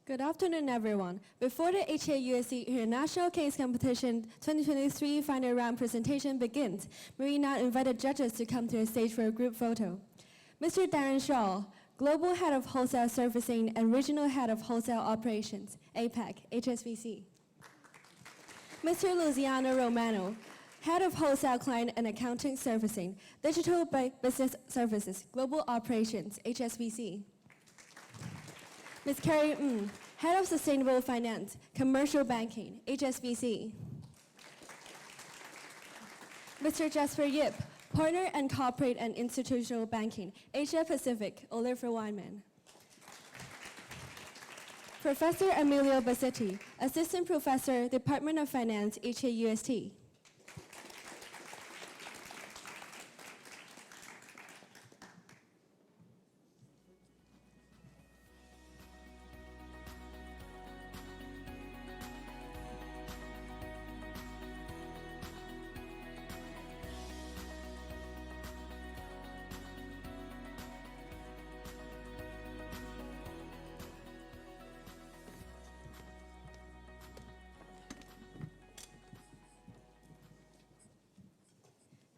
Good afternoon, everyone. Before the HKUST International Case Competition 2023 final round presentation begins, may we now invite the judges to come to the stage for a group photo. Mr. Darren Shaw, Global Head of Wholesale Servicing and Regional Head of Wholesale Operations, APAC, HSBC. Mr. Luciano Romano, Head of Wholesale Client and Accounting Servicing, Digital Business Services, Global Operations, HSBC. Ms. Carrie Ng, Head of Sustainable Finance, Commercial Banking, HSBC. Mr. Jasper Yip, Partner and Corporate and Institutional Banking, Asia Pacific, Oliver Wyman. Professor Emilio Bassetti, Assistant Professor, Department of Finance, HKUST.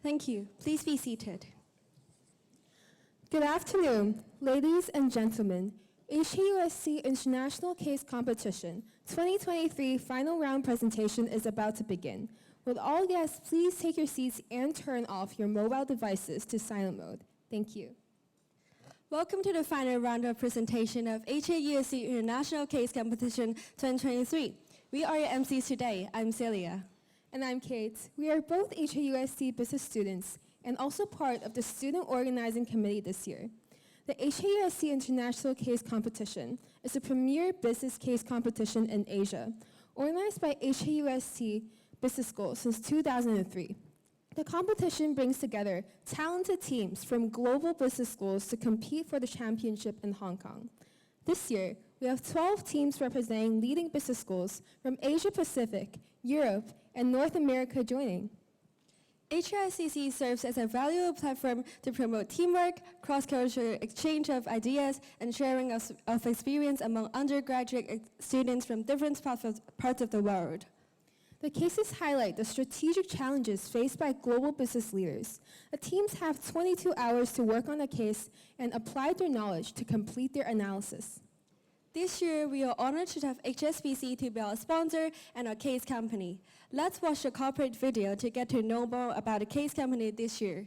Thank you. Please be seated. Good afternoon, ladies and gentlemen. HKUST International Case Competition 2023 final round presentation is about to begin. Will all guests please take your seats and turn off your mobile devices to silent mode? Thank you. Welcome to the final round of presentation of HKUST International Case Competition 2023. We are your MCs today. I'm Celia. And I'm Kate. We are both HKUST business students and also part of the student organizing committee this year. The HKUST International Case Competition is a premier business case competition in Asia, organized by HKUST Business School since 2003. The competition brings together talented teams from global business schools to compete for the championship in Hong Kong. This year, we have 12 teams representing leading business schools from Asia Pacific, Europe, and North America joining. HKICC serves as a valuable platform to promote teamwork, cross-cultural exchange of ideas, and sharing of experience among undergraduate students from different parts of the world. The cases highlight the strategic challenges faced by global business leaders. The teams have 22 hours to work on a case and apply their knowledge to complete their analysis. This year, we are honored to have HSBC to be our sponsor and our case company. Let's watch the corporate video to get to know more about the case company this year.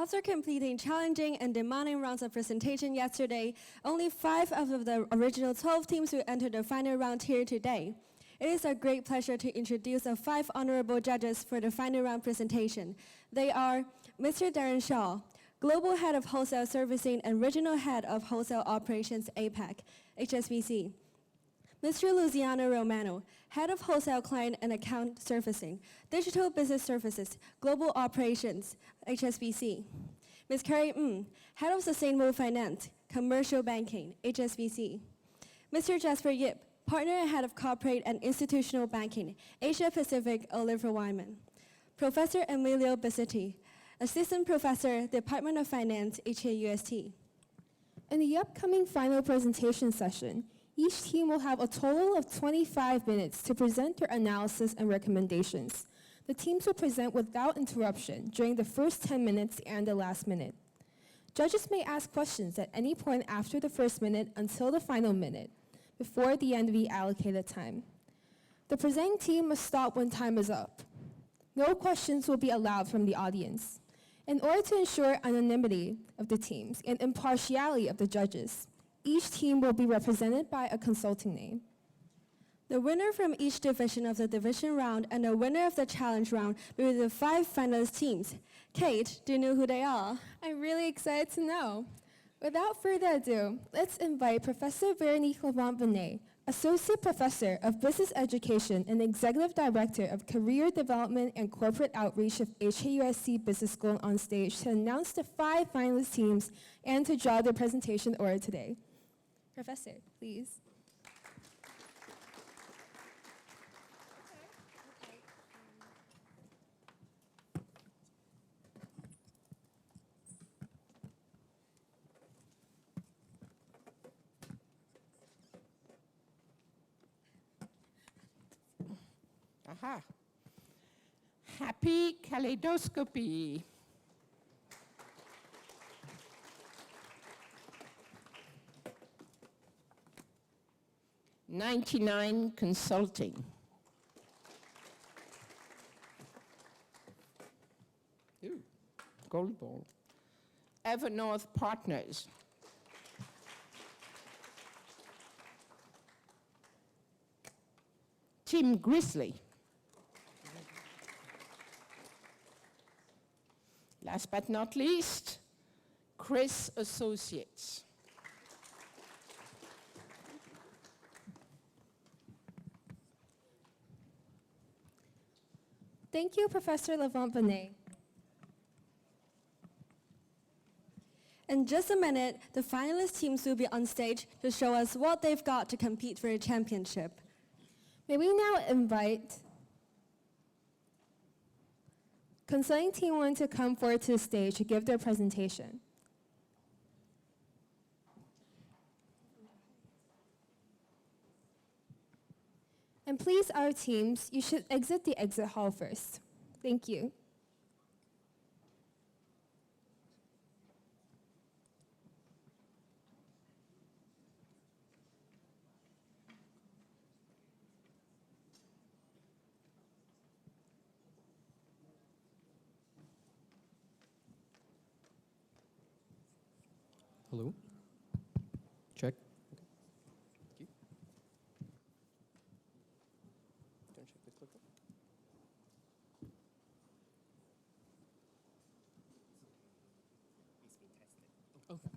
after completing challenging and demanding rounds of presentation yesterday, only 5 out of the original 12 teams will enter the final round here today. It is a great pleasure to introduce the 5 honorable judges for the final round presentation. They are Mr. Darren Shaw, Global Head of Wholesale Servicing and Regional Head of Wholesale Operations APAC, HSBC. Mr. Luciano Romano, Head of Wholesale Client and Account Servicing, Digital Business Services, Global Operations, HSBC. Ms. Carrie Ng, Head of Sustainable Finance, Commercial Banking, HSBC. Mr. Jasper Yip, Partner and Head of Corporate and Institutional Banking, Asia Pacific, Oliver Wyman. Professor Emilio Bassetti, Assistant Professor, Department of Finance, HKUST. In the upcoming final presentation session, each team will have a total of 25 minutes to present their analysis and recommendations. The teams will present without interruption during the first 10 minutes and the last minute. Judges may ask questions at any point after the first minute until the final minute, before the end of the allocated time. The presenting team must stop when time is up. No questions will be allowed from the audience. In order to ensure anonymity of the teams and impartiality of the judges, each team will be represented by a consulting name. The winner from each division of the division round and the winner of the challenge round will be the 5 finalist teams. Kate, do you know who they are? I'm really excited to know. Without further ado, let's invite Professor Veronique Levant-Benet, Associate Professor of Business Education and Executive Director of Career Development and Corporate Outreach of HKUST Business School on stage to announce the 5 finalist teams and to draw their presentation order today. Professor, please. Aha. Happy Kaleidoscope. 99 Consulting. Ooh, gold ball. Evernorth Partners. Tim Grizzly. Last but not least, Chris Associates. Thank you, Professor Levant-Benet. In just a minute, the finalist teams will be on stage to show us what they've got to compete for a championship. May we now invite Consulting Team 1 to come forward to the stage to give their presentation. And please, our teams, you should exit the exit hall first. Thank you. Hello? Check. Okay. Thank you. Don't check the clicker. Okay.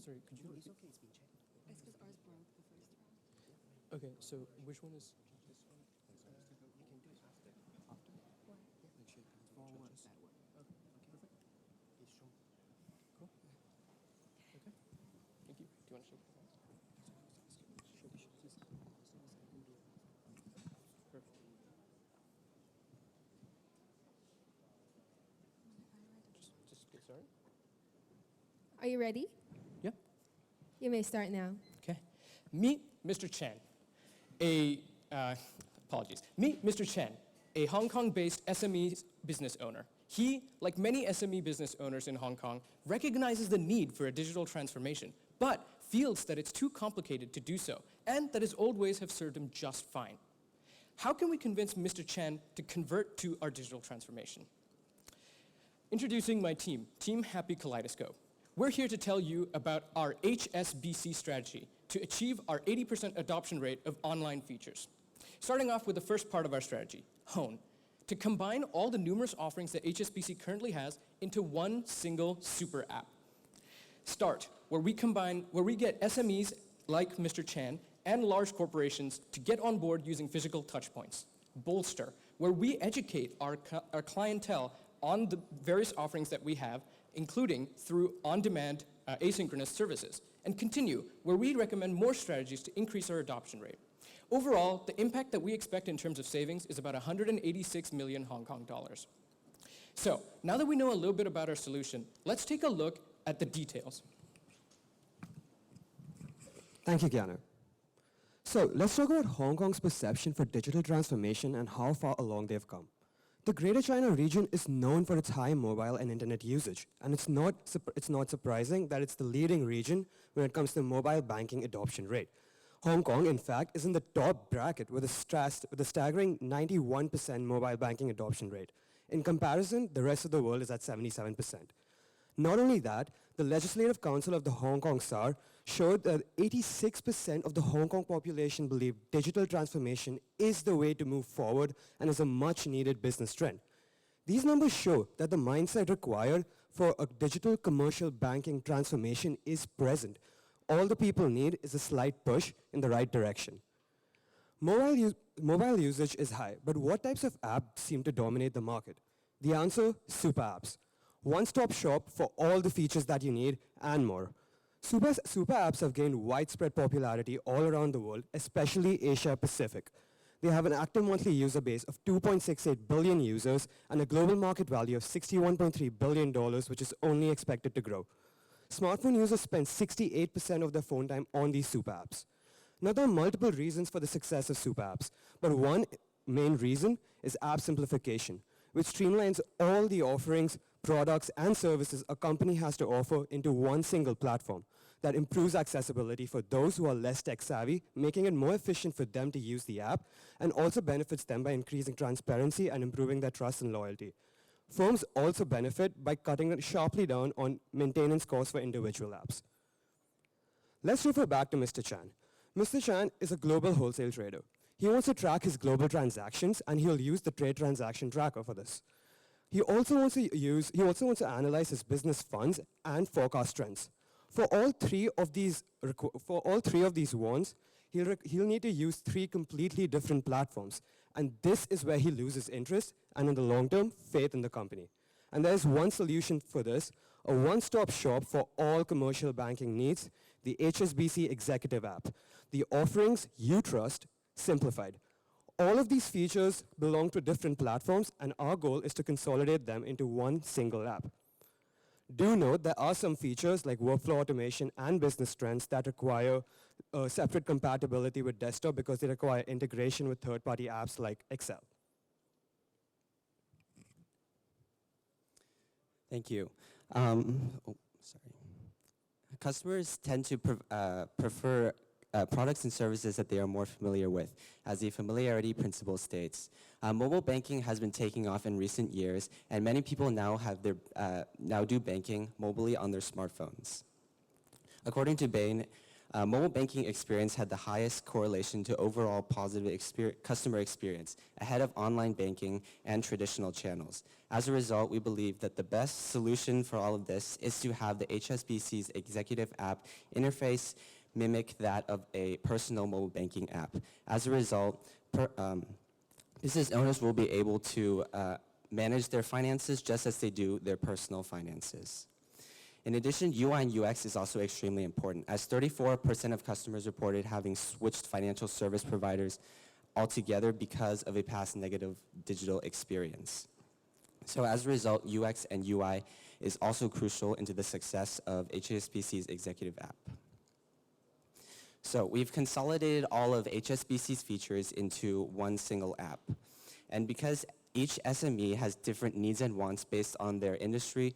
Sorry, could you repeat? It's okay, it's been checked. It's because ours broke the first round. Okay, so which one is this one? You can do it after. After? What? Yeah. Like shake hands with Forward, judges. backward. Okay, perfect. It's strong. Cool. Okay. Thank you. Do you want to shake hands? Shake, please. Perfect. Just get started. Are you ready? Yeah. You may start now. Okay. Meet Mr. Chen, Meet Mr. Chen, a Hong Kong-based SME business owner. He, like many SME business owners in Hong Kong, recognizes the need for a digital transformation, but feels that it's too complicated to do so, and that his old ways have served him just fine. How can we convince Mr. Chan to convert to our digital transformation? Introducing my team, Team Happy Kaleidoscope. We're here to tell you about our HSBC strategy to achieve our 80% adoption rate of online features. Starting off with the first part of our strategy, Hone, to combine all the numerous offerings that HSBC currently has into one single super app. Start, where we get SMEs like Mr. Chan and large corporations to get on board using physical touchpoints. Bolster, where we educate our clientele on the various offerings that we have, including through on-demand asynchronous services. And Continue, where we recommend more strategies to increase our adoption rate. Overall, the impact that we expect in terms of savings is about 186 million Hong Kong dollars. So, now that we know a little bit about our solution, let's take a look at the details. Thank you, Keanu. So let's talk about Hong Kong's perception for digital transformation and how far along they've come. The Greater China region is known for its high mobile and internet usage, and it's not surprising that it's the leading region when it comes to mobile banking adoption rate. Hong Kong, in fact, is in the top bracket with a staggering 91% mobile banking adoption rate. In comparison, the rest of the world is at 77%. Not only that, the Legislative Council of the Hong Kong SAR showed that 86% of the Hong Kong population believe digital transformation is the way to move forward and is a much needed business trend. These numbers show that the mindset required for a digital commercial banking transformation is present. All the people need is a slight push in the right direction. Mobile usage is high, but what types of apps seem to dominate the market? The answer, super apps. One-stop shop for all the features that you need and more. Super apps have gained widespread popularity all around the world, especially Asia Pacific. They have an active monthly user base of 2.68 billion users and a global market value of $61.3 billion, which is only expected to grow. Smartphone users spend 68% of their phone time on these super apps. Now, there are multiple reasons for the success of super apps, but one main reason is app simplification, which streamlines all the offerings, products, and services a company has to offer into one single platform that improves accessibility for those who are less tech-savvy, making it more efficient for them to use the app, and also benefits them by increasing transparency and improving their trust and loyalty. Firms also benefit by cutting sharply down on maintenance costs for individual apps. Let's refer back to Mr. Chan. Mr. Chan is a global wholesale trader. He wants to track his global transactions, and he'll use the trade transaction tracker for this. He also wants to analyze his business funds and forecast trends. For all three of these wants, he'll need to use three completely different platforms, and this is where he loses interest and, in the long term, faith in the company. And there's one solution for this, a one-stop shop for all commercial banking needs, the HSBC Executive app. The offerings you trust, simplified. All of these features belong to different platforms, and our goal is to consolidate them into one single app. Do note there are some features like workflow automation and business trends that require separate compatibility with desktop because they require integration with third-party apps like Excel. Thank you. Customers tend to prefer products and services that they are more familiar with, as the familiarity principle states. Mobile banking has been taking off in recent years, and many people now do banking mobilely on their smartphones. According to Bain, mobile banking experience had the highest correlation to overall positive customer experience, ahead of online banking and traditional channels. As a result, we believe that the best solution for all of this is to have the HSBC's executive app interface mimic that of a personal mobile banking app. As a result, business owners will be able to manage their finances just as they do their personal finances. In addition, UI and UX is also extremely important, as 34% of customers reported having switched financial service providers altogether because of a past negative digital experience. So as a result, UX and UI is also crucial into the success of HSBC's executive app. So we've consolidated all of HSBC's features into one single app. And because each SME has different needs and wants based on their industry,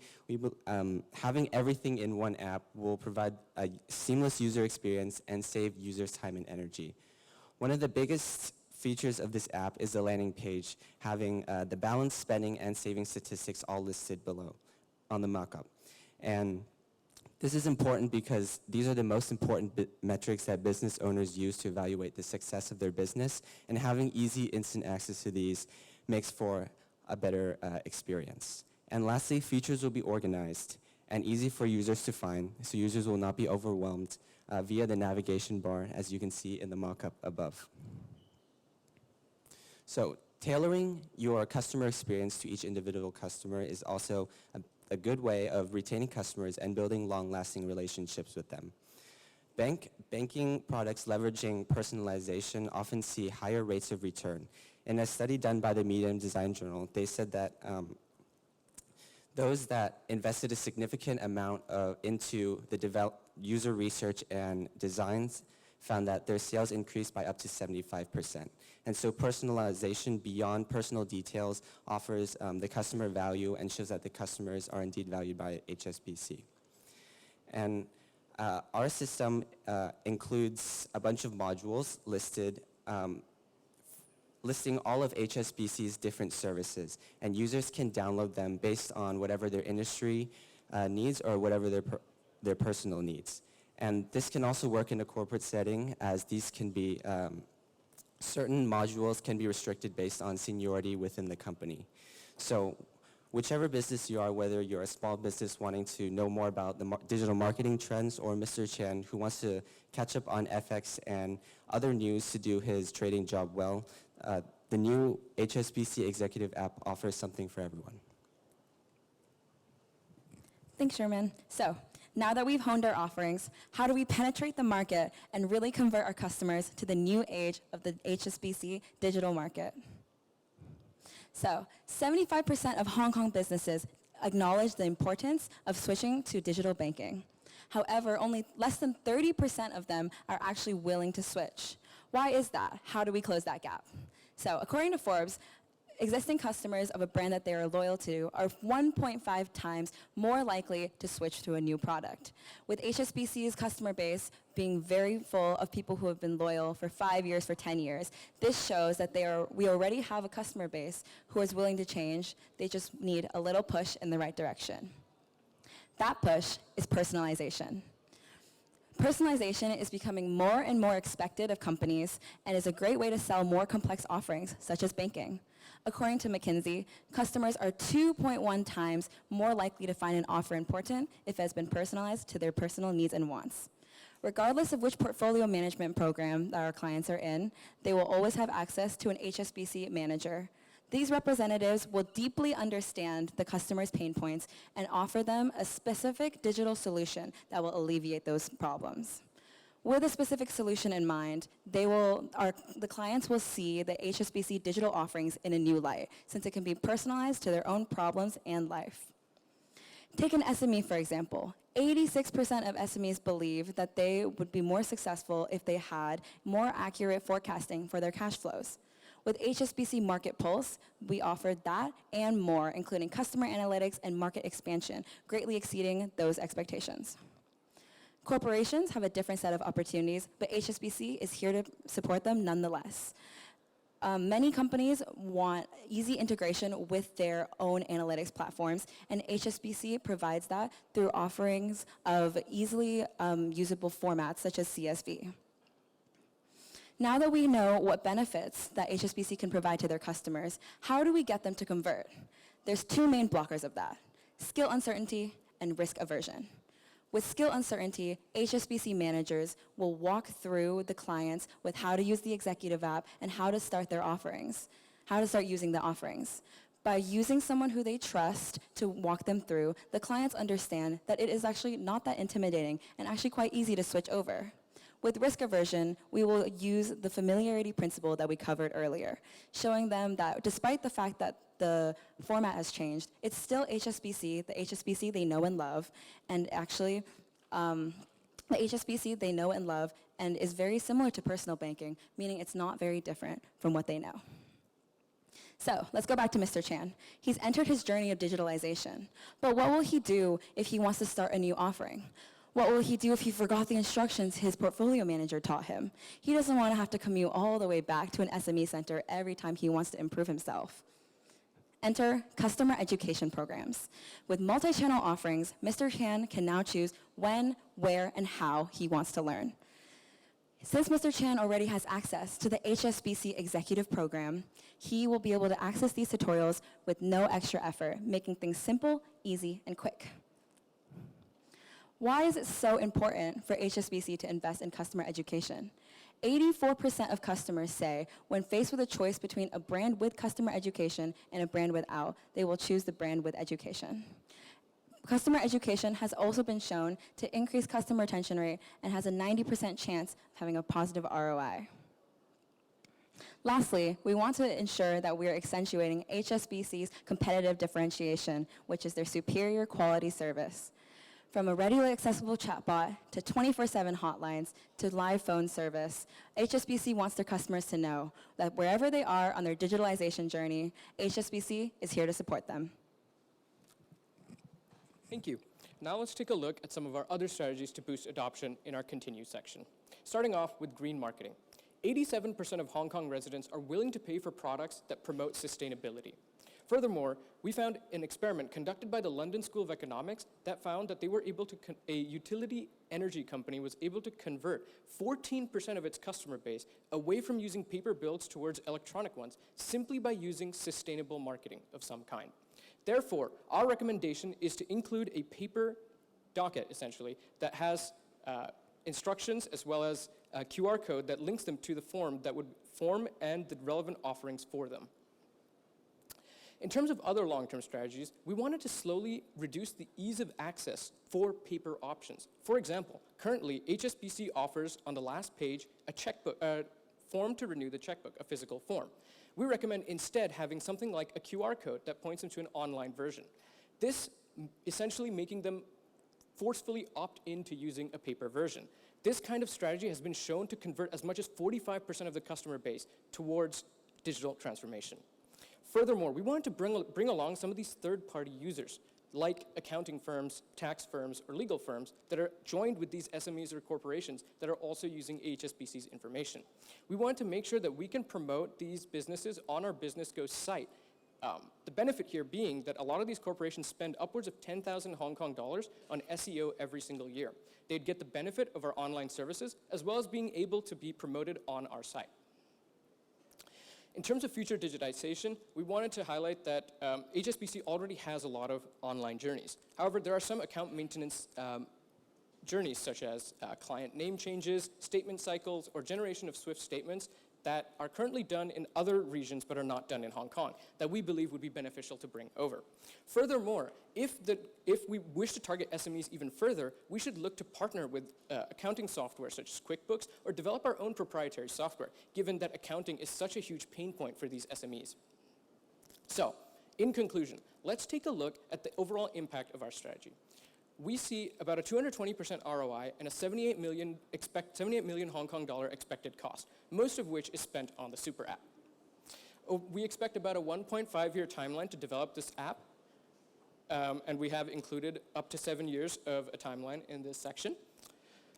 having everything in one app will provide a seamless user experience and save users time and energy. One of the biggest features of this app is the landing page, having the balance, spending, and saving statistics all listed below on the mockup. And this is important because these are the most important metrics that business owners use to evaluate the success of their business, and having easy, instant access to these makes for a better experience. And lastly, features will be organized and easy for users to find, so users will not be overwhelmed via the navigation bar, as you can see in the mockup above. So tailoring your customer experience to each individual customer is also a good way of retaining customers and building long-lasting relationships with them. Banking products leveraging personalization often see higher rates of return. In a study done by the Medium Design Journal, they said that those that invested a significant amount into the user research and designs found that their sales increased by up to 75%. And so personalization beyond personal details offers the customer value and shows that the customers are indeed valued by HSBC. And our system includes a bunch of modules listed, listing all of HSBC's different services, and users can download them based on whatever their industry needs or whatever their personal needs. And this can also work in a corporate setting, as these can be, certain modules can be restricted based on seniority within the company. So whichever business you are, whether you're a small business wanting to know more about the digital marketing trends, or Mr. Chan who wants to catch up on FX and other news to do his trading job well, the new HSBC Executive app offers something for everyone. Thanks, Sherman. So now that we've honed our offerings, how do we penetrate the market and really convert our customers to the new age of the HSBC digital market? So 75% of Hong Kong businesses acknowledge the importance of switching to digital banking. However, only less than 30% of them are actually willing to switch. Why is that? How do we close that gap? So according to Forbes, existing customers of a brand that they are loyal to are 1.5 times more likely to switch to a new product. With HSBC's customer base being very full of people who have been loyal for 5 years, for 10 years, this shows that we already have a customer base who is willing to change. They just need a little push in the right direction. That push is personalization. Personalization is becoming more and more expected of companies and is a great way to sell more complex offerings, such as banking. According to McKinsey, customers are 2.1 times more likely to find an offer important if it has been personalized to their personal needs and wants. Regardless of which portfolio management program that our clients are in, they will always have access to an HSBC manager. These representatives will deeply understand the customer's pain points and offer them a specific digital solution that will alleviate those problems. With a specific solution in mind, the clients will see the HSBC digital offerings in a new light, since it can be personalized to their own problems and life. Take an SME, for example. 86% of SMEs believe that they would be more successful if they had more accurate forecasting for their cash flows. With HSBC Market Pulse, we offered that and more, including customer analytics and market expansion, greatly exceeding those expectations. Corporations have a different set of opportunities, but HSBC is here to support them nonetheless. Many companies want easy integration with their own analytics platforms, and HSBC provides that through offerings of easily usable formats such as CSV. Now that we know what benefits that HSBC can provide to their customers, how do we get them to convert? There's two main blockers of that: skill uncertainty and risk aversion. With skill uncertainty, HSBC managers will walk through the clients with how to use the executive app and how to start their offerings, how to start using the offerings. By using someone who they trust to walk them through, the clients understand that it is actually not that intimidating and actually quite easy to switch over. With risk aversion, we will use the familiarity principle that we covered earlier, showing them that despite the fact that the format has changed, it's still HSBC, the HSBC they know and love, and actually the HSBC they know and love and is very similar to personal banking, meaning it's not very different from what they know. So let's go back to Mr. Chan. He's entered his journey of digitalization, but what will he do if he wants to start a new offering? What will he do if he forgot the instructions his portfolio manager taught him? He doesn't want to have to commute all the way back to an SME center every time he wants to improve himself. Enter customer education programs. With multi-channel offerings, Mr. Chan can now choose when, where, and how he wants to learn. Since Mr. Chan already has access to the HSBC Executive Program, he will be able to access these tutorials with no extra effort, making things simple, easy, and quick. Why is it so important for HSBC to invest in customer education? 84% of customers say when faced with a choice between a brand with customer education and a brand without, they will choose the brand with education. Customer education has also been shown to increase customer retention rate and has a 90% chance of having a positive ROI. Lastly, we want to ensure that we are accentuating HSBC's competitive differentiation, which is their superior quality service. From a readily accessible chatbot to 24/7 hotlines to live phone service, HSBC wants their customers to know that wherever they are on their digitalization journey, HSBC is here to support them. Thank you. Now let's take a look at some of our other strategies to boost adoption in our Continue section. Starting off with green marketing. 87% of Hong Kong residents are willing to pay for products that promote sustainability. Furthermore, we found an experiment conducted by the London School of Economics that found that they were able to, a utility energy company was able to convert 14% of its customer base away from using paper bills towards electronic ones simply by using sustainable marketing of some kind. Therefore, our recommendation is to include a paper docket, essentially, that has instructions as well as a QR code that links them to the form that would form and the relevant offerings for them. In terms of other long-term strategies, we wanted to slowly reduce the ease of access for paper options. For example, currently, HSBC offers on the last page a checkbook, form to renew the checkbook, a physical form. We recommend instead having something like a QR code that points them to an online version. This essentially making them forcefully opt into using a paper version. This kind of strategy has been shown to convert as much as 45% of the customer base towards digital transformation. Furthermore, we wanted to bring along some of these third-party users, like accounting firms, tax firms, or legal firms that are joined with these SMEs or corporations that are also using HSBC's information. We wanted to make sure that we can promote these businesses on our Business Go site. The benefit here being that a lot of these corporations spend upwards of 10,000 Hong Kong dollars on SEO every single year. They'd get the benefit of our online services as well as being able to be promoted on our site. In terms of future digitization, we wanted to highlight that HSBC already has a lot of online journeys. However, there are some account maintenance journeys such as client name changes, statement cycles, or generation of SWIFT statements that are currently done in other regions but are not done in Hong Kong that we believe would be beneficial to bring over. Furthermore, if we wish to target SMEs even further, we should look to partner with accounting software such as QuickBooks or develop our own proprietary software, given that accounting is such a huge pain point for these SMEs. So, in conclusion, let's take a look at the overall impact of our strategy. We see about a 220% ROI and a 78 million Hong Kong dollar expected cost, most of which is spent on the super app. We expect about a 1.5-year timeline to develop this app, and we have included up to 7 years of a timeline in this section.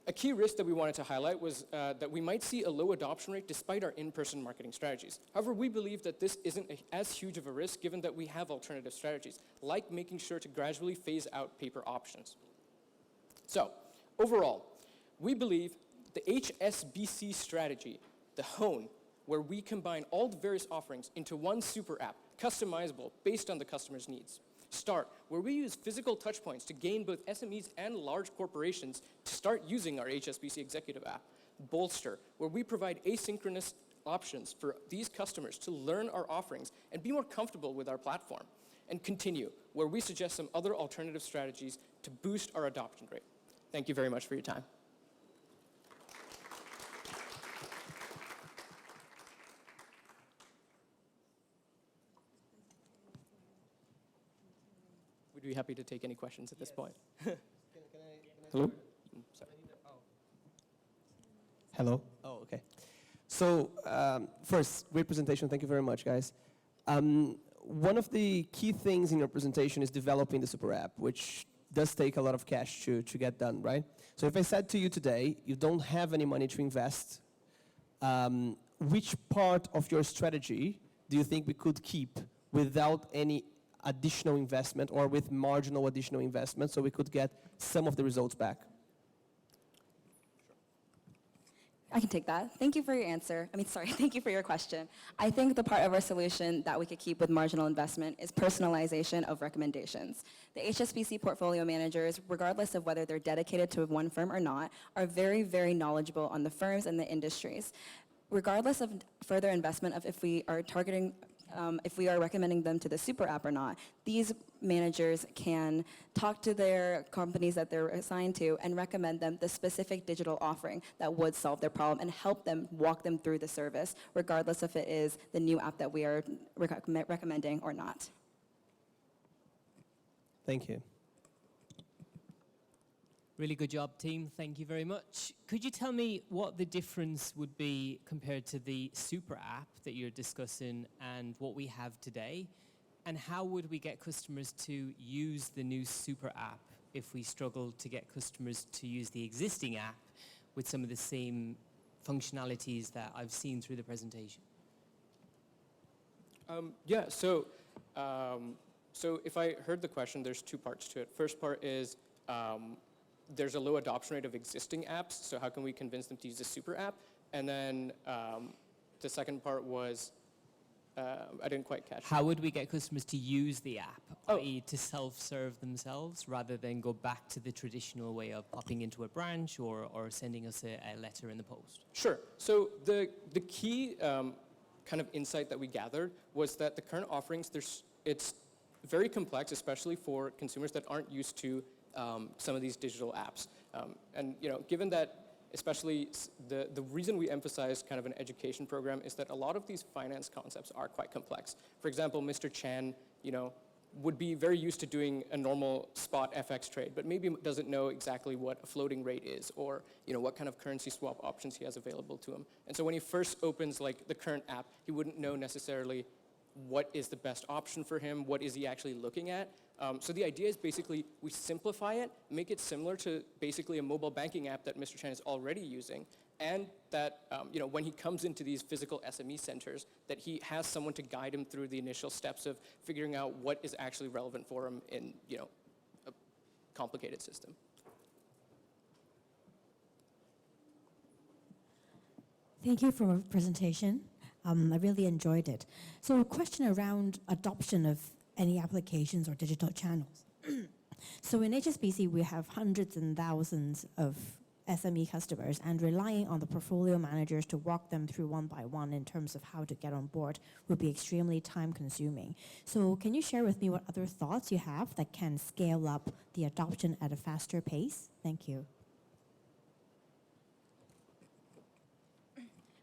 A key risk that we wanted to highlight was that we might see a low adoption rate despite our in-person marketing strategies. However, we believe that this isn't as huge of a risk given that we have alternative strategies, like making sure to gradually phase out paper options. So, overall, we believe the HSBC strategy, the HONE, where we combine all the various offerings into one super app, customizable based on the customer's needs. START, where we use physical touchpoints to gain both SMEs and large corporations to start using our HSBC Executive app. Bolster, where we provide asynchronous options for these customers to learn our offerings and be more comfortable with our platform. And Continue, where we suggest some other alternative strategies to boost our adoption rate. Thank you very much for your time. We'd be happy to take any questions at this point. Hello? Sorry. Hello? Oh, okay. So, first, great presentation. Thank you very much, guys. One of the key things in your presentation is developing the super app, which does take a lot of cash to get done, right? So if I said to you today, you don't have any money to invest, which part of your strategy do you think we could keep without any additional investment or with marginal additional investment so we could get some of the results back? I can take that. Thank you for your answer. Thank you for your question. I think the part of our solution that we could keep with marginal investment is personalization of recommendations. The HSBC portfolio managers, regardless of whether they're dedicated to one firm or not, are very, very knowledgeable on the firms and the industries. Regardless of further investment of if we are recommending them to the super app or not, these managers can talk to their companies that they're assigned to and recommend them the specific digital offering that would solve their problem and help them walk them through the service, regardless if it is the new app that we are recommending or not. Thank you. Really good job, team. Thank you very much. Could you tell me what the difference would be compared to the super app that you're discussing and what we have today? And how would we get customers to use the new super app if we struggle to get customers to use the existing app with some of the same functionalities that I've seen through the presentation? So if I heard the question, there's two parts to it. First part is, there's a low adoption rate of existing apps, so how can we convince them to use the super app? And then the second part was, I didn't quite catch. How would we get customers to use the app, i.e. to self-serve themselves rather than go back to the traditional way of popping into a branch or sending us a letter in the post? Sure. So the key kind of insight that we gathered was that the current offerings, it's very complex, especially for consumers that aren't used to some of these digital apps. And given that, especially the reason we emphasize kind of an education program is that a lot of these finance concepts are quite complex. For example, Mr. Chan, would be very used to doing a normal spot FX trade, but maybe doesn't know exactly what a floating rate is or what kind of currency swap options he has available to him. And so when he first opens like the current app, he wouldn't know necessarily what is the best option for him, what is he actually looking at. So the idea is basically we simplify it, make it similar to basically a mobile banking app that Mr. Chan is already using, and that when he comes into these physical SME centers, that he has someone to guide him through the initial steps of figuring out what is actually relevant for him in a complicated system. Thank you for your presentation. I really enjoyed it. So a question around adoption of any applications or digital channels. So in HSBC, we have hundreds and thousands of SME customers, and relying on the portfolio managers to walk them through one by one in terms of how to get on board would be extremely time consuming. So can you share with me what other thoughts you have that can scale up the adoption at a faster pace? Thank you.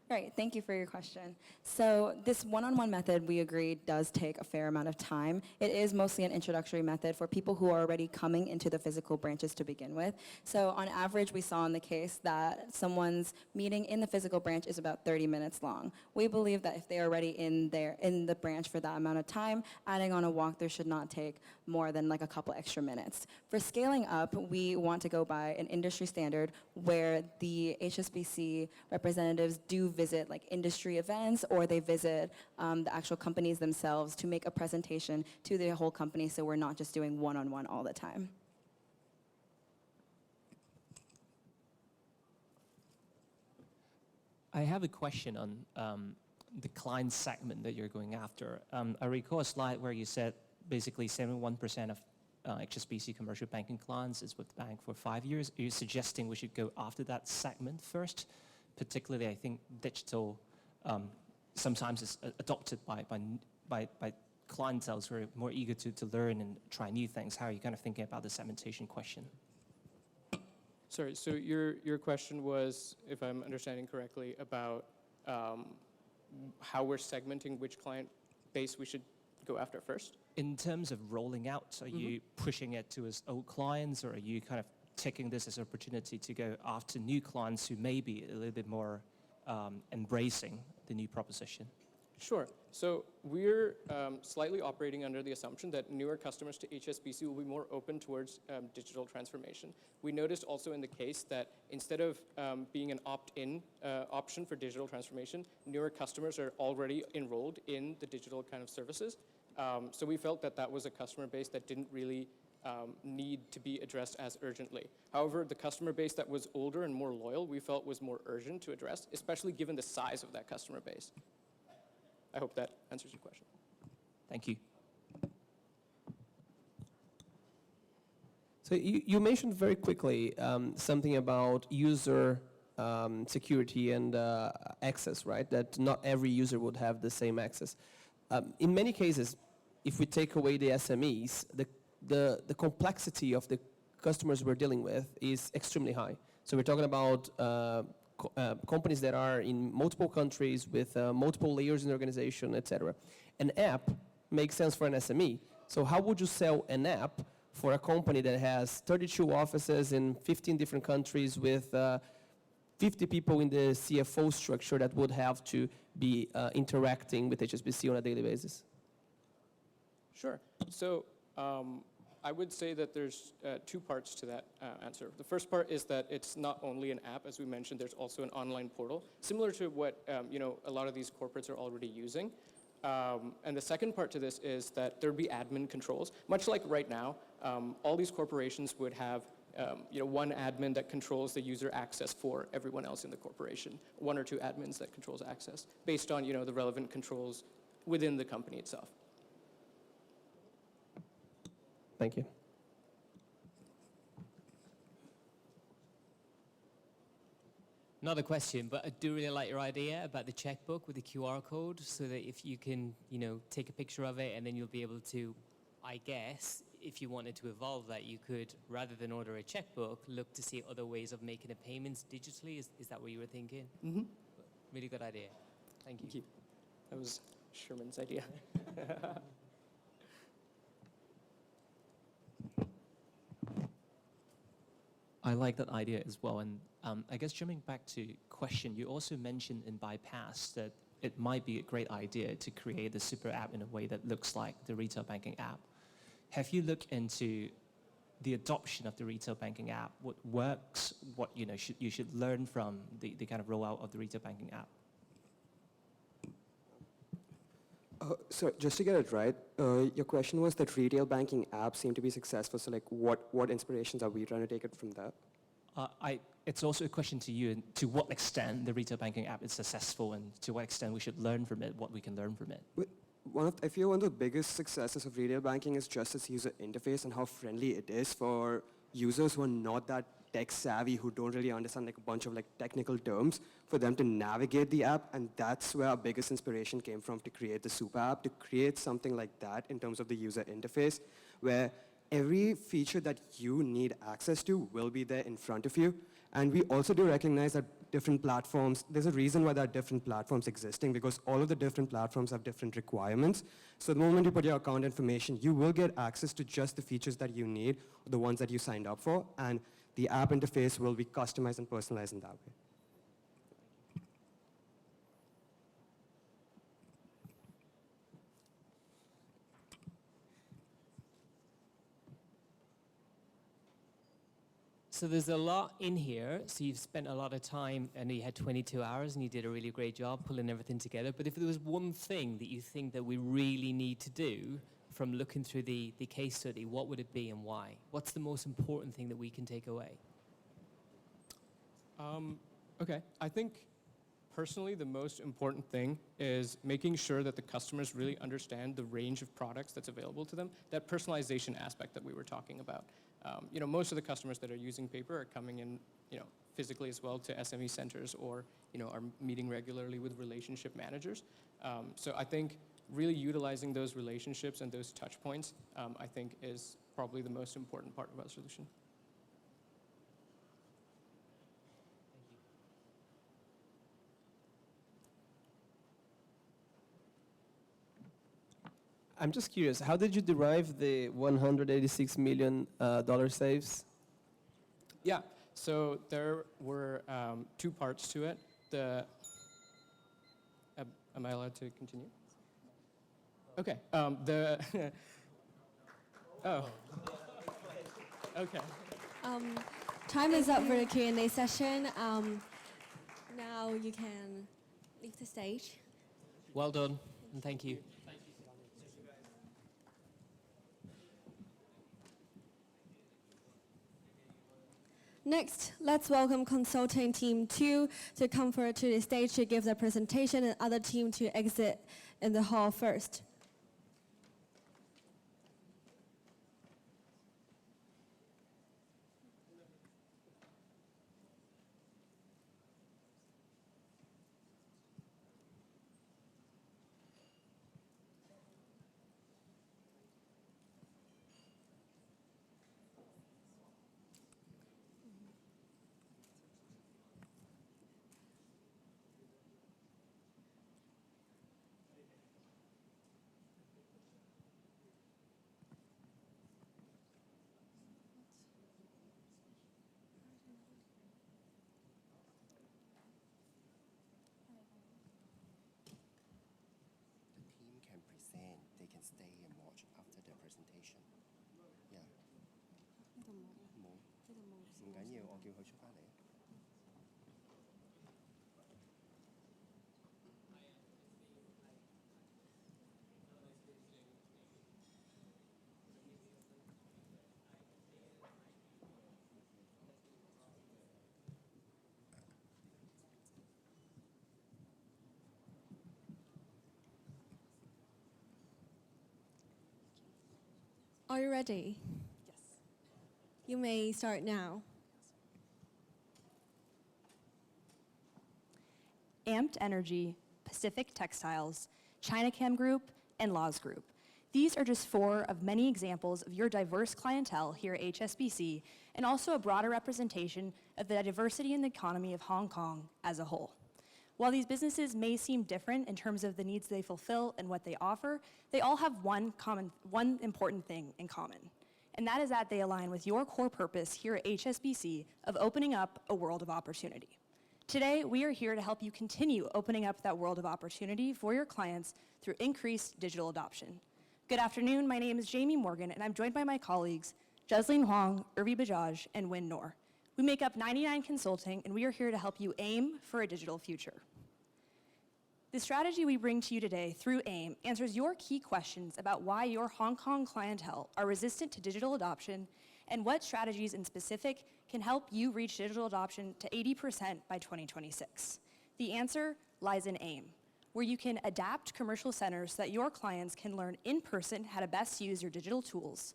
Right, thank you for your question. So this one-on-one method, we agree, does take a fair amount of time. It is mostly an introductory method for people who are already coming into the physical branches to begin with. So on average, we saw in the case that someone's meeting in the physical branch is about 30 minutes long. We believe that if they are already in the branch for that amount of time, adding on a walkthrough should not take more than like a couple extra minutes. For scaling up, we want to go by an industry standard where the HSBC representatives do visit like industry events, or they visit the actual companies themselves to make a presentation to the whole company, so we're not just doing one-on-one all the time. I have a question on the client segment that you're going after. I recall a slide where you said basically 71% of HSBC commercial banking clients is with the bank for 5 years. Are you suggesting we should go after that segment first? Particularly, I think digital sometimes is adopted by clientele who are more eager to learn and try new things. How are you kind of thinking about the segmentation question? Sorry, so your question was, if I'm understanding correctly, about how we're segmenting which client base we should go after first? In terms of rolling out, are you pushing it to as old clients, or are you kind of taking this as an opportunity to go after new clients who may be a little bit more embracing the new proposition? Sure. So we're slightly operating under the assumption that newer customers to HSBC will be more open towards digital transformation. We noticed also in the case that instead of being an opt-in option for digital transformation, newer customers are already enrolled in the digital kind of services. So we felt that that was a customer base that didn't really need to be addressed as urgently. However, the customer base that was older and more loyal, we felt was more urgent to address, especially given the size of that customer base. I hope that answers your question. Thank you. So you mentioned very quickly something about user security and access, right? That not every user would have the same access. In many cases, if we take away the SMEs, the complexity of the customers we're dealing with is extremely high. So we're talking about companies that are in multiple countries with multiple layers in the organization, etc. An app makes sense for an SME. So how would you sell an app for a company that has 32 offices in 15 different countries with 50 people in the CFO structure that would have to be interacting with HSBC on a daily basis? Sure. So I would say that there's two parts to that answer. The first part is that it's not only an app, as we mentioned, there's also an online portal, similar to what a lot of these corporates are already using. And the second part to this is that there'd be admin controls. Much like right now, all these corporations would have one admin that controls the user access for everyone else in the corporation, one or two admins that controls access, based on the relevant controls within the company itself. Thank you. Another question, but I do really like your idea about the checkbook with the QR code, so that if you can, take a picture of it, and then you'll be able to, I guess, if you wanted to evolve that, you could, rather than order a checkbook, look to see other ways of making the payments digitally. Is that what you were thinking? Mm-hmm. Really good idea. Thank you. Thank you. That was Sherman's idea. I like that idea as well. And I guess jumping back to question, you also mentioned in Bypass that it might be a great idea to create a super app in a way that looks like the retail banking app. Have you looked into the adoption of the retail banking app? What works? What you should learn from the kind of rollout of the retail banking app? So just to get it right, your question was that retail banking apps seem to be successful. So like what inspirations are we trying to take it from that? It's also a question to you, and to what extent the retail banking app is successful, and to what extent we should learn from it, what we can learn from it. I feel one of the biggest successes of retail banking is just its user interface and how friendly it is for users who are not that tech savvy, who don't really understand like a bunch of like technical terms, for them to navigate the app. And that's where our biggest inspiration came from, to create the super app, to create something like that in terms of the user interface, where every feature that you need access to will be there in front of you. And we also do recognize that different platforms, there's a reason why there are different platforms existing, because all of the different platforms have different requirements. So the moment you put your account information, you will get access to just the features that you need, the ones that you signed up for, and the app interface will be customized and personalized in that way. So there's a lot in here. So you've spent a lot of time, and you had 22 hours, and you did a really great job pulling everything together. But if there was one thing that you think that we really need to do from looking through the case study, what would it be and why? What's the most important thing that we can take away? Okay, I think personally the most important thing is making sure that the customers really understand the range of products that's available to them, that personalization aspect that we were talking about. Most of the customers that are using paper are coming in, physically as well to SME centers, or, are meeting regularly with relationship managers. So I think really utilizing those relationships and those touch points, I think is probably the most important part of our solution. I'm just curious, how did you derive the $186 million saves? Yeah, so there were two parts to it. Am I allowed to continue? Okay. The oh. Okay. Time is up for the Q&A session. Now you can leave the stage. Well done, and thank you. Next, let's welcome consulting team 2 to come forward to the stage to give their presentation and other team to exit in the hall first. stay and watch after the presentation. Yeah. 唔緊要，我叫佢出返嚟。Are you ready? Yes. You may start now. Amped Energy, Pacific Textiles, Chinacam Group, and Laws Group. These are just 4 of many examples of your diverse clientele here at HSBC, and also a broader representation of the diversity in the economy of Hong Kong as a whole. While these businesses may seem different in terms of the needs they fulfill and what they offer, they all have one important thing in common, and that is that they align with your core purpose here at HSBC of opening up a world of opportunity. Today, we are here to help you continue opening up that world of opportunity for your clients through increased digital adoption. Good afternoon, my name is Jamie Morgan, and I'm joined by my colleagues, Jeslyn Huang, Urvi Bajaj, and Win Noor. We make up 99 Consulting, and we are here to help you aim for a digital future. The strategy we bring to you today through AIM answers your key questions about why your Hong Kong clientele are resistant to digital adoption and what strategies in specific can help you reach digital adoption to 80% by 2026. The answer lies in AIM, where you can adapt commercial centers so that your clients can learn in person how to best use your digital tools,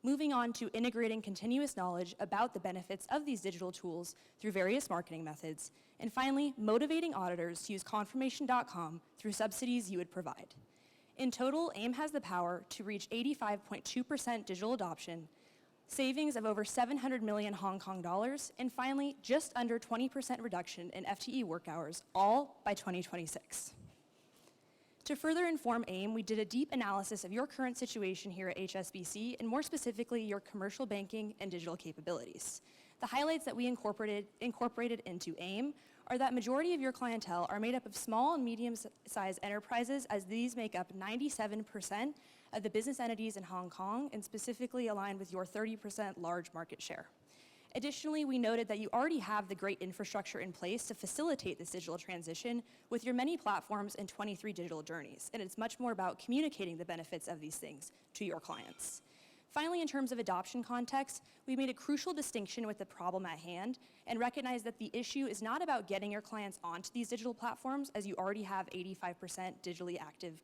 moving on to integrating continuous knowledge about the benefits of these digital tools through various marketing methods, and finally, motivating auditors to use confirmation.com through subsidies you would provide. In total, AIM has the power to reach 85.2% digital adoption, savings of over 700 million Hong Kong dollars, and finally, just under 20% reduction in FTE work hours, all by 2026. To further inform AIM, we did a deep analysis of your current situation here at HSBC, and more specifically, your commercial banking and digital capabilities. The highlights that we incorporated into AIM are that majority of your clientele are made up of small and medium-sized enterprises, as these make up 97% of the business entities in Hong Kong, and specifically aligned with your 30% large market share. Additionally, we noted that you already have the great infrastructure in place to facilitate this digital transition with your many platforms and 23 digital journeys, and it's much more about communicating the benefits of these things to your clients. Finally, in terms of adoption context, we made a crucial distinction with the problem at hand and recognized that the issue is not about getting your clients onto these digital platforms, as you already have 85% digitally active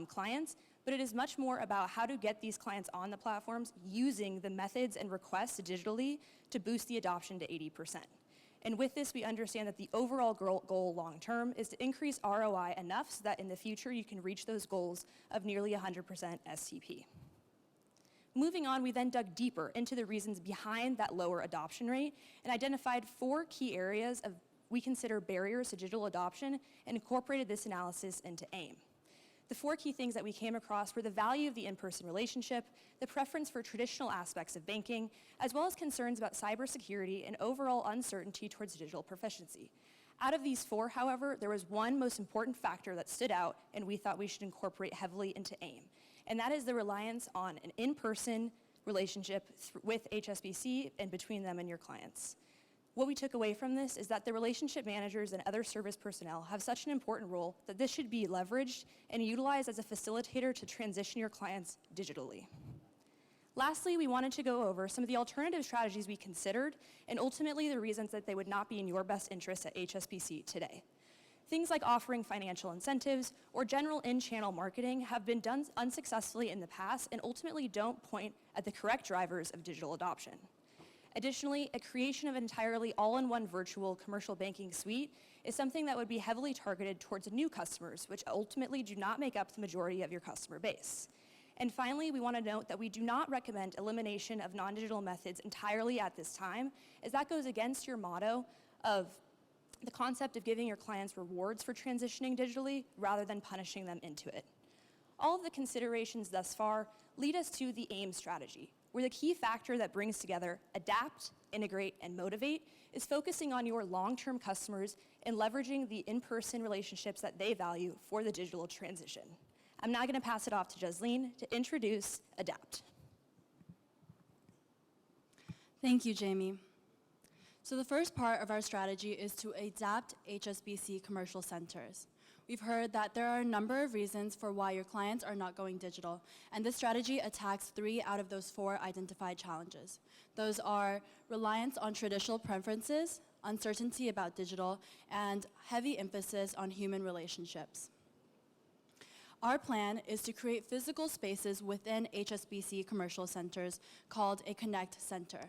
clients, but it is much more about how to get these clients on the platforms using the methods and requests digitally to boost the adoption to 80%. And with this, we understand that the overall goal long-term is to increase ROI enough so that in the future you can reach those goals of nearly 100% STP. Moving on, we then dug deeper into the reasons behind that lower adoption rate and identified 4 key areas of we consider barriers to digital adoption and incorporated this analysis into AIM. The 4 key things that we came across were the value of the in-person relationship, the preference for traditional aspects of banking, as well as concerns about cybersecurity and overall uncertainty towards digital proficiency. Out of these four, however, there was one most important factor that stood out and we thought we should incorporate heavily into AIM, and that is the reliance on an in-person relationship with HSBC and between them and your clients. What we took away from this is that the relationship managers and other service personnel have such an important role that this should be leveraged and utilized as a facilitator to transition your clients digitally. Lastly, we wanted to go over some of the alternative strategies we considered and ultimately the reasons that they would not be in your best interest at HSBC today. Things like offering financial incentives or general in-channel marketing have been done unsuccessfully in the past and ultimately don't point at the correct drivers of digital adoption. Additionally, a creation of an entirely all-in-one virtual commercial banking suite is something that would be heavily targeted towards new customers, which ultimately do not make up the majority of your customer base. And finally, we want to note that we do not recommend elimination of non-digital methods entirely at this time, as that goes against your motto of the concept of giving your clients rewards for transitioning digitally rather than punishing them into it. All of the considerations thus far lead us to the AIM strategy, where the key factor that brings together adapt, integrate, and motivate is focusing on your long-term customers and leveraging the in-person relationships that they value for the digital transition. I'm now going to pass it off to Jasleen to introduce Adapt. Thank you, Jamie. So the first part of our strategy is to adapt HSBC commercial centers. We've heard that there are a number of reasons for why your clients are not going digital, and this strategy attacks 3 out of those 4 identified challenges. Those are reliance on traditional preferences, uncertainty about digital, and heavy emphasis on human relationships. Our plan is to create physical spaces within HSBC commercial centers called a Connect Center,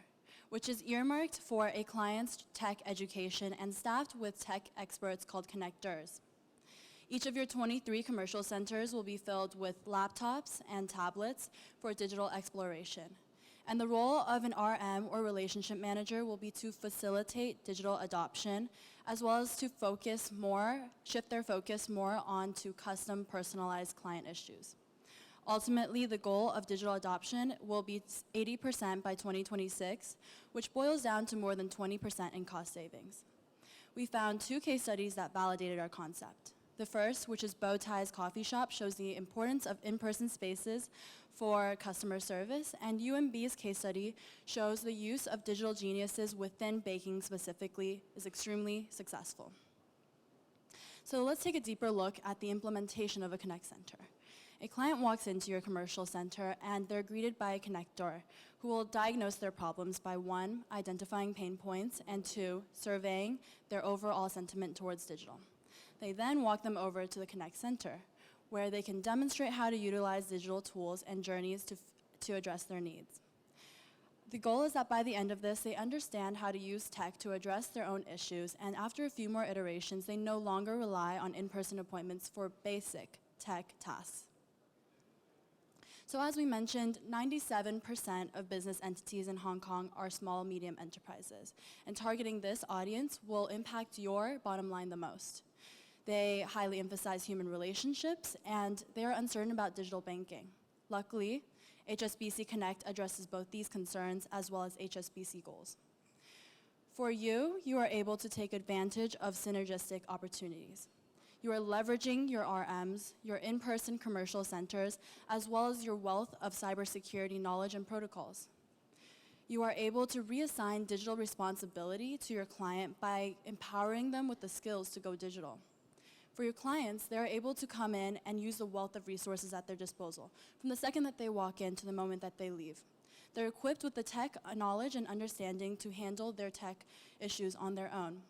which is earmarked for a client's tech education and staffed with tech experts called connectors. Each of your 23 commercial centers will be filled with laptops and tablets for digital exploration. And the role of an RM or relationship manager will be to facilitate digital adoption, as well as to shift their focus more onto custom personalized client issues. Ultimately, the goal of digital adoption will be 80% by 2026, which boils down to more than 20% in cost savings. We found 2 case studies that validated our concept. The first, which is Bowtie's Coffee Shop, shows the importance of in-person spaces for customer service, and UMB's case study shows the use of digital geniuses within baking specifically is extremely successful. So let's take a deeper look at the implementation of a Connect Center. A client walks into your commercial center and they're greeted by a connector who will diagnose their problems by 1, identifying pain points, and 2, surveying their overall sentiment towards digital. They then walk them over to the Connect Center, where they can demonstrate how to utilize digital tools and journeys to address their needs. The goal is that by the end of this, they understand how to use tech to address their own issues, and after a few more iterations, they no longer rely on in-person appointments for basic tech tasks. So as we mentioned, 97% of business entities in Hong Kong are small, medium enterprises, and targeting this audience will impact your bottom line the most. They highly emphasize human relationships, and they are uncertain about digital banking. Luckily, HSBC Connect addresses both these concerns as well as HSBC goals. For you, you are able to take advantage of synergistic opportunities. You are leveraging your RMs, your in-person commercial centers, as well as your wealth of cybersecurity knowledge and protocols. You are able to reassign digital responsibility to your client by empowering them with the skills to go digital. For your clients, they're able to come in and use the wealth of resources at their disposal, from the second that they walk in to the moment that they leave. They're equipped with the tech knowledge and understanding to handle their tech issues on their own.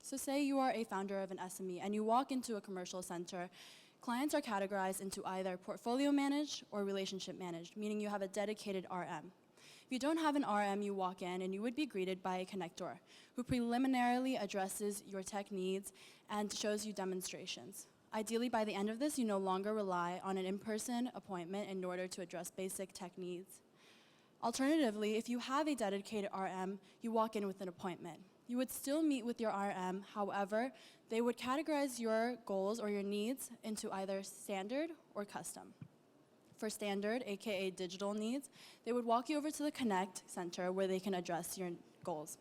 So say you are a founder of an SME and you walk into a commercial center. Clients are categorized into either portfolio managed or relationship managed, meaning you have a dedicated RM. If you don't have an RM, you walk in and you would be greeted by a connector who preliminarily addresses your tech needs and shows you demonstrations. Ideally, by the end of this, you no longer rely on an in-person appointment in order to address basic tech needs. Alternatively, if you have a dedicated RM, you walk in with an appointment. You would still meet with your RM, however, they would categorize your goals or your needs into either standard or custom. For standard, aka digital needs, they would walk you over to the Connect Center where they can address your goals.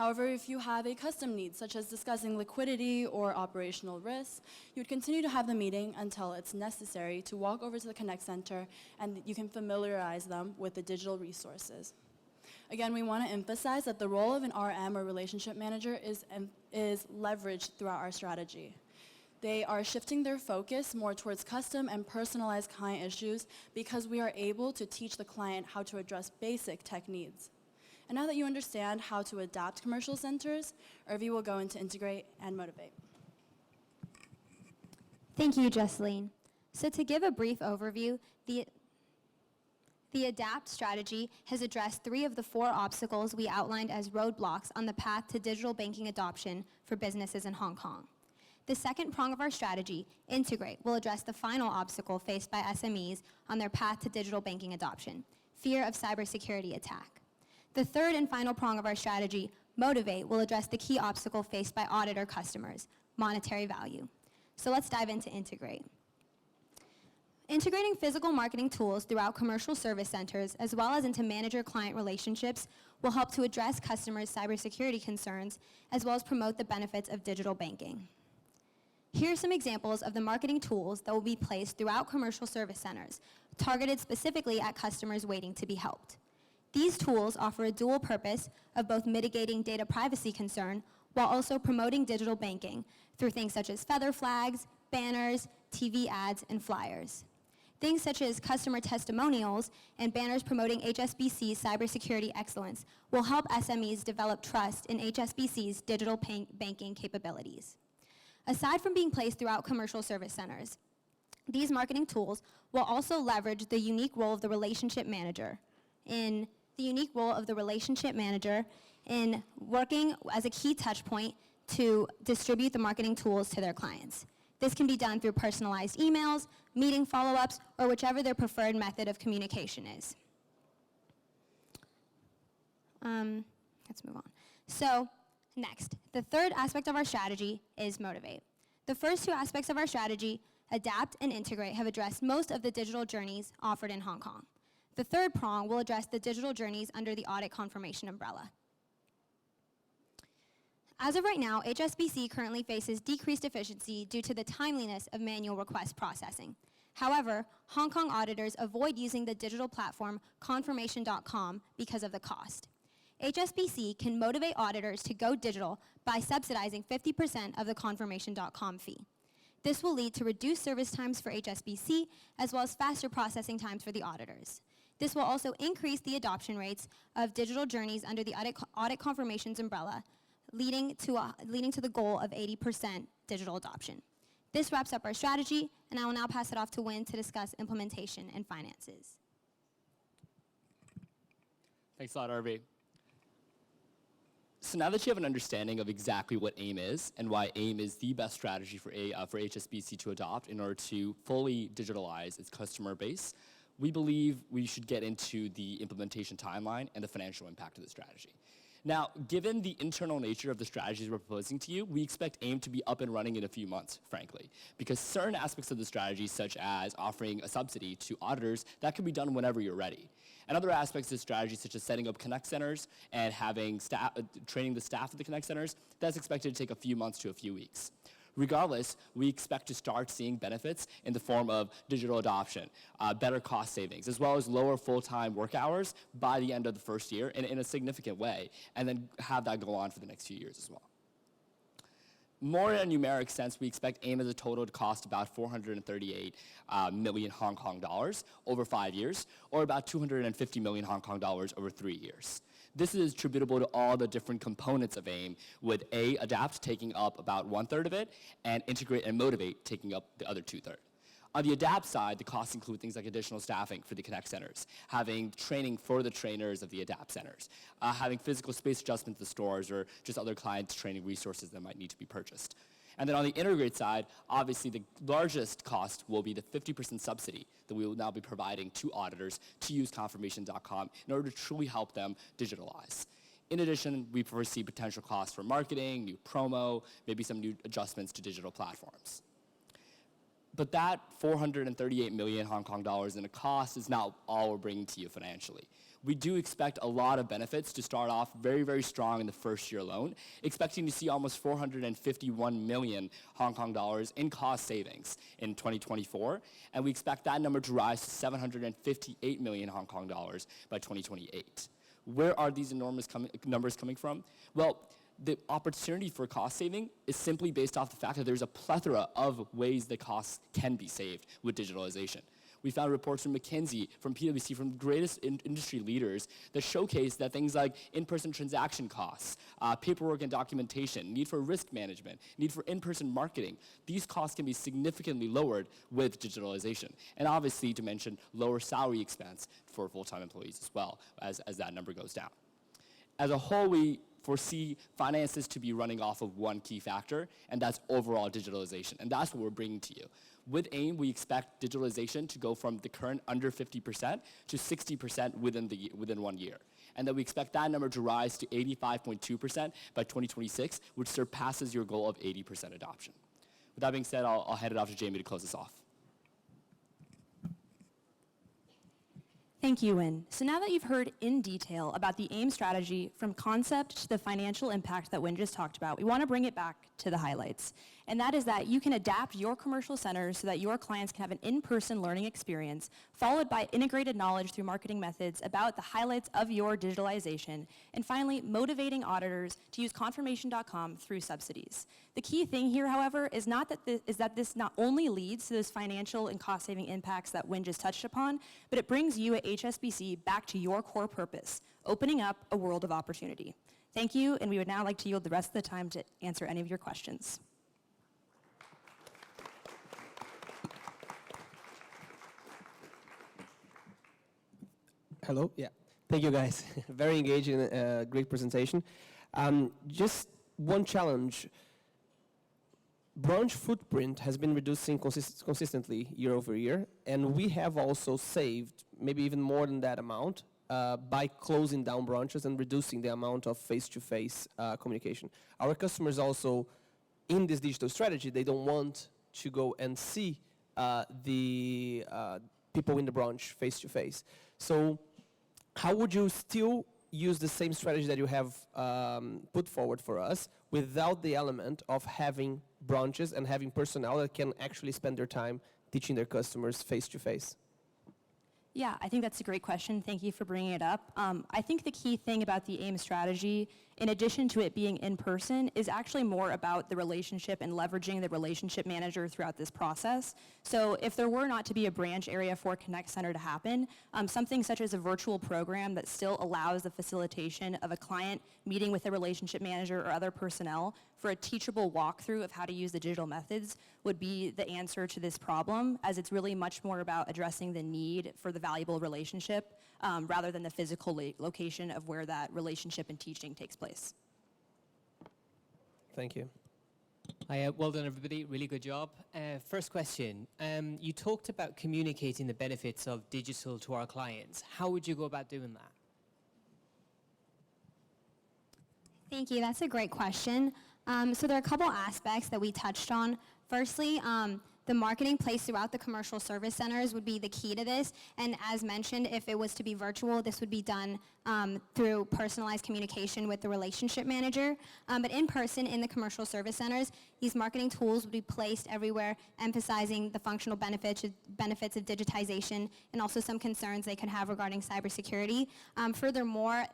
However, if you have a custom need, such as discussing liquidity or operational risks, you would continue to have the meeting until it's necessary to walk over to the Connect Center and you can familiarize them with the digital resources. Again, we want to emphasize that the role of an RM or relationship manager is leveraged throughout our strategy. They are shifting their focus more towards custom and personalized client issues because we are able to teach the client how to address basic tech needs. And now that you understand how to adapt commercial centers, Irvi will go into integrate and motivate. Thank you, Jesseline. So to give a brief overview, the ADAPT strategy has addressed 3 of the 4 obstacles we outlined as roadblocks on the path to digital banking adoption for businesses in Hong Kong. The second prong of our strategy, Integrate, will address the final obstacle faced by SMEs on their path to digital banking adoption, fear of cybersecurity attack. The third and final prong of our strategy, Motivate, will address the key obstacle faced by auditor customers, monetary value. So let's dive into Integrate. Integrating physical marketing tools throughout commercial service centers as well as into manager-client relationships will help to address customers' cybersecurity concerns as well as promote the benefits of digital banking. Here are some examples of the marketing tools that will be placed throughout commercial service centers, targeted specifically at customers waiting to be helped. These tools offer a dual purpose of both mitigating data privacy concern while also promoting digital banking through things such as feather flags, banners, TV ads, and flyers. Things such as customer testimonials and banners promoting HSBC's cybersecurity excellence will help SMEs develop trust in HSBC's digital banking capabilities. Aside from being placed throughout commercial service centers, these marketing tools will also leverage the unique role of the relationship manager in working as a key touch point to distribute the marketing tools to their clients. This can be done through personalized emails, meeting follow-ups, or whichever their preferred method of communication is. Let's move on. So, next, the third aspect of our strategy is Motivate. The first 2 aspects of our strategy, Adapt and Integrate, have addressed most of the digital journeys offered in Hong Kong. The third prong will address the digital journeys under the audit confirmation umbrella. As of right now, HSBC currently faces decreased efficiency due to the timeliness of manual request processing. However, Hong Kong auditors avoid using the digital platform confirmation.com because of the cost. HSBC can motivate auditors to go digital by subsidizing 50% of the confirmation.com fee. This will lead to reduced service times for HSBC as well as faster processing times for the auditors. This will also increase the adoption rates of digital journeys under the audit confirmations umbrella, leading to the goal of 80% digital adoption. This wraps up our strategy, and I will now pass it off to Win to discuss implementation and finances. Thanks a lot, Arvi. So now that you have an understanding of exactly what AIM is and why AIM is the best strategy for HSBC to adopt in order to fully digitalize its customer base, we believe we should get into the implementation timeline and the financial impact of the strategy. Now, given the internal nature of the strategies we're proposing to you, we expect AIM to be up and running in a few months, frankly, because certain aspects of the strategy, such as offering a subsidy to auditors, that can be done whenever you're ready. And other aspects of the strategy, such as setting up Connect Centers and having training the staff at the Connect Centers, that's expected to take a few months to a few weeks. Regardless, we expect to start seeing benefits in the form of digital adoption, better cost savings, as well as lower full-time work hours by the end of the first year in a significant way, and then have that go on for the next few years as well. More in a numeric sense, we expect AIM as a total to cost about 438 million Hong Kong dollars over 5 years, or about 250 million Hong Kong dollars over 3 years. This is attributable to all the different components of AIM, with Adapt taking up about 1/3 of it, and Integrate and Motivate taking up the other 2/3. On the Adapt side, the costs include things like additional staffing for the Connect Centers, having training for the trainers of the Adapt Centers, having physical space adjustments to stores, or just other client training resources that might need to be purchased. And then on the Integrate side, obviously the largest cost will be the 50% subsidy that we will now be providing to auditors to use confirmation.com in order to truly help them digitalize. In addition, we foresee potential costs for marketing, new promo, maybe some new adjustments to digital platforms. But that 438 million Hong Kong dollars in a cost is not all we're bringing to you financially. We do expect a lot of benefits to start off very, very strong in the first year alone, expecting to see almost 451 million Hong Kong dollars in cost savings in 2024, and we expect that number to rise to 758 million Hong Kong dollars by 2028. Where are these enormous numbers coming from? Well, the opportunity for cost saving is simply based off the fact that there's a plethora of ways that costs can be saved with digitalization. We found reports from McKinsey, from PwC, from the greatest industry leaders that showcase that things like in-person transaction costs, paperwork and documentation, need for risk management, need for in-person marketing, these costs can be significantly lowered with digitalization. And obviously, to mention lower salary expense for full-time employees as well, as that number goes down. As a whole, we foresee finances to be running off of one key factor, and that's overall digitalization. And that's what we're bringing to you. With AIM, we expect digitalization to go from the current under 50% to 60% within 1 year. And then we expect that number to rise to 85.2% by 2026, which surpasses your goal of 80% adoption. With that being said, I'll hand it off to Jamie to close this off. Thank you, Win. So now that you've heard in detail about the AIM strategy from concept to the financial impact that Win just talked about, we want to bring it back to the highlights. And that is that you can adapt your commercial centers so that your clients can have an in-person learning experience, followed by integrated knowledge through marketing methods about the highlights of your digitalization, and finally, motivating auditors to use confirmation.com through subsidies. The key thing here, however, is that this not only leads to those financial and cost-saving impacts that Win just touched upon, but it brings you at HSBC back to your core purpose, opening up a world of opportunity. Thank you, and we would now like to yield the rest of the time to answer any of your questions. Hello, yeah. Thank you guys. Very engaging, great presentation. Just one challenge. Branch footprint has been reducing consistently year over year, and we have also saved maybe even more than that amount by closing down branches and reducing the amount of face-to-face communication. Our customers also, in this digital strategy, they don't want to go and see the people in the branch face-to-face. So how would you still use the same strategy that you have put forward for us without the element of having branches and having personnel that can actually spend their time teaching their customers face-to-face? Yeah, I think that's a great question. Thank you for bringing it up. I think the key thing about the AIM strategy, in addition to it being in person, is actually more about the relationship and leveraging the relationship manager throughout this process. So if there were not to be a branch area for Connect Center to happen, something such as a virtual program that still allows the facilitation of a client meeting with a relationship manager or other personnel for a teachable walkthrough of how to use the digital methods would be the answer to this problem, as it's really much more about addressing the need for the valuable relationship rather than the physical location of where that relationship and teaching takes place. Thank you. Hi, well done, everybody. Really good job. First question. You talked about communicating the benefits of digital to our clients. How would you go about doing that? Thank you. That's a great question. So there are a couple aspects that we touched on. Firstly, the marketing placed throughout the commercial service centers would be the key to this. And as mentioned, if it was to be virtual, this would be done through personalized communication with the relationship manager. But in person, in the commercial service centers, these marketing tools would be placed everywhere, emphasizing the functional benefits of digitization and also some concerns they could have regarding cybersecurity. Furthermore,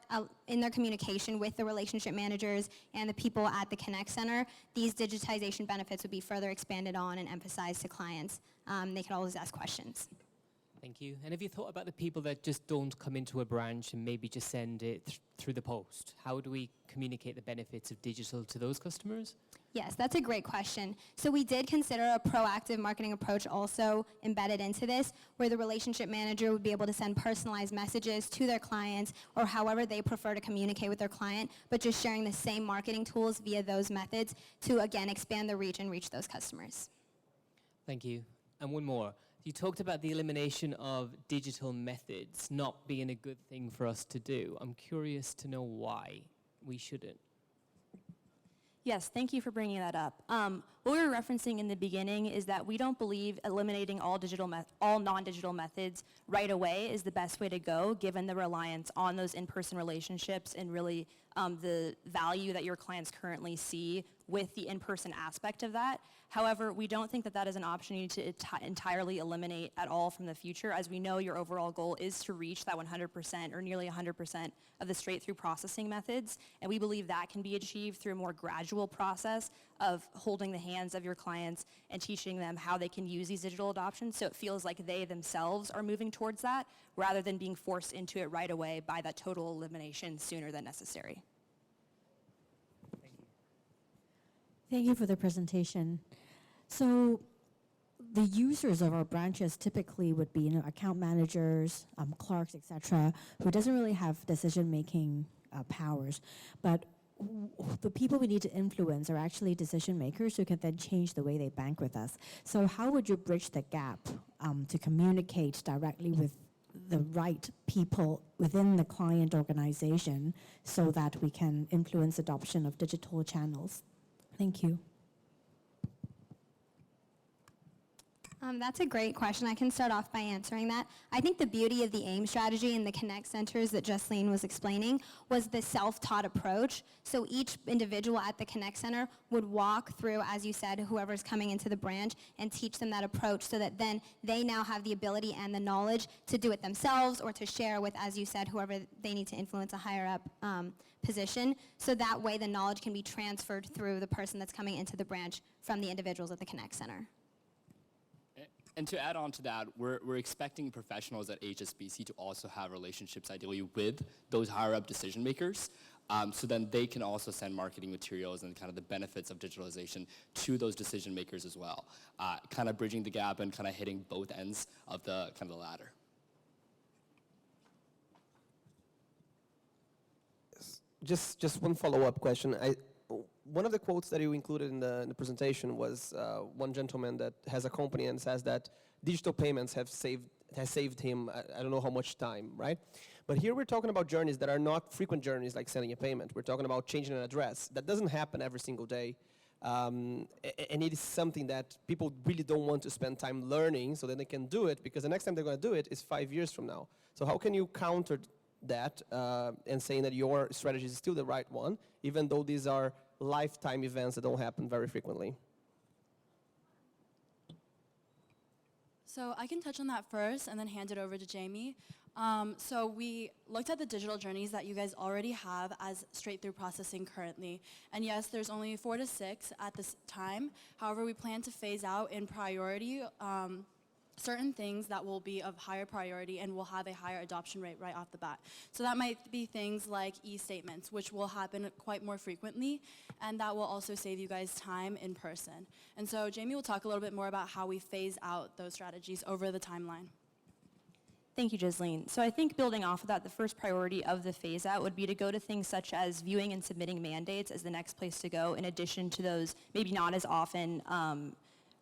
in their communication with the relationship managers and the people at the Connect Center, these digitization benefits would be further expanded on and emphasized to clients. They could always ask questions. Thank you. And have you thought about the people that just don't come into a branch and maybe just send it through the post? How do we communicate the benefits of digital to those customers? Yes, that's a great question. So we did consider a proactive marketing approach also embedded into this, where the relationship manager would be able to send personalized messages to their clients or however they prefer to communicate with their client, but just sharing the same marketing tools via those methods to, again, expand the reach and reach those customers. Thank you. And one more. You talked about the elimination of digital methods not being a good thing for us to do. I'm curious to know why we shouldn't. Yes, thank you for bringing that up. What we were referencing in the beginning is that we don't believe eliminating all non-digital methods right away is the best way to go, given the reliance on those in-person relationships and really the value that your clients currently see with the in-person aspect of that. However, we don't think that that is an option you need to entirely eliminate at all from the future, as we know your overall goal is to reach that 100% or nearly 100% of the straight-through processing methods, and we believe that can be achieved through a more gradual process of holding the hands of your clients and teaching them how they can use these digital adoptions so it feels like they themselves are moving towards that rather than being forced into it right away by that total elimination sooner than necessary. Thank you for the presentation. So the users of our branches typically would be, account managers, clerks, etc., who doesn't really have decision-making powers. But the people we need to influence are actually decision makers who can then change the way they bank with us. So how would you bridge the gap to communicate directly with the right people within the client organization so that we can influence adoption of digital channels? Thank you. That's a great question. I can start off by answering that. I think the beauty of the AIM strategy and the Connect Centers that Jesseline was explaining was the self-taught approach. So each individual at the Connect Center would walk through, as you said, whoever's coming into the branch and teach them that approach so that then they now have the ability and the knowledge to do it themselves or to share with, as you said, whoever they need to influence a higher up position. So that way the knowledge can be transferred through the person that's coming into the branch from the individuals at the Connect Center. And to add on to that, we're expecting professionals at HSBC to also have relationships ideally with those higher up decision makers. So then they can also send marketing materials and kind of the benefits of digitalization to those decision makers as well. Kind of bridging the gap and kind of hitting both ends of the kind of the ladder. Just one follow-up question. One of the quotes that you included in the presentation was one gentleman that has a company and says that digital payments has saved him I don't know how much time, right? But here we're talking about journeys that are not frequent journeys like sending a payment. We're talking about changing an address. That doesn't happen every single day. And it is something that people really don't want to spend time learning so that they can do it, because the next time they're going to do it is 5 years from now. So how can you counter that and saying that your strategy is still the right one, even though these are lifetime events that don't happen very frequently? So I can touch on that first and then hand it over to Jamie. So we looked at the digital journeys that you guys already have as straight-through processing currently. And yes, there's only 4 to 6 at this time. However, we plan to phase out in priority certain things that will be of higher priority and will have a higher adoption rate right off the bat. So that might be things like e-statements, which will happen quite more frequently, and that will also save you guys time in person. And so Jamie will talk a little bit more about how we phase out those strategies over the timeline. Thank you, Jesseline. So I think building off of that, the first priority of the phase out would be to go to things such as viewing and submitting mandates as the next place to go, in addition to those maybe not as often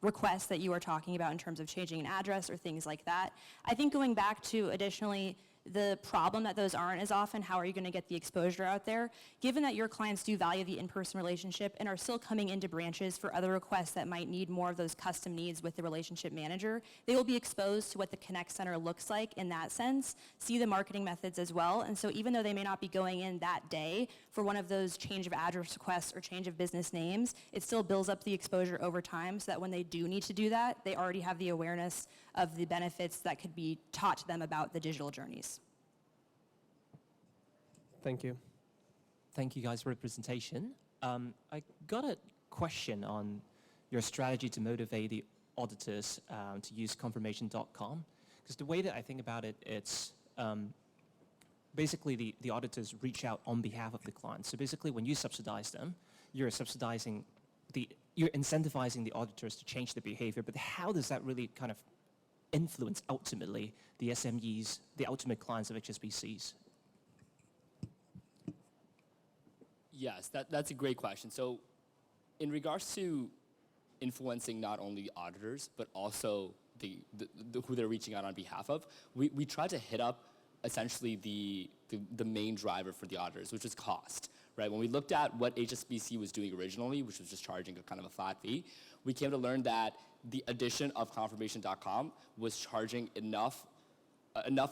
requests that you are talking about in terms of changing an address or things like that. I think going back to additionally the problem that those aren't as often, how are you going to get the exposure out there? Given that your clients do value the in-person relationship and are still coming into branches for other requests that might need more of those custom needs with the relationship manager, they will be exposed to what the Connect Center looks like in that sense, see the marketing methods as well, and so even though they may not be going in that day for one of those change of address requests or change of business names, it still builds up the exposure over time so that when they do need to do that, they already have the awareness of the benefits that could be taught to them about the digital journeys. Thank you. Thank you guys for the presentation. I got a question on your strategy to motivate the auditors to use confirmation.com. Because the way that I think about it, it's basically the auditors reach out on behalf of the client. So basically when you subsidize them, you're incentivizing the auditors to change their behavior, but how does that really kind of influence ultimately the SMEs, the ultimate clients of HSBCs? Yes, that's a great question. So in regards to influencing not only auditors, but also who they're reaching out on behalf of, we try to hit up essentially the main driver for the auditors, which is cost, right? When we looked at what HSBC was doing originally, which was just charging a kind of a flat fee, we came to learn that the addition of confirmation.com was charging enough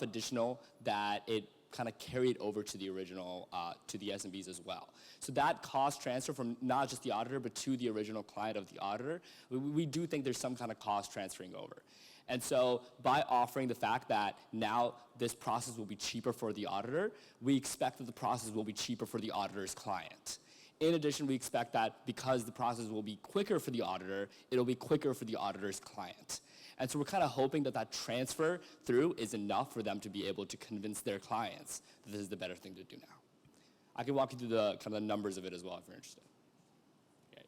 additional that it kind of carried over to the original, to the SMBs as well. So that cost transfer from not just the auditor, but to the original client of the auditor, we do think there's some kind of cost transferring over. And so by offering the fact that now this process will be cheaper for the auditor, we expect that the process will be cheaper for the auditor's client. In addition, we expect that because the process will be quicker for the auditor, it'll be quicker for the auditor's client. And so we're kind of hoping that that transfer through is enough for them to be able to convince their clients that this is the better thing to do now. I can walk you through the kind of the numbers of it as well if you're interested. Okay.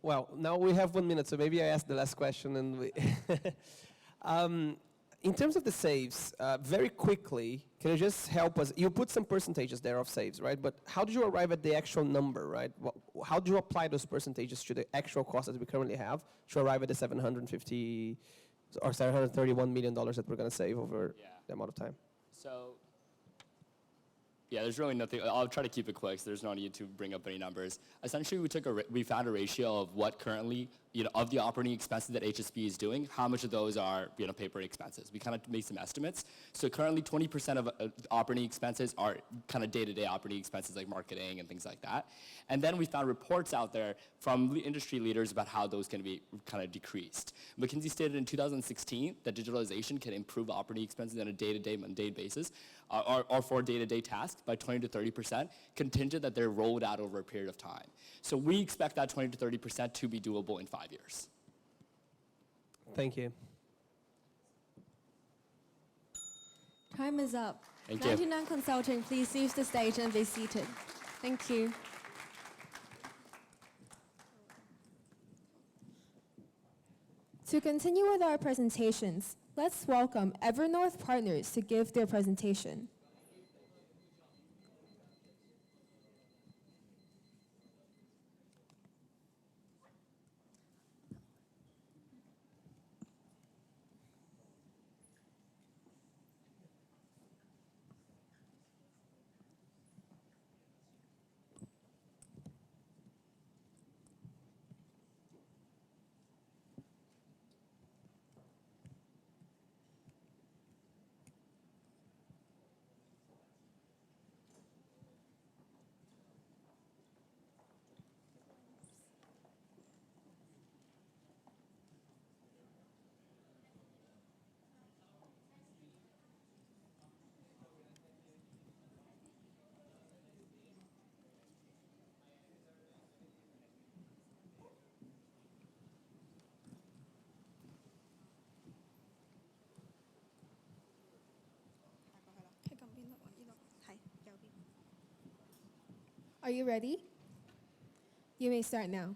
Well, now we have 1 minute, so maybe I ask the last question. And we in terms of the saves, very quickly, can you just help us? You put some percentages there of saves, right? But how did you arrive at the actual number, right? How do you apply those percentages to the actual cost that we currently have to arrive at the 750 or $731 million that we're going to save over the amount of time? So, yeah, there's really nothing. I'll try to keep it quick, so there's no need to bring up any numbers. Essentially, we found a ratio of what currently, of the operating expenses that HSB is doing, how much of those are, paper expenses. We kind of made some estimates. So currently, 20% of operating expenses are kind of day-to-day operating expenses like marketing and things like that. And then we found reports out there from industry leaders about how those can be kind of decreased. McKinsey stated in 2016 that digitalization can improve operating expenses on a day-to-day, mundane basis, or for day-to-day tasks by 20 to 30%, contingent that they're rolled out over a period of time. So we expect that 20 to 30% to be doable in 5 years. Thank you. Time is up. Thank you. 99 Consulting, please leave the stage and be seated. Thank you. To continue with our presentations, let's welcome Evernorth Partners to give their presentation. Are you ready? You may start now.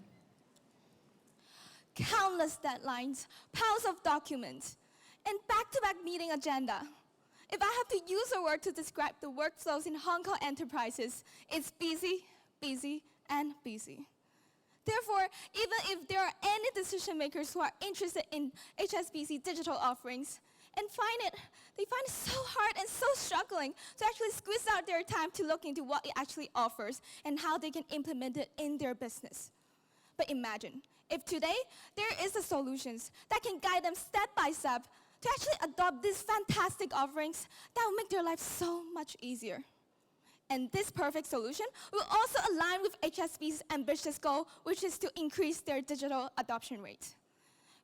Countless deadlines, piles of documents, and back-to-back meeting agenda. If I have to use a word to describe the workflows in Hong Kong enterprises, it's busy, busy, and busy. Therefore, even if there are any decision makers who are interested in HSBC digital offerings and they find it so hard and so struggling to actually squeeze out their time to look into what it actually offers and how they can implement it in their business. But imagine, if today there is a solutions that can guide them step by step to actually adopt these fantastic offerings that will make their life so much easier. And this perfect solution will also align with HSBC's ambitious goal, which is to increase their digital adoption rate.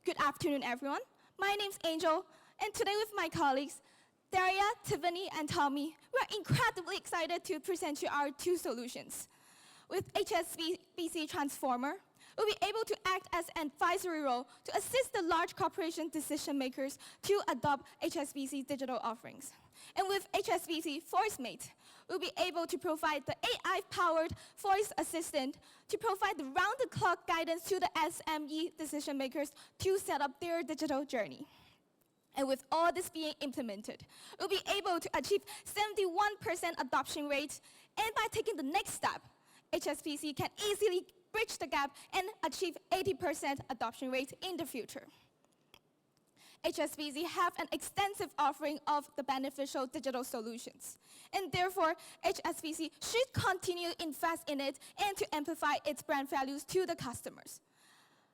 Good afternoon, everyone. My name's Angel, and today with my colleagues, Daria, Tiffany, and Tommy, we are incredibly excited to present you our two solutions. With HSBC Transformer, we'll be able to act as an advisory role to assist the large corporation decision makers to adopt HSBC digital offerings. And with HSBC VoiceMate, we'll be able to provide the AI-powered voice assistant to provide the round-the-clock guidance to the SME decision makers to set up their digital journey. And with all this being implemented, we'll be able to achieve 71% adoption rate. And by taking the next step, HSBC can easily bridge the gap and achieve 80% adoption rate in the future. HSBC have an extensive offering of the beneficial digital solutions. And therefore, HSBC should continue to invest in it and to amplify its brand values to the customers.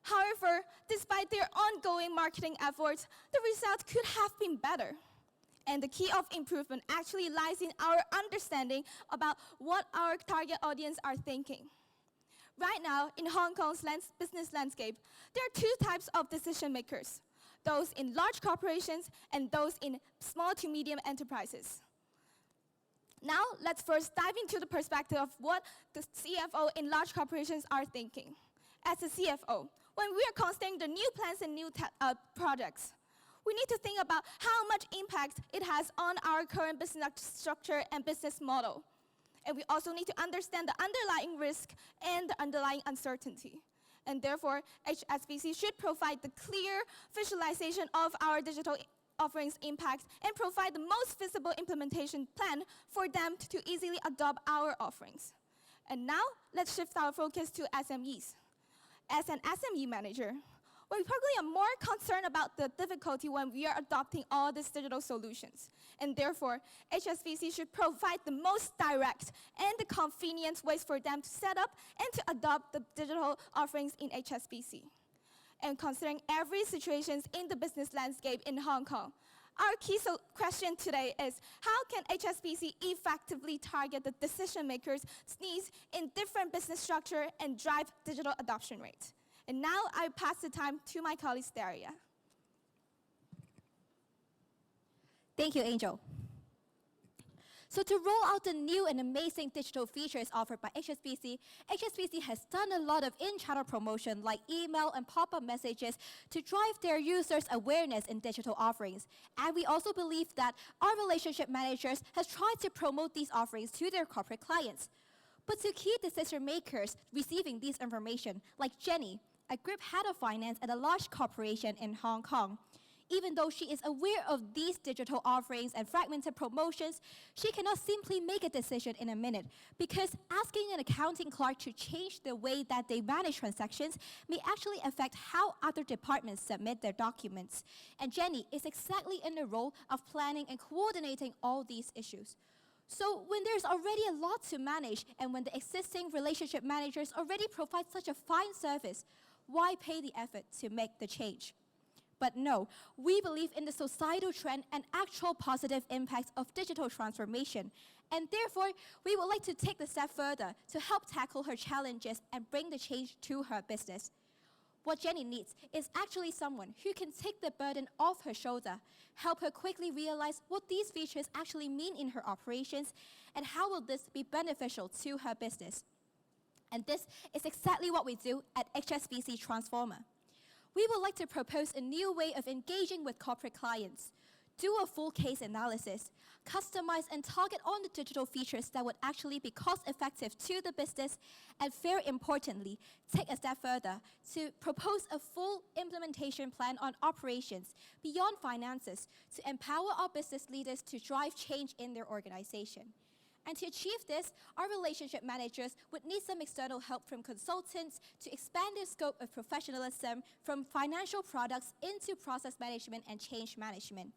However, despite their ongoing marketing efforts, the results could have been better. And the key of improvement actually lies in our understanding about what our target audience are thinking. Right now, in Hong Kong's business landscape, there are two types of decision makers: those in large corporations and those in small to medium enterprises. Now, let's first dive into the perspective of what the CFO in large corporations are thinking. As a CFO, when we are considering the new plans and new projects, we need to think about how much impact it has on our current business structure and business model. And we also need to understand the underlying risk and the underlying uncertainty. And therefore, HSBC should provide the clear visualization of our digital offerings impact and provide the most visible implementation plan for them to easily adopt our offerings. And now, let's shift our focus to SMEs. As an SME manager, we probably are more concerned about the difficulty when we are adopting all these digital solutions. And therefore, HSBC should provide the most direct and the convenient ways for them to set up and to adopt the digital offerings in HSBC. And considering every situation in the business landscape in Hong Kong, our key question today is, how can HSBC effectively target the decision makers' needs in different business structure and drive digital adoption rate? And now I pass the time to my colleague, Daria. Thank you, Angel. So to roll out the new and amazing digital features offered by HSBC, HSBC has done a lot of in-channel promotion like email and pop-up messages to drive their users' awareness in digital offerings. And we also believe that our relationship managers has tried to promote these offerings to their corporate clients. But to key decision makers receiving this information, like Jenny, a group head of finance at a large corporation in Hong Kong, even though she is aware of these digital offerings and fragmented promotions, she cannot simply make a decision in a minute, because asking an accounting clerk to change the way that they manage transactions may actually affect how other departments submit their documents. And Jenny is exactly in the role of planning and coordinating all these issues. So when there's already a lot to manage, and when the existing relationship managers already provide such a fine service, why pay the effort to make the change? But no, we believe in the societal trend and actual positive impacts of digital transformation. And therefore, we would like to take the step further to help tackle her challenges and bring the change to her business. What Jenny needs is actually someone who can take the burden off her shoulder, help her quickly realize what these features actually mean in her operations, and how will this be beneficial to her business. And this is exactly what we do at HSBC Transformer. We would like to propose a new way of engaging with corporate clients, do a full case analysis, customize and target on the digital features that would actually be cost-effective to the business, and very importantly, take a step further to propose a full implementation plan on operations beyond finances to empower our business leaders to drive change in their organization. And to achieve this, our relationship managers would need some external help from consultants to expand their scope of professionalism from financial products into process management and change management.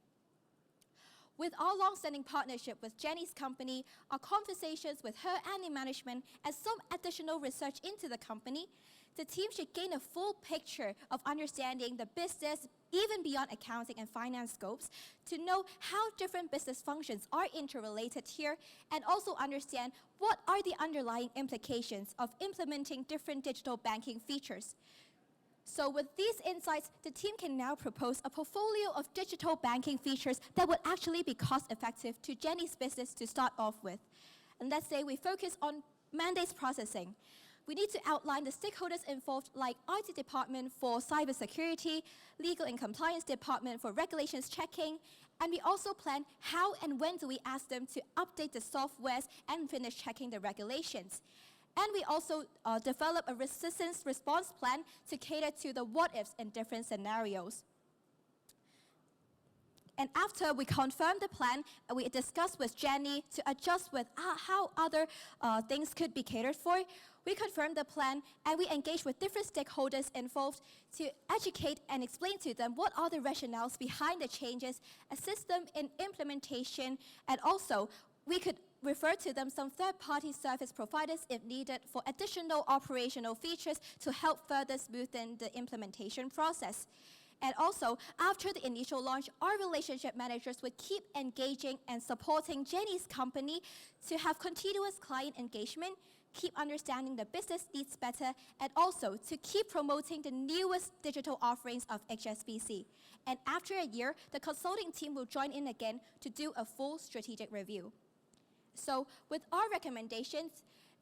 With our long-standing partnership with Jenny's company, our conversations with her and the management, and some additional research into the company, the team should gain a full picture of understanding the business, even beyond accounting and finance scopes, to know how different business functions are interrelated here, and also understand what are the underlying implications of implementing different digital banking features. So with these insights, the team can now propose a portfolio of digital banking features that would actually be cost-effective to Jenny's business to start off with. And let's say we focus on mandates processing. We need to outline the stakeholders involved, like IT department for cybersecurity, legal and compliance department for regulations checking, and we also plan how and when do we ask them to update the softwares and finish checking the regulations. And we also develop a resistance response plan to cater to the what-ifs in different scenarios. And after we confirmed the plan, we discussed with Jenny to adjust with how other things could be catered for. We confirmed the plan and we engaged with different stakeholders involved to educate and explain to them what are the rationales behind the changes, assist them in implementation, and also we could refer to them some third-party service providers if needed for additional operational features to help further smoothen the implementation process. And also, after the initial launch, our relationship managers would keep engaging and supporting Jenny's company to have continuous client engagement, keep understanding the business needs better, and also to keep promoting the newest digital offerings of HSBC. And after a year, the consulting team will join in again to do a full strategic review. So with our recommendations,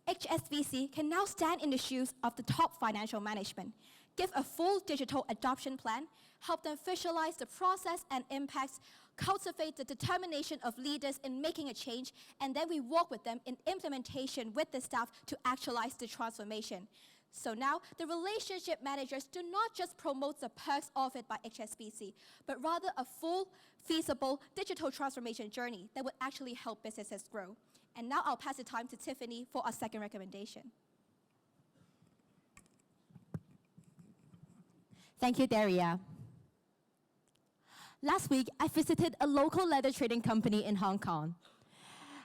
HSBC can now stand in the shoes of the top financial management, give a full digital adoption plan, help them visualize the process and impacts, cultivate the determination of leaders in making a change, and then we work with them in implementation with the staff to actualize the transformation. So now, the relationship managers do not just promote the perks offered by HSBC, but rather a full, feasible digital transformation journey that would actually help businesses grow. And now I'll pass the time to Tiffany for our second recommendation. Thank you, Daria. Last week, I visited a local leather trading company in Hong Kong.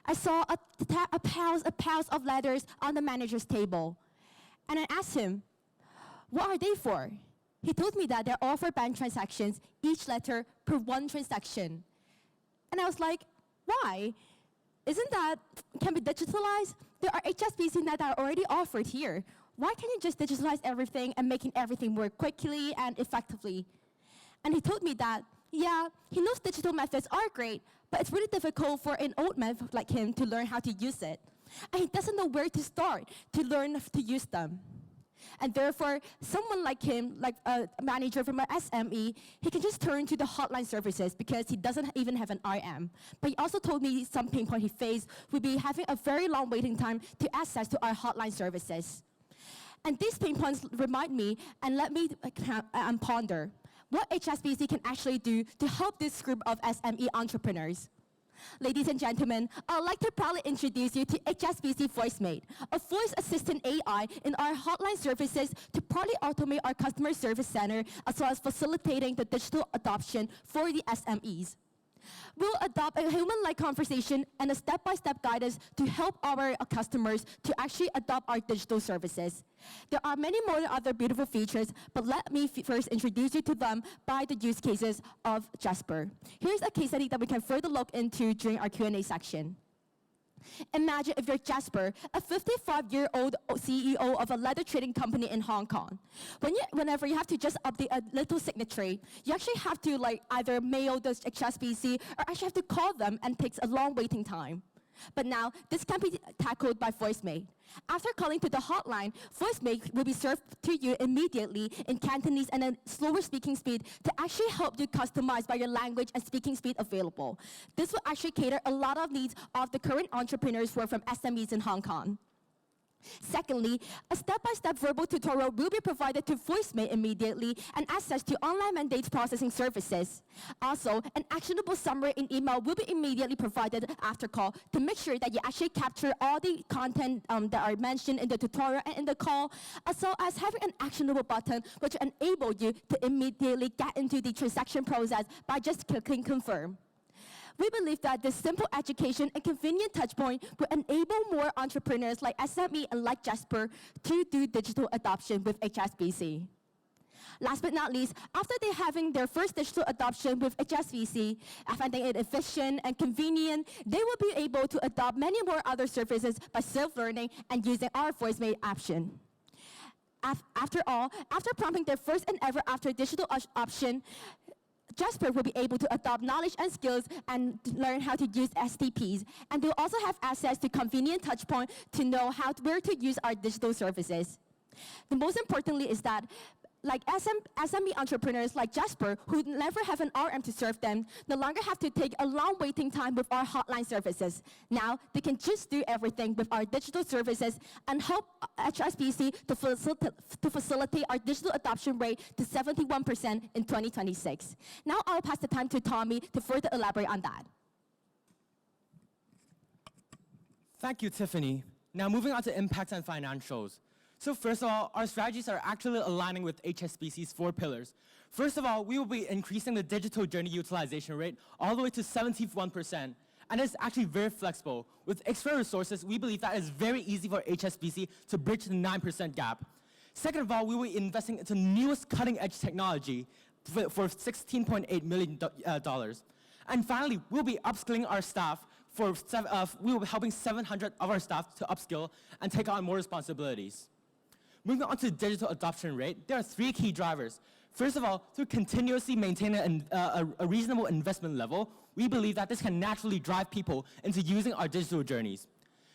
I saw a piles of letters on the manager's table. And I asked him, what are they for? He told me that they're all for bank transactions, each letter per one transaction. And I was like, why? Isn't that, can be digitalized? There are HSBC that are already offered here. Why can't you just digitalize everything and making everything work quickly and effectively? And he told me that, yeah, he knows digital methods are great, but it's really difficult for an old man like him to learn how to use it. And he doesn't know where to start to learn to use them. And therefore, someone like him, like a manager from an SME, he can just turn to the hotline services because he doesn't even have an RM. But he also told me some pain point he faced would be having a very long waiting time to access to our hotline services. And these pain points remind me and let me ponder what HSBC can actually do to help this group of SME entrepreneurs. Ladies and gentlemen, I'd like to proudly introduce you to HSBC VoiceMate, a voice assistant AI in our hotline services to partly automate our customer service center as well as facilitating the digital adoption for the SMEs. We'll adopt a human-like conversation and a step-by-step guidance to help our customers to actually adopt our digital services. There are many more other beautiful features, but let me first introduce you to them by the use cases of Jasper. Here's a case study that we can further look into during our Q&A section. Imagine if you're Jasper, a 55-year-old CEO of a leather trading company in Hong Kong. Whenever you have to just update a little signature, you actually have to either mail the HSBC or actually have to call them, and takes a long waiting time. But now, this can be tackled by VoiceMate. After calling to the hotline, VoiceMate will be served to you immediately in Cantonese and a slower speaking speed to actually help you customize by your language and speaking speed available. This will actually cater a lot of needs of the current entrepreneurs who are from SMEs in Hong Kong. Secondly, a step-by-step verbal tutorial will be provided to VoiceMate immediately and access to online mandate processing services. Also, an actionable summary in email will be immediately provided after call to make sure that you actually capture all the content that are mentioned in the tutorial and in the call, as well as having an actionable button which will enable you to immediately get into the transaction process by just clicking confirm. We believe that this simple education and convenient touchpoint will enable more entrepreneurs like SME and like Jasper to do digital adoption with HSBC. Last but not least, after they having their first digital adoption with HSBC, finding it efficient and convenient, they will be able to adopt many more other services by self-learning and using our VoiceMate option. After all, after prompting their first and ever after digital option, Jasper will be able to adopt knowledge and skills and learn how to use STPs. And they'll also have access to convenient touchpoint to know where to use our digital services. The most importantly is that like SME entrepreneurs like Jasper, who never have an RM to serve them, no longer have to take a long waiting time with our hotline services. Now, they can just do everything with our digital services and help HSBC to facilitate our digital adoption rate to 71% in 2026. Now, I'll pass the time to Tommy to further elaborate on that. Thank you, Tiffany. Now moving on to impact and financials. So first of all, our strategies are actually aligning with HSBC's 4 pillars. First of all, we will be increasing the digital journey utilization rate all the way to 71%. And it's actually very flexible. With extra resources, we believe that it's very easy for HSBC to bridge the 9% gap. Second of all, we will be investing into newest cutting-edge technology for $16.8 million. And finally, we'll be upskilling our staff we will be helping 700 of our staff to upskill and take on more responsibilities. Moving on to digital adoption rate, there are 3 key drivers. First of all, through continuously maintaining a reasonable investment level, we believe that this can naturally drive people into using our digital journeys.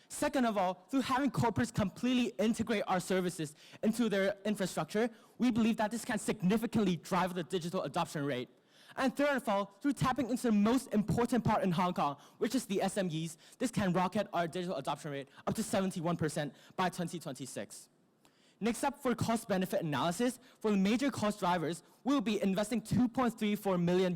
Second of all, through having corporates completely integrate our services into their infrastructure, we believe that this can significantly drive the digital adoption rate. And third of all, through tapping into the most important part in Hong Kong, which is the SMEs, this can rocket our digital adoption rate up to 71% by 2026. Next up, for cost-benefit analysis, for the major cost drivers, we will be investing 2.34 million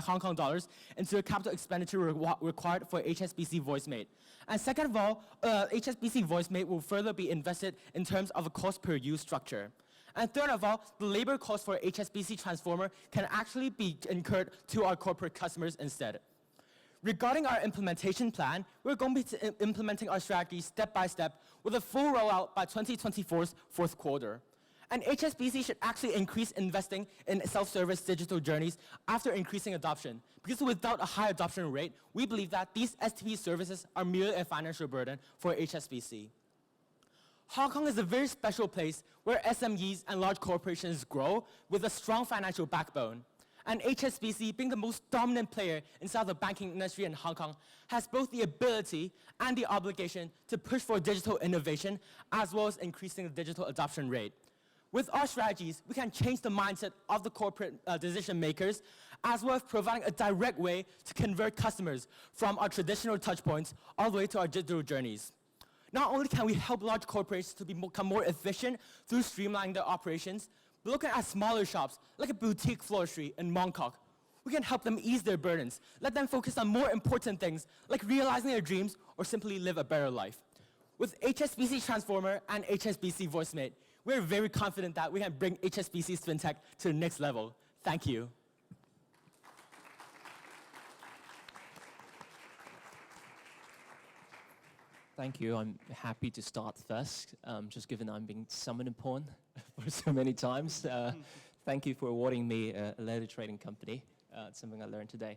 Hong Kong dollars into the capital expenditure required for HSBC VoiceMate. And second of all, HSBC VoiceMate will further be invested in terms of a cost per use structure. And third of all, the labor cost for HSBC Transformer can actually be incurred to our corporate customers instead. Regarding our implementation plan, we're going to be implementing our strategy step by step with a full rollout by 2024's fourth quarter. And HSBC should actually increase investing in self-service digital journeys after increasing adoption. Because without a high adoption rate, we believe that these STP services are merely a financial burden for HSBC. Hong Kong is a very special place where SMEs and large corporations grow with a strong financial backbone. And HSBC, being the most dominant player inside the banking industry in Hong Kong, has both the ability and the obligation to push for digital innovation as well as increasing the digital adoption rate. With our strategies, we can change the mindset of the corporate decision makers as well as providing a direct way to convert customers from our traditional touchpoints all the way to our digital journeys. Not only can we help large corporations to become more efficient through streamlining their operations, but looking at smaller shops like a boutique floristry in Mong Kok, we can help them ease their burdens, let them focus on more important things like realizing their dreams or simply live a better life. With HSBC Transformer and HSBC VoiceMate, we're very confident that we can bring HSBC's FinTech to the next level. Thank you. Thank you. I'm happy to start first, just given I'm being summoned upon for so many times. Thank you for awarding me a letter trading company. It's something I learned today.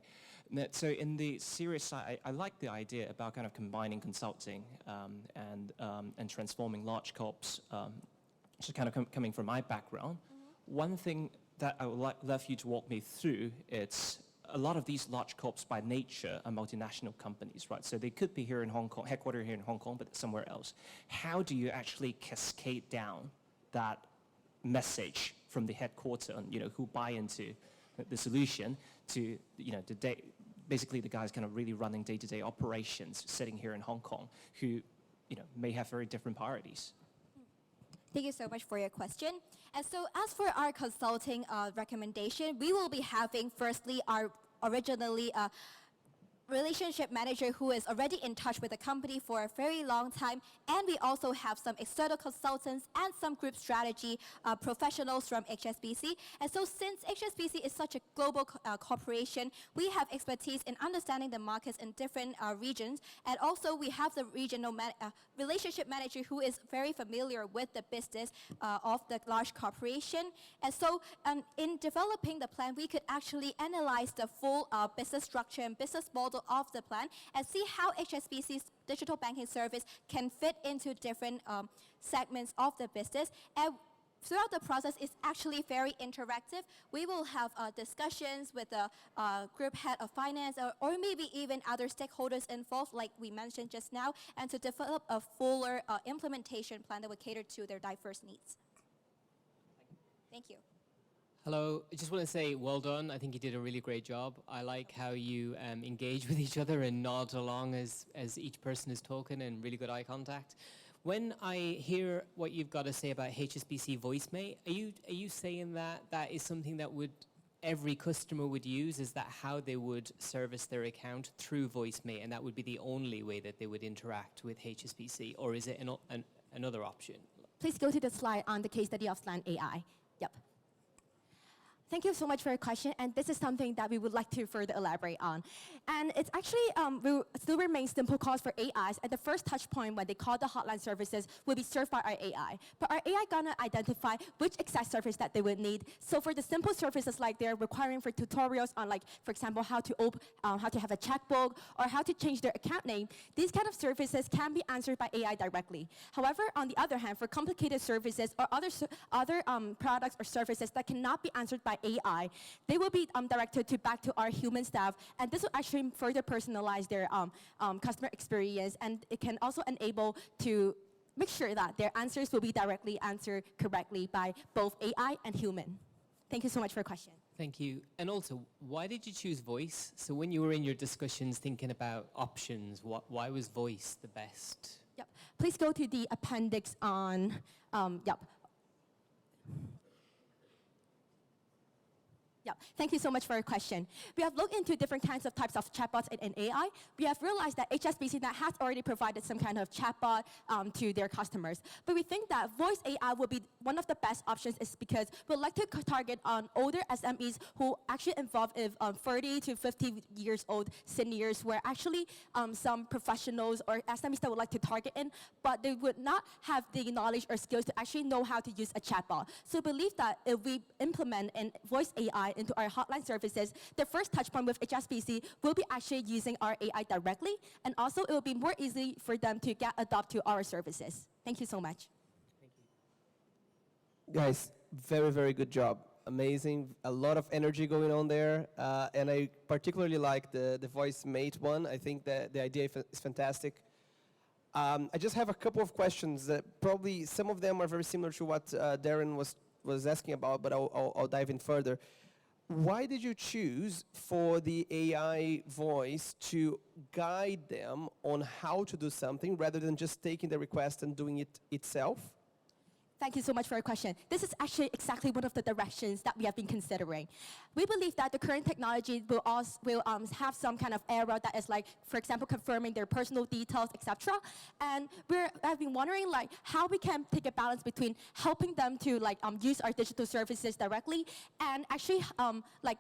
So in the serious side, I like the idea about kind of combining consulting and transforming large corps, just kind of coming from my background. One thing that I would love you to walk me through, it's a lot of these large corps by nature are multinational companies, right? So they could be here in Hong Kong, headquartered here in Hong Kong, but somewhere else. How do you actually cascade down that message from the headquarters on, who buy into the solution to, basically the guys kind of really running day-to-day operations sitting here in Hong Kong who, may have very different priorities? Thank you so much for your question. And so as for our consulting recommendation, we will be having firstly our originally relationship manager who is already in touch with the company for a very long time, and we also have some external consultants and some group strategy professionals from HSBC. And so since HSBC is such a global corporation, we have expertise in understanding the markets in different regions, and also we have the regional relationship manager who is very familiar with the business of the large corporation. And so in developing the plan, we could actually analyze the full business structure and business model of the plan and see how HSBC's digital banking service can fit into different segments of the business. And throughout the process, it's actually very interactive. We will have discussions with the group head of finance or maybe even other stakeholders involved, like we mentioned just now, and to develop a fuller implementation plan that would cater to their diverse needs. Thank you. Hello, I just want to say well done. I think you did a really great job. I like how you engage with each other and nod along as each person is talking, and really good eye contact. When I hear what you've got to say about HSBC VoiceMate, are you saying that that is something that every customer would use? Is that how they would service their account through VoiceMate, and that would be the only way that they would interact with HSBC, or is it another option? Please go to the slide on the case study of Slant AI. Yep. Thank you so much for your question, and this is something that we would like to further elaborate on. And it's actually will still remain simple calls for AIs, and the first touch point when they call the hotline services will be served by our AI. But our AI gonna identify which exact service that they would need. So for the simple services like they're requiring for tutorials on, like, for example, how to have a checkbook or how to change their account name, these kind of services can be answered by AI directly. However, on the other hand, for complicated services or other products or services that cannot be answered by AI, they will be directed back to our human staff, and this will actually further personalize their customer experience, and it can also enable to make sure that their answers will be directly answered correctly by both AI and human. Thank you so much for your question. Thank you. And also, why did you choose voice? So when you were in your discussions thinking about options, why was voice the best? Yep. Please go to the appendix on, yep. Yeah, thank you so much for your question. We have looked into different types of chatbots in AI. We have realized that HSBC has already provided some kind of chatbot to their customers. But we think that voice AI will be one of the best options, is because we'd like to target on older SMEs who actually involve 30 to 50 years old seniors, where actually some professionals or SMEs that would like to target in, but they would not have the knowledge or skills to actually know how to use a chatbot. So we believe that if we implement in voice AI into our hotline services, the first touch point with HSBC will be actually using our AI directly, and also it will be more easy for them to adopt to our services. Thank you so much. Thank you. Guys, very, very good job. Amazing. A lot of energy going on there. And I particularly like the VoiceMate one. I think that the idea is fantastic. I just have a couple of questions. Probably some of them are very similar to what Darren was asking about, but I'll dive in further. Why did you choose for the AI voice to guide them on how to do something rather than just taking the request and doing it itself? Thank you so much for your question. This is actually exactly one of the directions that we have been considering. We believe that the current technology will have some kind of error that is, like, for example, confirming their personal details, etc. And I've been wondering, like, how we can take a balance between helping them to use our digital services directly and actually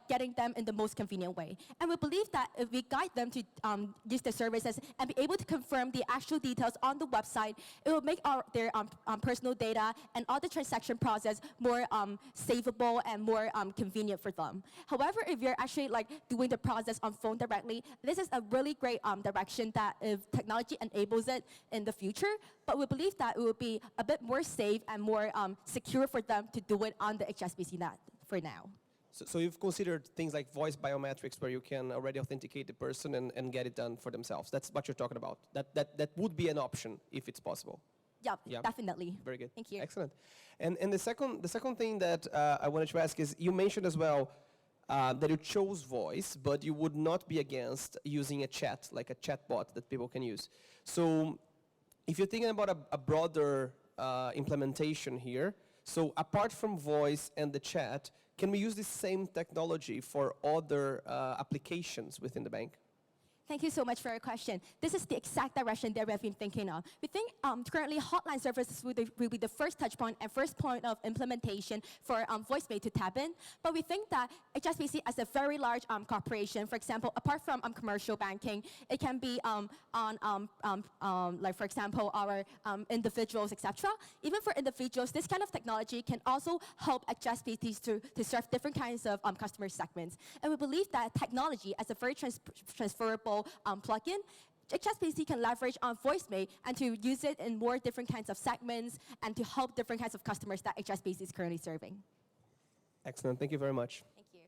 getting them in the most convenient way. And we believe that if we guide them to use the services and be able to confirm the actual details on the website, it will make their personal data and all the transaction process more savable and more convenient for them. However, if you're actually doing the process on phone directly, this is a really great direction that if technology enables it in the future, but we believe that it will be a bit more safe and more secure for them to do it on the HSBC net for now. So you've considered things like voice biometrics where you can already authenticate the person and get it done for themselves. That's what you're talking about. That would be an option if it's possible. Yeah, definitely. Very good. Thank you. Excellent. And the second thing that I wanted to ask is, you mentioned as well that you chose voice, but you would not be against using a chat, like a chatbot that people can use. So if you're thinking about a broader implementation here, so apart from voice and the chat, can we use the same technology for other applications within the bank? Thank you so much for your question. This is the exact direction that we have been thinking of. We think currently hotline services will be the first touch point and first point of implementation for VoiceMate to tap in. But we think that HSBC, as a very large corporation, for example, apart from commercial banking, it can be like, for example, our individuals, etc. Even for individuals, this kind of technology can also help HSBCs to serve different kinds of customer segments. And we believe that technology, as a very transferable plugin, HSBC can leverage on VoiceMate and to use it in more different kinds of segments and to help different kinds of customers that HSBC is currently serving. Excellent. Thank you very much. Thank you.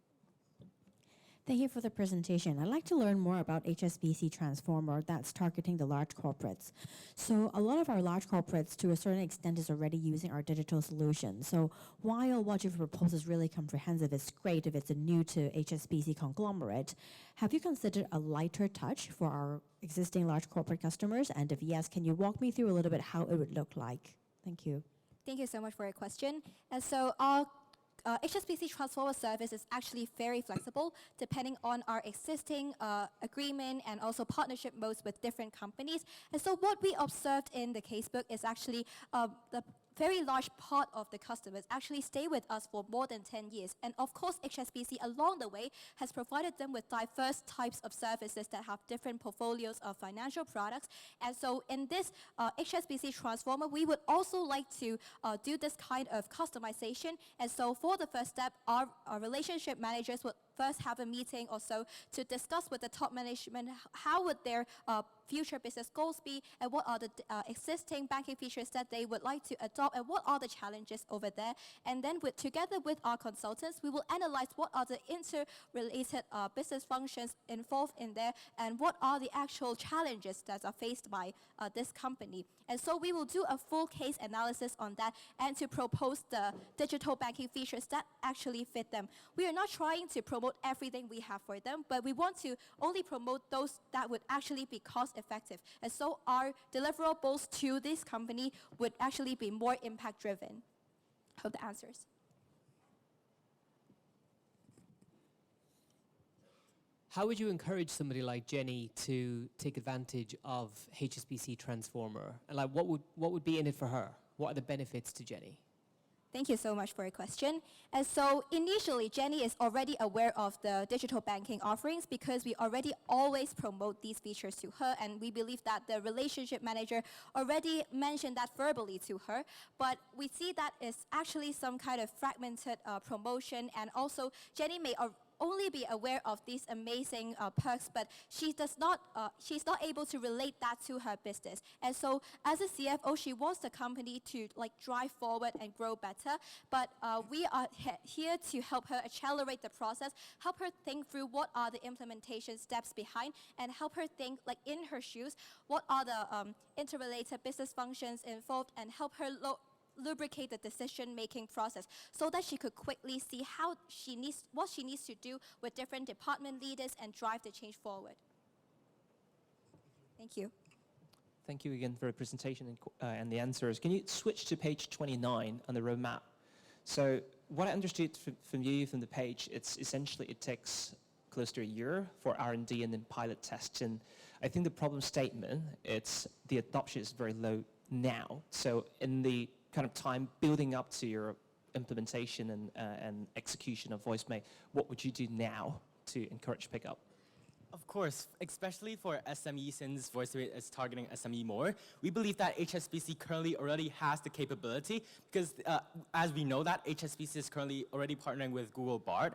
Thank you for the presentation. I'd like to learn more about HSBC Transformer that's targeting the large corporates. So a lot of our large corporates, to a certain extent, is already using our digital solution. So while what you've proposed is really comprehensive, it's great if it's a new to HSBC conglomerate, have you considered a lighter touch for our existing large corporate customers? And if yes, can you walk me through a little bit how it would look like? Thank you. Thank you so much for your question. And so our HSBC Transformer service is actually very flexible depending on our existing agreement and also partnership modes with different companies. And so what we observed in the casebook is actually the very large part of the customers actually stay with us for more than 10 years. And of course, HSBC along the way has provided them with diverse types of services that have different portfolios of financial products. And so in this HSBC Transformer, we would also like to do this kind of customization. And so for the first step, our relationship managers would first have a meeting or so to discuss with the top management how would their future business goals be and what are the existing banking features that they would like to adopt and what are the challenges over there. And then together with our consultants, we will analyze what are the interrelated business functions involved in there and what are the actual challenges that are faced by this company. And so we will do a full case analysis on that and to propose the digital banking features that actually fit them. We are not trying to promote everything we have for them, but we want to only promote those that would actually be cost effective. And so our deliverables to this company would actually be more impact driven. Hope that answers. How would you encourage somebody like Jenny to take advantage of HSBC Transformer? And like, what would be in it for her? What are the benefits to Jenny? Thank you so much for your question. And so initially, Jenny is already aware of the digital banking offerings because we already always promote these features to her, and we believe that the relationship manager already mentioned that verbally to her. But we see that it's actually some kind of fragmented promotion, and also Jenny may only be aware of these amazing perks, but she's not able to relate that to her business. And so as a CFO, she wants the company to drive forward and grow better, but we are here to help her accelerate the process, help her think through what are the implementation steps behind, and help her think in her shoes, what are the interrelated business functions involved, and help her lubricate the decision-making process so that she could quickly see what she needs to do with different department leaders and drive the change forward. Thank you. Thank you again for the presentation and the answers. Can you switch to page 29 on the roadmap? So what I understood from the page, it's essentially it takes close to a year for R&D and then pilot tests. And I think the problem statement, it's the adoption is very low now. So in the kind of time building up to your implementation and execution of VoiceMate, what would you do now to encourage pickup? Of course, especially for SME, since VoiceMate is targeting SME more, we believe that HSBC currently already has the capability because as we know that HSBC is currently already partnering with Google Bard.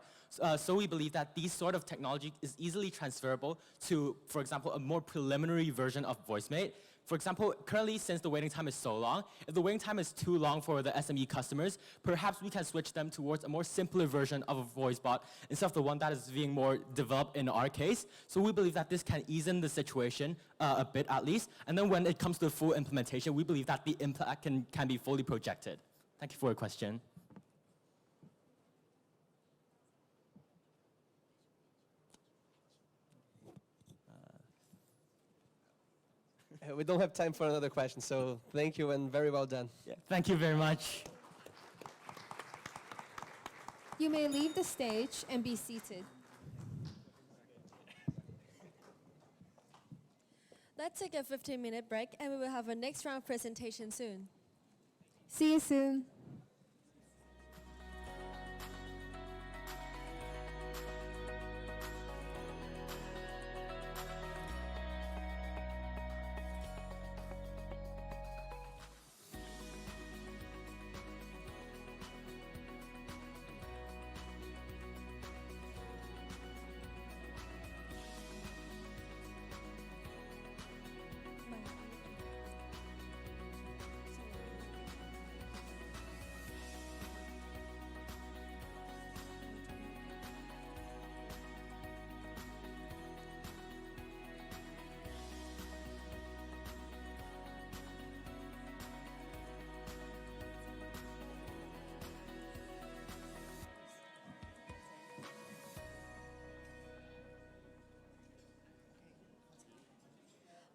So we believe that these sort of technology is easily transferable to, for example, a more preliminary version of VoiceMate. For example, currently, since the waiting time is so long, if the waiting time is too long for the SME customers, perhaps we can switch them towards a more simpler version of a voice bot instead of the one that is being more developed in our case. So we believe that this can ease in the situation a bit at least. And then when it comes to the full implementation, we believe that the impact can be fully projected. Thank you for your question. We don't have time for another question, so thank you and very well done. Yeah, thank you very much. You may leave the stage and be seated. Let's take a 15-minute break and we will have our next round presentation soon. See you soon.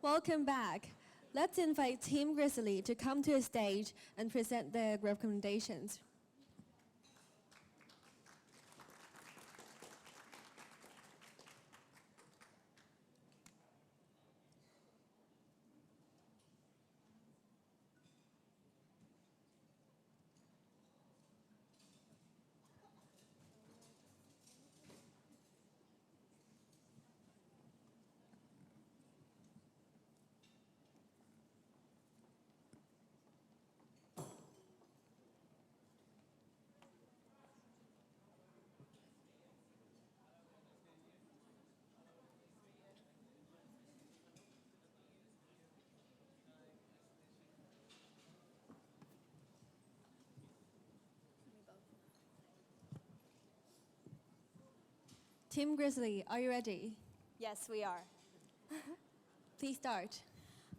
Welcome back. Let's invite Team Grizzly to come to the stage and present their recommendations. Team Grizzly, are you ready? Yes, we are. Please start.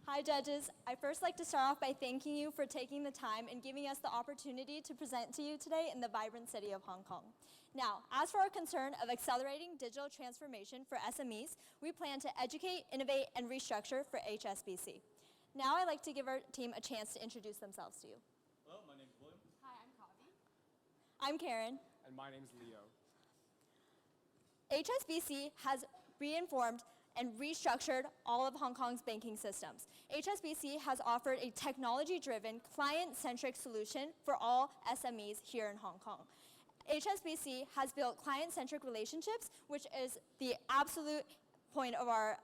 Hi, judges. I'd first like to start off by thanking you for taking the time and giving us the opportunity to present to you today in the vibrant city of Hong Kong. Now, as for our concern of accelerating digital transformation for SMEs, we plan to educate, innovate, and restructure for HSBC. Now I'd like to give our team a chance to introduce themselves to you. Hello, my name's William. Hi, I'm Kavi. I'm Karen. And my name's Leo. HSBC has reinformed and restructured all of Hong Kong's banking systems. HSBC has offered a technology-driven, client-centric solution for all SMEs here in Hong Kong. HSBC has built client-centric relationships, which is the absolute point of our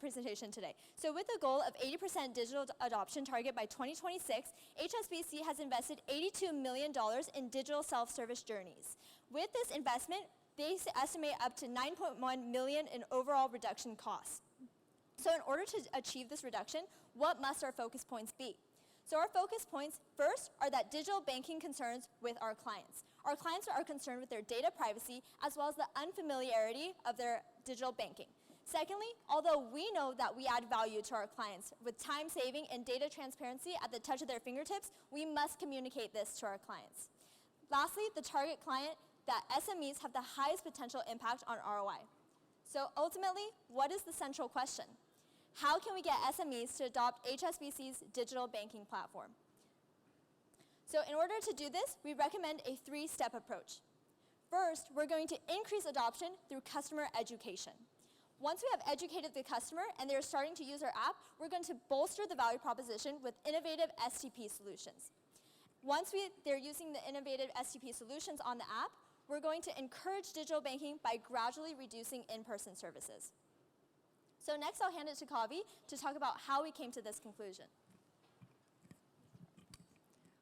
presentation today. So with the goal of 80% digital adoption target by 2026, HSBC has invested $82 million in digital self-service journeys. With this investment, they estimate up to 9.1 million in overall reduction costs. So in order to achieve this reduction, what must our focus points be? So our focus points first are that digital banking concerns with our clients. Our clients are concerned with their data privacy as well as the unfamiliarity of their digital banking. Secondly, although we know that we add value to our clients with time saving and data transparency at the touch of their fingertips, we must communicate this to our clients. Lastly, the target client that SMEs have the highest potential impact on ROI. So ultimately, what is the central question? How can we get SMEs to adopt HSBC's digital banking platform? So in order to do this, we recommend a three-step approach. First, we're going to increase adoption through customer education. Once we have educated the customer and they're starting to use our app, we're going to bolster the value proposition with innovative STP solutions. Once they're using the innovative STP solutions on the app, we're going to encourage digital banking by gradually reducing in-person services. So next I'll hand it to Kavi to talk about how we came to this conclusion.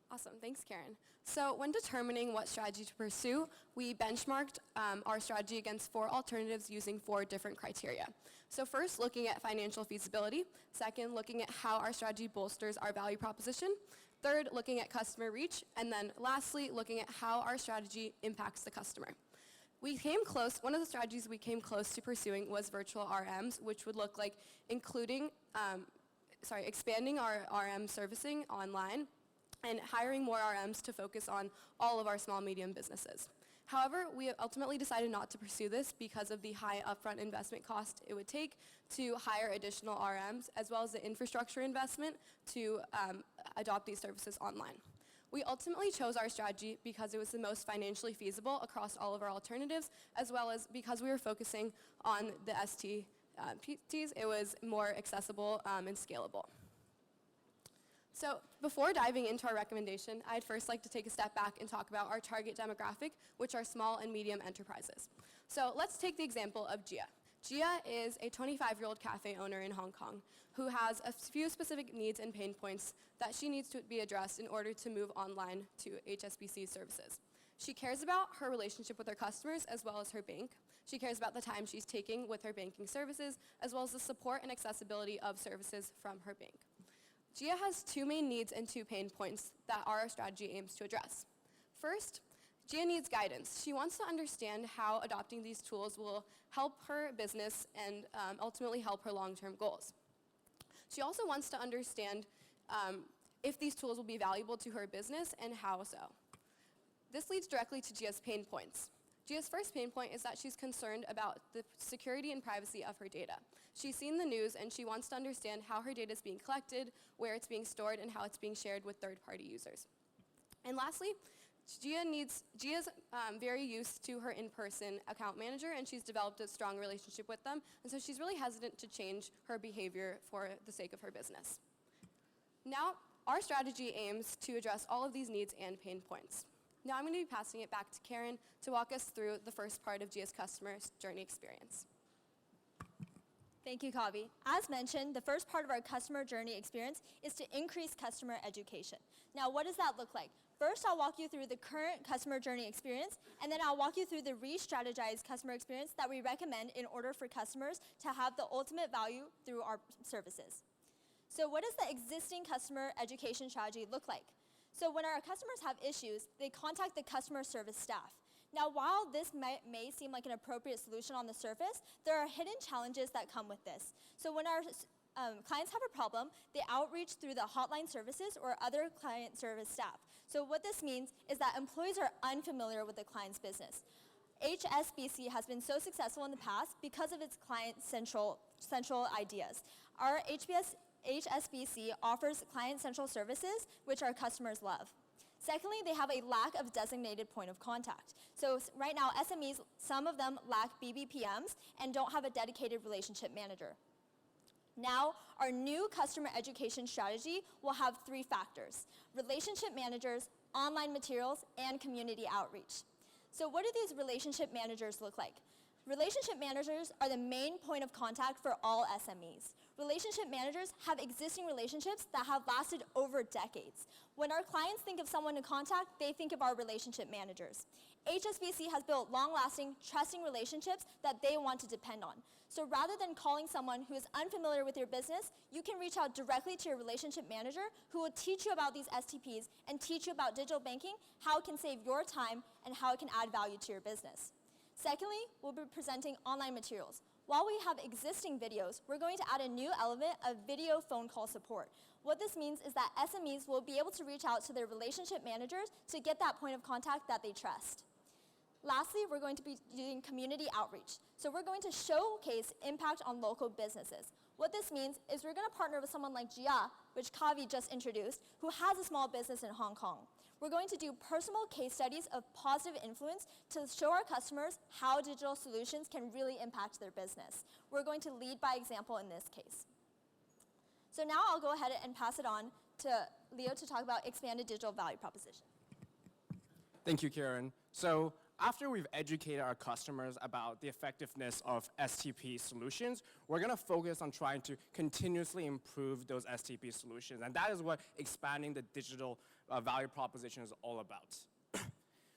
Awesome, thanks Karen. So when determining what strategy to pursue, we benchmarked our strategy against 4 alternatives using 4 different criteria. So first, looking at financial feasibility. Second, looking at how our strategy bolsters our value proposition. Third, looking at customer reach. And then lastly, looking at how our strategy impacts the customer. One of the strategies we came close to pursuing was virtual RMs, which would look like expanding our RM servicing online and hiring more RMs to focus on all of our small, medium businesses. However, we ultimately decided not to pursue this because of the high upfront investment cost it would take to hire additional RMs, as well as the infrastructure investment to adopt these services online. We ultimately chose our strategy because it was the most financially feasible across all of our alternatives, as well as because we were focusing on the STPs, it was more accessible and scalable. So before diving into our recommendation, I'd first like to take a step back and talk about our target demographic, which are small and medium enterprises. So let's take the example of Gia. Gia is a 25-year-old cafe owner in Hong Kong who has a few specific needs and pain points that she needs to be addressed in order to move online to HSBC services. She cares about her relationship with her customers as well as her bank. She cares about the time she's taking with her banking services, as well as the support and accessibility of services from her bank. Gia has 2 main needs and 2 pain points that our strategy aims to address. First, Gia needs guidance. She wants to understand how adopting these tools will help her business and ultimately help her long-term goals. She also wants to understand if these tools will be valuable to her business and how so. This leads directly to Gia's pain points. Gia's first pain point is that she's concerned about the security and privacy of her data. She's seen the news and she wants to understand how her data is being collected, where it's being stored, and how it's being shared with third-party users. And lastly, Gia's very used to her in-person account manager, and she's developed a strong relationship with them, and so she's really hesitant to change her behavior for the sake of her business. Now, our strategy aims to address all of these needs and pain points. Now I'm going to be passing it back to Karen to walk us through the first part of Gia's customer journey experience. Thank you, Kavi. As mentioned, the first part of our customer journey experience is to increase customer education. Now, what does that look like? First, I'll walk you through the current customer journey experience, and then I'll walk you through the re-strategized customer experience that we recommend in order for customers to have the ultimate value through our services. So what does the existing customer education strategy look like? So when our customers have issues, they contact the customer service staff. Now, while this may seem like an appropriate solution on the surface, there are hidden challenges that come with this. So when our clients have a problem, they outreach through the hotline services or other client service staff. So what this means is that employees are unfamiliar with the client's business. HSBC has been so successful in the past because of its client central ideas. Our HSBC offers client central services, which our customers love. Secondly, they have a lack of designated point of contact. So right now, SMEs, some of them lack BBPMs and don't have a dedicated relationship manager. Now, our new customer education strategy will have 3 factors: relationship managers, online materials, and community outreach. So what do these relationship managers look like? Relationship managers are the main point of contact for all SMEs. Relationship managers have existing relationships that have lasted over decades. When our clients think of someone to contact, they think of our relationship managers. HSBC has built long-lasting, trusting relationships that they want to depend on. So rather than calling someone who is unfamiliar with your business, you can reach out directly to your relationship manager who will teach you about these STPs and teach you about digital banking, how it can save your time, and how it can add value to your business. Secondly, we'll be presenting online materials. While we have existing videos, we're going to add a new element of video phone call support. What this means is that SMEs will be able to reach out to their relationship managers to get that point of contact that they trust. Lastly, we're going to be doing community outreach. So we're going to showcase impact on local businesses. What this means is we're going to partner with someone like Gia, which Kavi just introduced, who has a small business in Hong Kong. We're going to do personal case studies of positive influence to show our customers how digital solutions can really impact their business. We're going to lead by example in this case. So now I'll go ahead and pass it on to Leo to talk about expanded digital value proposition. Thank you, Karen. So after we've educated our customers about the effectiveness of STP solutions, we're going to focus on trying to continuously improve those STP solutions. And that is what expanding the digital value proposition is all about.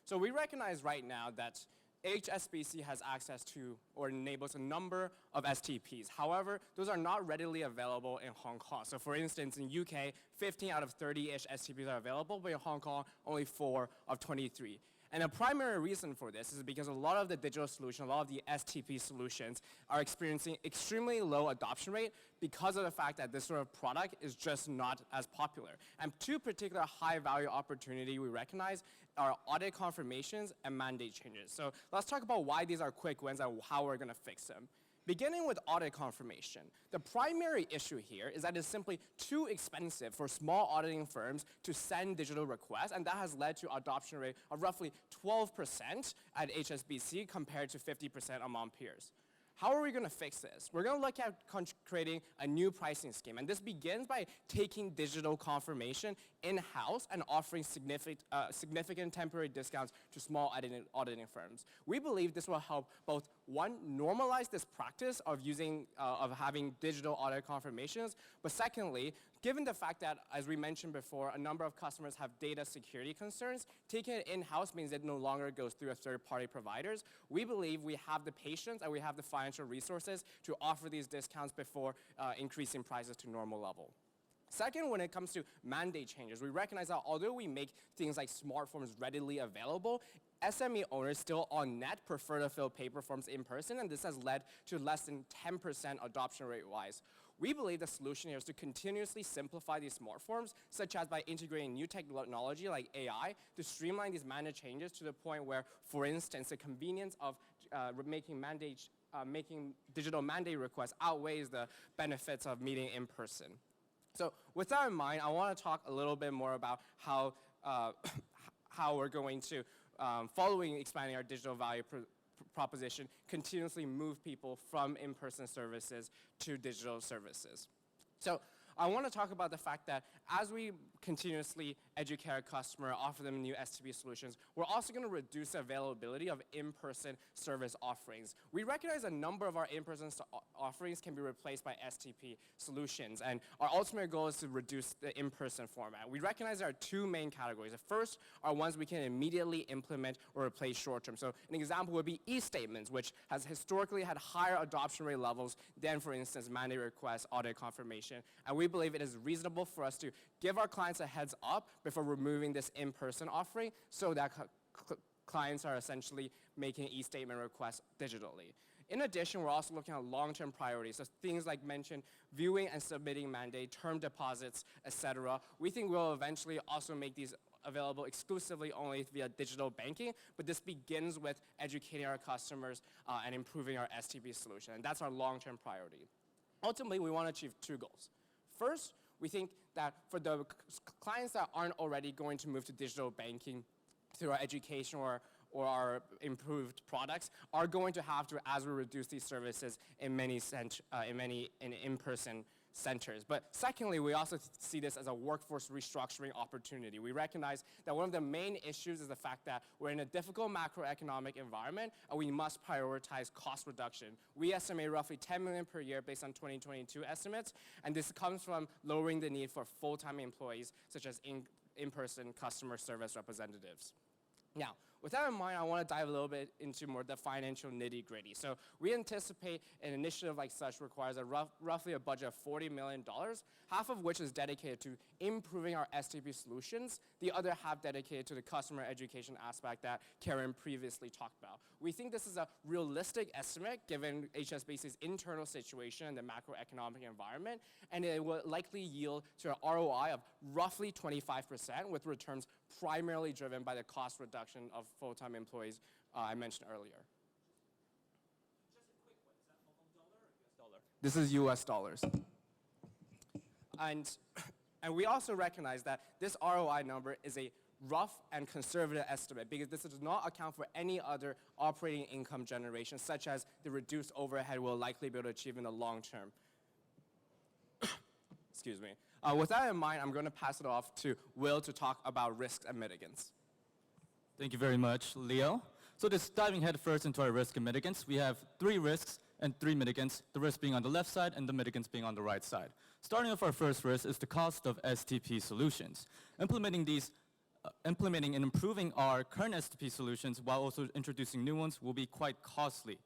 So we recognize right now that HSBC has access to or enables a number of STPs. However, those are not readily available in Hong Kong. So for instance, in UK, 15 out of 30-ish STPs are available, but in Hong Kong, only 4 of 23. And the primary reason for this is because a lot of the digital solutions, a lot of the STP solutions are experiencing extremely low adoption rate because of the fact that this sort of product is just not as popular. And 2 particular high-value opportunities we recognize are audit confirmations and mandate changes. So let's talk about why these are quick wins and how we're going to fix them. Beginning with audit confirmation, the primary issue here is that it's simply too expensive for small auditing firms to send digital requests, and that has led to adoption rate of roughly 12% at HSBC compared to 50% among peers. How are we going to fix this? We're going to look at creating a new pricing scheme, and this begins by taking digital confirmation in-house and offering significant temporary discounts to small auditing firms. We believe this will help both, 1, normalize this practice of having digital audit confirmations, but secondly, given the fact that, as we mentioned before, a number of customers have data security concerns, taking it in-house means it no longer goes through a third-party providers. We believe we have the patience and we have the financial resources to offer these discounts before increasing prices to normal level. Second, when it comes to mandate changes, we recognize that although we make things like smart forms readily available, SME owners still on net prefer to fill paper forms in person, and this has led to less than 10% adoption rate-wise. We believe the solution here is to continuously simplify these smart forms, such as by integrating new technology like AI to streamline these mandate changes to the point where, for instance, the convenience of making digital mandate requests outweighs the benefits of meeting in person. So with that in mind, I want to talk a little bit more about how we're going to, following expanding our digital value proposition, continuously move people from in-person services to digital services. So I want to talk about the fact that as we continuously educate our customer, offer them new STP solutions, we're also going to reduce the availability of in-person service offerings. We recognize a number of our in-person offerings can be replaced by STP solutions, and our ultimate goal is to reduce the in-person format. We recognize there are two main categories. The first are ones we can immediately implement or replace short-term. So an example would be e-statements, which has historically had higher adoption rate levels than, for instance, mandate requests, audit confirmation. And we believe it is reasonable for us to give our clients a heads up before removing this in-person offering so that clients are essentially making e-statement requests digitally. In addition, we're also looking at long-term priorities, so things like mentioned, viewing and submitting mandate, term deposits, etc. We think we'll eventually also make these available exclusively only via digital banking, but this begins with educating our customers and improving our STP solution, and that's our long-term priority. Ultimately, we want to achieve two goals. First, we think that for the clients that aren't already going to move to digital banking through our education or our improved products, are going to have to, as we reduce these services in many in-person centers. But secondly, we also see this as a workforce restructuring opportunity. We recognize that one of the main issues is the fact that we're in a difficult macroeconomic environment and we must prioritize cost reduction. We estimate roughly 10 million per year based on 2022 estimates, and this comes from lowering the need for full-time employees such as in-person customer service representatives. Now, with that in mind, I want to dive a little bit into more the financial nitty-gritty. So we anticipate an initiative like such requires roughly a budget of $40 million, half of which is dedicated to improving our STP solutions, the other half dedicated to the customer education aspect that Karen previously talked about. We think this is a realistic estimate given HSBC's internal situation and the macroeconomic environment, and it will likely yield to an ROI of roughly 25%, with returns primarily driven by the cost reduction of full-time employees I mentioned earlier. This is US dollars. And we also recognize that this ROI number is a rough and conservative estimate because this does not account for any other operating income generation, such as the reduced overhead we'll likely be able to achieve in the long term. Excuse me. With that in mind, I'm going to pass it off to Will to talk about risks and mitigants. Thank you very much, Leo. So just diving headfirst into our risk and mitigants, we have 3 risks and 3 mitigants, the risk being on the left side and the mitigants being on the right side. Starting with our first risk is the cost of STP solutions. Implementing and improving our current STP solutions while also introducing new ones will be quite costly.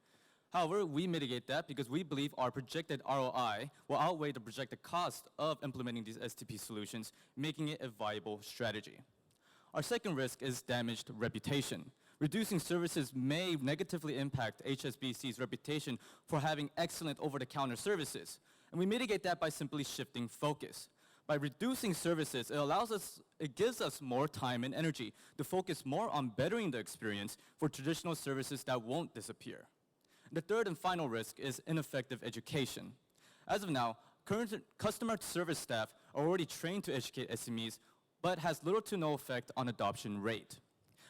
However, we mitigate that because we believe our projected ROI will outweigh the projected cost of implementing these STP solutions, making it a viable strategy. Our second risk is damaged reputation. Reducing services may negatively impact HSBC's reputation for having excellent over-the-counter services, and we mitigate that by simply shifting focus. By reducing services, it gives us more time and energy to focus more on bettering the experience for traditional services that won't disappear. The third and final risk is ineffective education. As of now, current customer service staff are already trained to educate SMEs, but has little to no effect on adoption rate.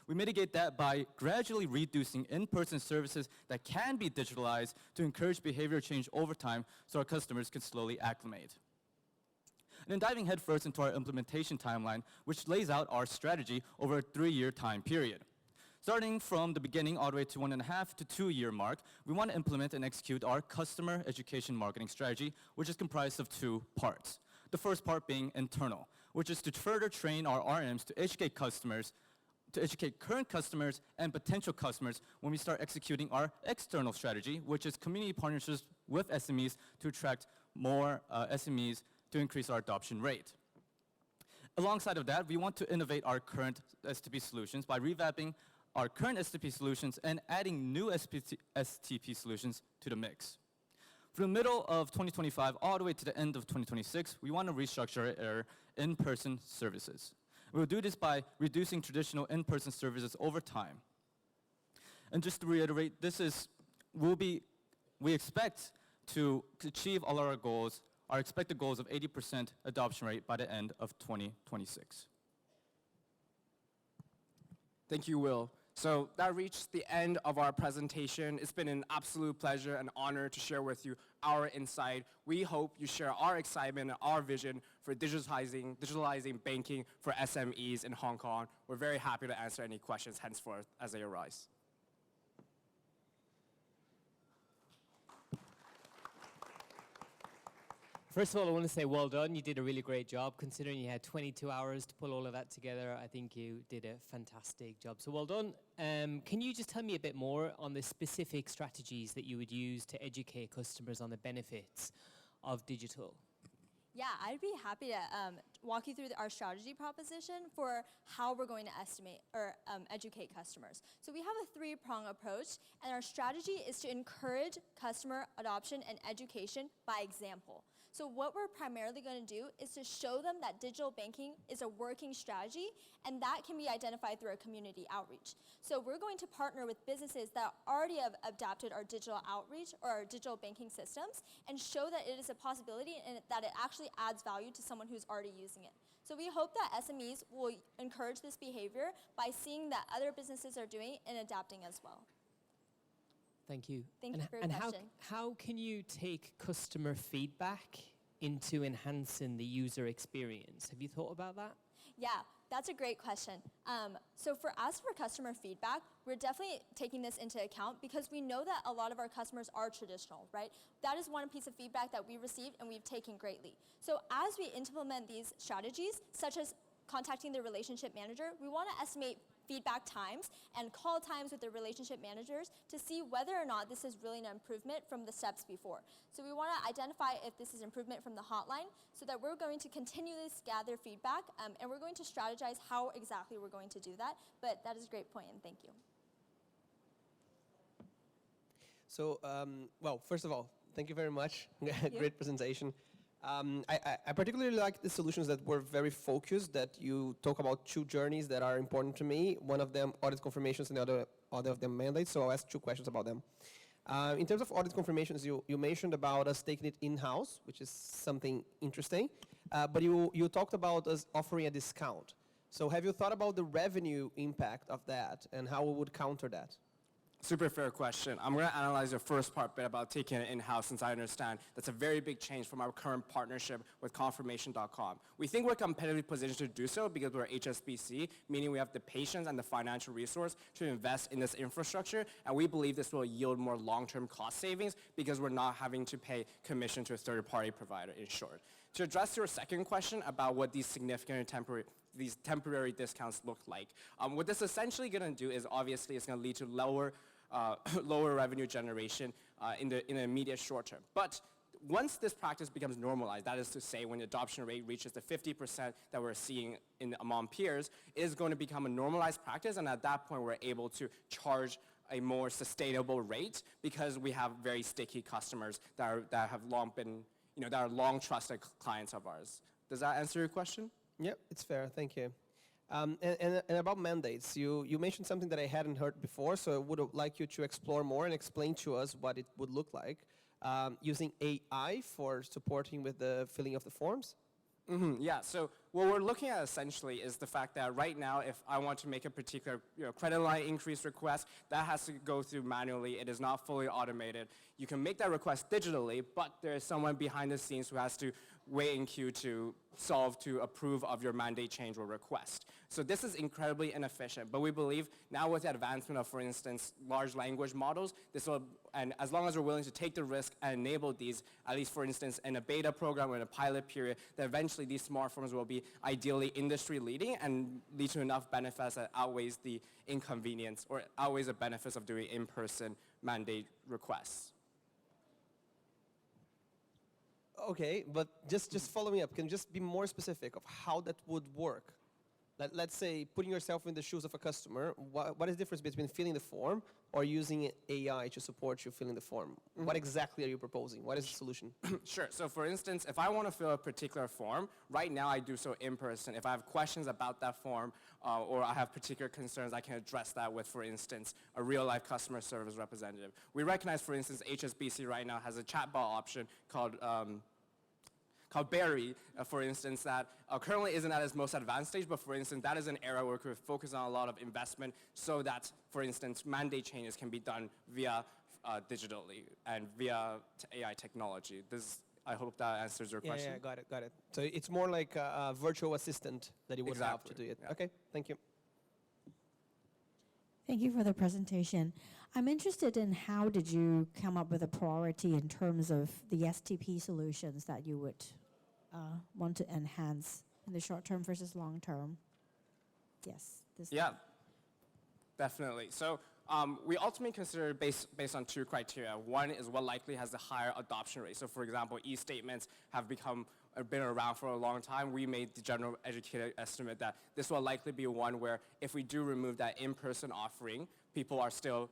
We mitigate that by gradually reducing in-person services that can be digitalized to encourage behavior change over time so our customers can slowly acclimate. And then diving headfirst into our implementation timeline, which lays out our strategy over a 3-year time period. Starting from the beginning all the way to 1.5 to 2 year mark, we want to implement and execute our customer education marketing strategy, which is comprised of 2 parts. The first part being internal, which is to further train our RMs to educate current customers and potential customers when we start executing our external strategy, which is community partnerships with SMEs to attract more SMEs to increase our adoption rate. Alongside of that, we want to innovate our current STP solutions by revamping our current STP solutions and adding new STP solutions to the mix. From the middle of 2025 all the way to the end of 2026, we want to restructure our in-person services. We'll do this by reducing traditional in-person services over time. And just to reiterate, we expect to achieve all our goals, our expected goals of 80% adoption rate by the end of 2026. Thank you, Will. So that reached the end of our presentation. It's been an absolute pleasure and honor to share with you our insight. We hope you share our excitement and our vision for digitalizing banking for SMEs in Hong Kong. We're very happy to answer any questions henceforth as they arise. First of all, I want to say well done. You did a really great job. Considering you had 22 hours to pull all of that together, I think you did a fantastic job. So well done. Can you just tell me a bit more on the specific strategies that you would use to educate customers on the benefits of digital? Yeah, I'd be happy to walk you through our strategy proposition for how we're going to estimate or educate customers. So we have a three-prong approach, and our strategy is to encourage customer adoption and education by example. So what we're primarily going to do is to show them that digital banking is a working strategy, and that can be identified through a community outreach. So we're going to partner with businesses that already have adapted our digital outreach or our digital banking systems and show that it is a possibility and that it actually adds value to someone who's already using it. So we hope that SMEs will encourage this behavior by seeing that other businesses are doing it and adapting as well. Thank you. Thank you for your question. How can you take customer feedback into enhancing the user experience? Have you thought about that? Yeah, that's a great question. So for us, for customer feedback, we're definitely taking this into account because we know that a lot of our customers are traditional, right? That is one piece of feedback that we received and we've taken greatly. So as we implement these strategies, such as contacting the relationship manager, we want to estimate feedback times and call times with the relationship managers to see whether or not this is really an improvement from the steps before. So we want to identify if this is improvement from the hotline so that we're going to continually gather feedback and we're going to strategize how exactly we're going to do that. But that is a great point and thank you. So, well, first of all, thank you very much. Great presentation. I particularly like the solutions that were very focused, that you talk about two journeys that are important to me. One of them, audit confirmations, and the other of them, mandates. So I'll ask two questions about them. In terms of audit confirmations, you mentioned about us taking it in-house, which is something interesting. But you talked about us offering a discount. So have you thought about the revenue impact of that and how we would counter that? Super fair question. I'm going to analyze your first part bit about taking it in-house, since I understand that's a very big change from our current partnership with Confirmation.com. We think we're competitively positioned to do so because we're HSBC, meaning we have the patience and the financial resource to invest in this infrastructure, and we believe this will yield more long-term cost savings because we're not having to pay commission to a third-party provider, in short. To address your second question about what these significant and temporary discounts look like, what this essentially going to do is obviously it's going to lead to lower revenue generation in the immediate short term. But once this practice becomes normalized, that is to say when the adoption rate reaches the 50% that we're seeing among peers, it is going to become a normalized practice, and at that point we're able to charge a more sustainable rate because we have very sticky customers that have long been, that are long trusted clients of ours. Does that answer your question? Yep, it's fair. Thank you. And about mandates, you mentioned something that I hadn't heard before, so I would like you to explore more and explain to us what it would look like using AI for supporting with the filling of the forms. Yeah, so what we're looking at essentially is the fact that right now, if I want to make a particular credit line increase request, that has to go through manually. It is not fully automated. You can make that request digitally, but there is someone behind the scenes who has to wait in queue to approve of your mandate change or request. So this is incredibly inefficient, but we believe now with the advancement of, for instance, large language models, and as long as we're willing to take the risk and enable these, at least for instance in a beta program or in a pilot period, that eventually these smart forms will be ideally industry leading and lead to enough benefits that outweighs the inconvenience or outweighs the benefits of doing in-person mandate requests. Okay, but just following up, can you just be more specific of how that would work? let's say, putting yourself in the shoes of a customer, what is the difference between filling the form or using AI to support you filling the form? What exactly are you proposing? What is the solution? Sure. So for instance, if I want to fill a particular form, right now I do so in person. If I have questions about that form or I have particular concerns, I can address that with, for instance, a real-life customer service representative. We recognize, for instance, HSBC right now has a chatbot option called Barry, for instance, that currently isn't at its most advanced stage, but for instance, that is an area where we could focus on a lot of investment so that, for instance, mandate changes can be done via digitally and via AI technology. I hope that answers your question. Yeah, got it. So it's more like a virtual assistant that you would have to do it. Yeah. Okay, thank you. Thank you for the presentation. I'm interested in how did you come up with a priority in terms of the STP solutions that you would want to enhance in the short term versus long term? Yes. Yeah, definitely. So we ultimately consider it based on two criteria. One is what likely has the higher adoption rate. So for example, e-statements have been around for a long time. We made the general educated estimate that this will likely be one where if we do remove that in-person offering, people are still,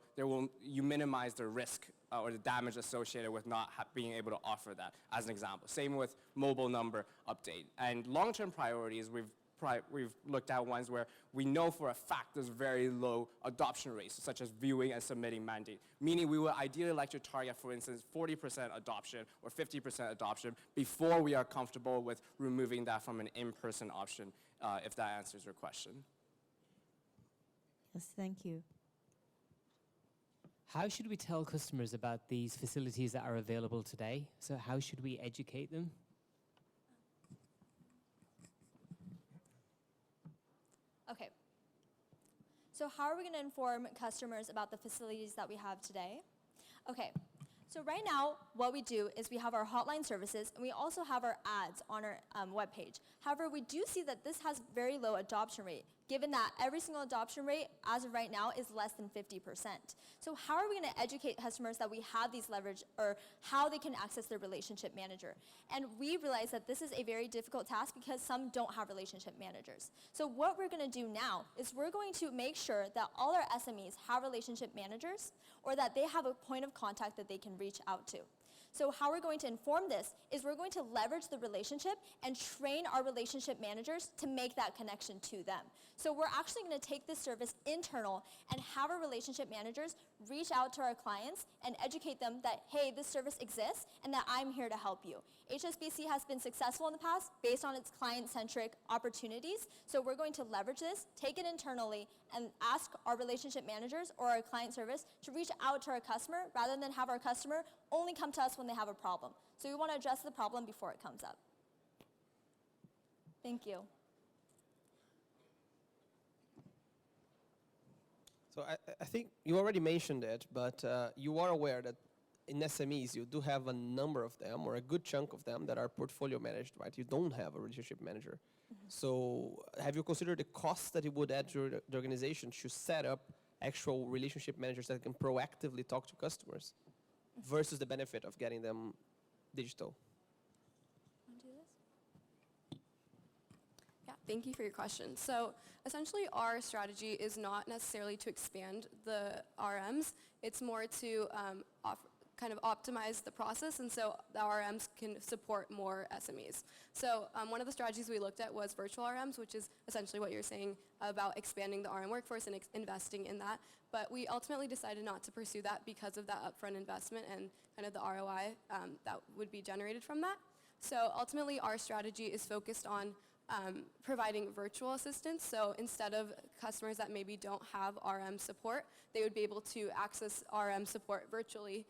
you minimize the risk or the damage associated with not being able to offer that, as an example. Same with mobile number update. And long-term priorities, we've looked at ones where we know for a fact there's very low adoption rates, such as viewing and submitting mandate, meaning we would ideally like to target, for instance, 40% adoption or 50% adoption before we are comfortable with removing that from an in-person option, if that answers your question. Yes, thank you. How should we tell customers about these facilities that are available today? So how should we educate them? Okay. So how are we going to inform customers about the facilities that we have today? Okay. So right now, what we do is we have our hotline services, and we also have our ads on our webpage. However, we do see that this has very low adoption rate, given that every single adoption rate, as of right now, is less than 50%. So how are we going to educate customers that we have these leverage, or how they can access their relationship manager? And we realize that this is a very difficult task because some don't have relationship managers. So what we're going to do now is we're going to make sure that all our SMEs have relationship managers, or that they have a point of contact that they can reach out to. So how we're going to inform this is we're going to leverage the relationship and train our relationship managers to make that connection to them. So we're actually going to take this service internal and have our relationship managers reach out to our clients and educate them that, hey, this service exists and that I'm here to help you. HSBC has been successful in the past based on its client-centric opportunities. So we're going to leverage this, take it internally, and ask our relationship managers or our client service to reach out to our customer rather than have our customer only come to us when they have a problem. So we want to address the problem before it comes up. Thank you. So I think you already mentioned it, but you are aware that in SMEs, you do have a number of them, or a good chunk of them, that are portfolio managed, right? You don't have a relationship manager. So have you considered the cost that it would add to the organization to set up actual relationship managers that can proactively talk to customers versus the benefit of getting them digital? Yeah, thank you for your question. So essentially our strategy is not necessarily to expand the RMs, it's more to kind of optimize the process, and so the RMs can support more SMEs. So one of the strategies we looked at was virtual RMs, which is essentially what you're saying about expanding the RM workforce and investing in that. But we ultimately decided not to pursue that because of that upfront investment and kind of the ROI that would be generated from that. So ultimately our strategy is focused on providing virtual assistance. So instead of customers that maybe don't have RM support, they would be able to access RM support virtually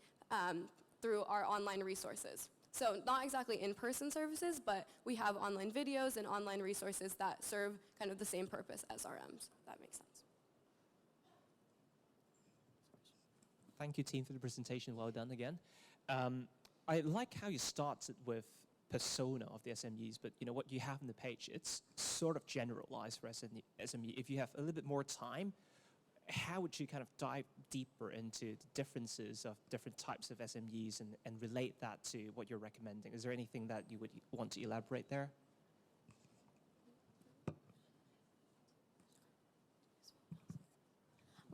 through our online resources. So not exactly in-person services, but we have online videos and online resources that serve kind of the same purpose as RMs. If that makes sense. Thank you, team, for the presentation. Well done again. I like how you started with persona of the SMEs, but you know what you have on the page, it's sort of generalized for SME. If you have a little bit more time, how would you kind of dive deeper into the differences of different types of SMEs and relate that to what you're recommending? Is there anything that you would want to elaborate there?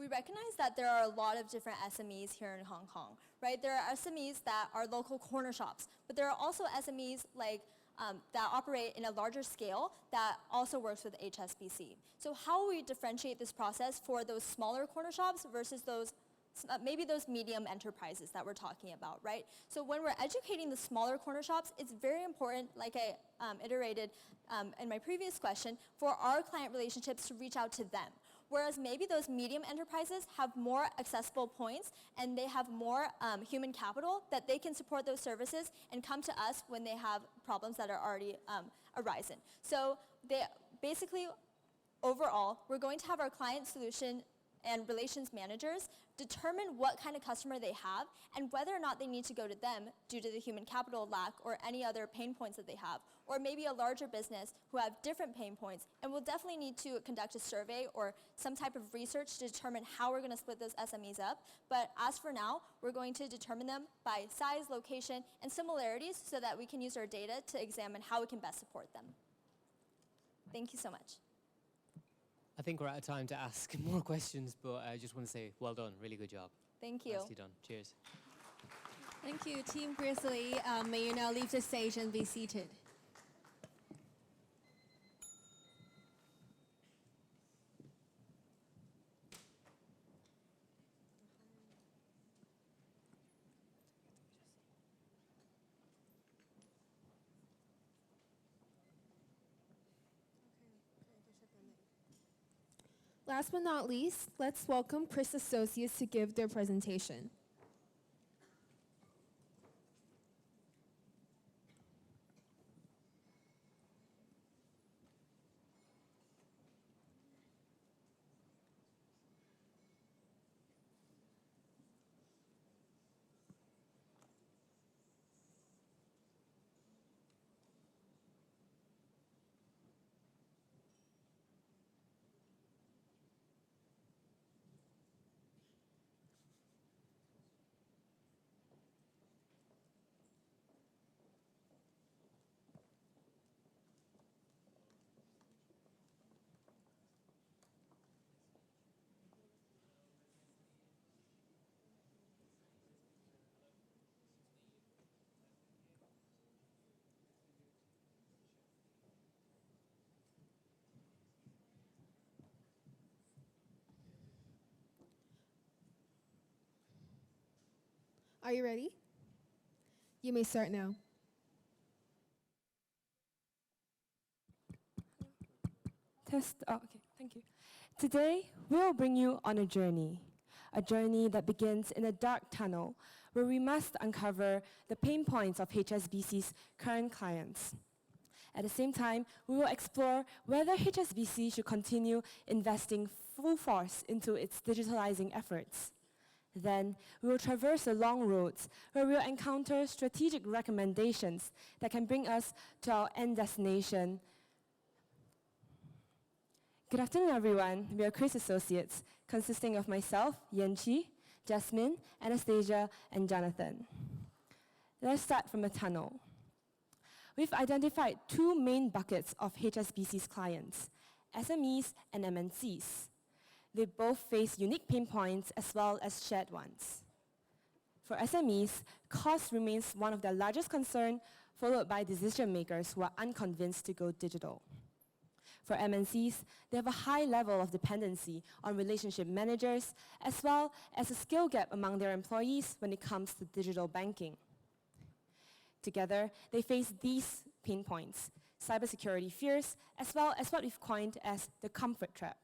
We recognize that there are a lot of different SMEs here in Hong Kong, right? There are SMEs that are local corner shops, but there are also SMEs like that operate in a larger scale that also works with HSBC. So how will we differentiate this process for those smaller corner shops versus those maybe those medium enterprises that we're talking about, right? So when we're educating the smaller corner shops, it's very important, like I iterated in my previous question, for our client relationships to reach out to them. Whereas maybe those medium enterprises have more accessible points and they have more human capital that they can support those services and come to us when they have problems that are already arisen. So they basically, overall, we're going to have our client solution and relations managers determine what kind of customer they have and whether or not they need to go to them due to the human capital lack or any other pain points that they have, or maybe a larger business who have different pain points, and we'll definitely need to conduct a survey or some type of research to determine how we're going to split those SMEs up. But as for now, we're going to determine them by size, location, and similarities so that we can use our data to examine how we can best support them. Thank you so much. I think we're out of time to ask more questions, but I just want to say well done, really good job. Thank you. Nicely done. Cheers. Thank you, Team Grizzly. May you now leave the stage and be seated. Last but not least, let's welcome HKUST Associates to give their presentation. Are you ready? You may start now. Test. Oh, okay, thank you. Today, we'll bring you on a journey that begins in a dark tunnel where we must uncover the pain points of HSBC's current clients. At the same time, we will explore whether HSBC should continue investing full force into its digitalizing efforts. Then, we will traverse the long roads where we will encounter strategic recommendations that can bring us to our end destination. Good afternoon, everyone. We are HKUST Associates, consisting of myself, Yan-Chi, Jasmine, Anastasia, and Jonathan. Let's start from the tunnel. We've identified two main buckets of HSBC's clients, SMEs and MNCs. They both face unique pain points as well as shared ones. For SMEs, cost remains one of their largest concerns, followed by decision makers who are unconvinced to go digital. For MNCs, they have a high level of dependency on relationship managers, as well as a skill gap among their employees when it comes to digital banking. Together, they face these pain points, cybersecurity fears, as well as what we've coined as the comfort trap.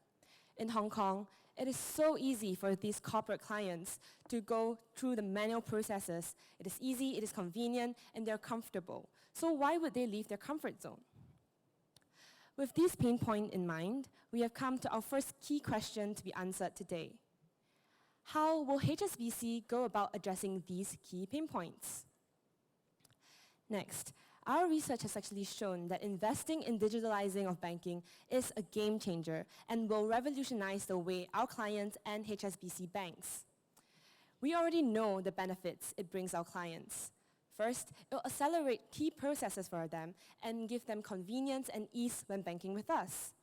In Hong Kong, it is so easy for these corporate clients to go through the manual processes. It is easy, it is convenient, and they're comfortable. So why would they leave their comfort zone? With this pain point in mind, we have come to our first key question to be answered today. How will HSBC go about addressing these key pain points? Next, our research has actually shown that investing in digitalizing of banking is a game changer and will revolutionize the way our clients and HSBC banks. We already know the benefits it brings our clients. First, it will accelerate key processes for them and give them convenience and ease when banking with us.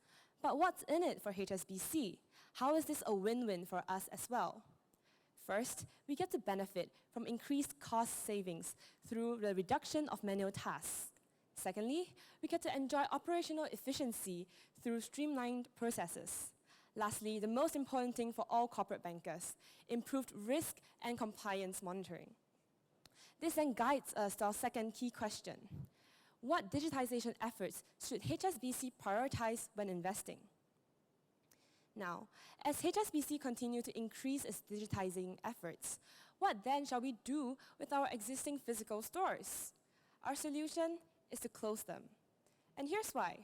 But what's in it for HSBC? How is this a win-win for us as well? First, we get to benefit from increased cost savings through the reduction of manual tasks. Secondly, we get to enjoy operational efficiency through streamlined processes. Lastly, the most important thing for all corporate bankers, improved risk and compliance monitoring. This then guides us to our second key question. What digitization efforts should HSBC prioritize when investing? Now, as HSBC continue to increase its digitizing efforts, what then shall we do with our existing physical stores? Our solution is to close them. And here's why.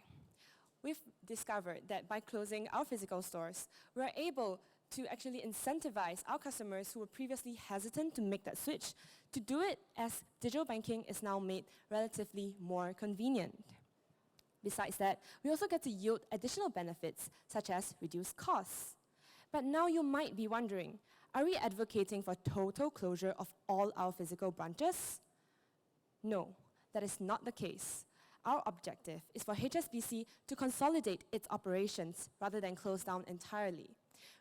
We've discovered that by closing our physical stores, we're able to actually incentivize our customers who were previously hesitant to make that switch to do it, as digital banking is now made relatively more convenient. Besides that, we also get to yield additional benefits, such as reduced costs. But now you might be wondering, are we advocating for total closure of all our physical branches? No, that is not the case. Our objective is for HSBC to consolidate its operations rather than close down entirely.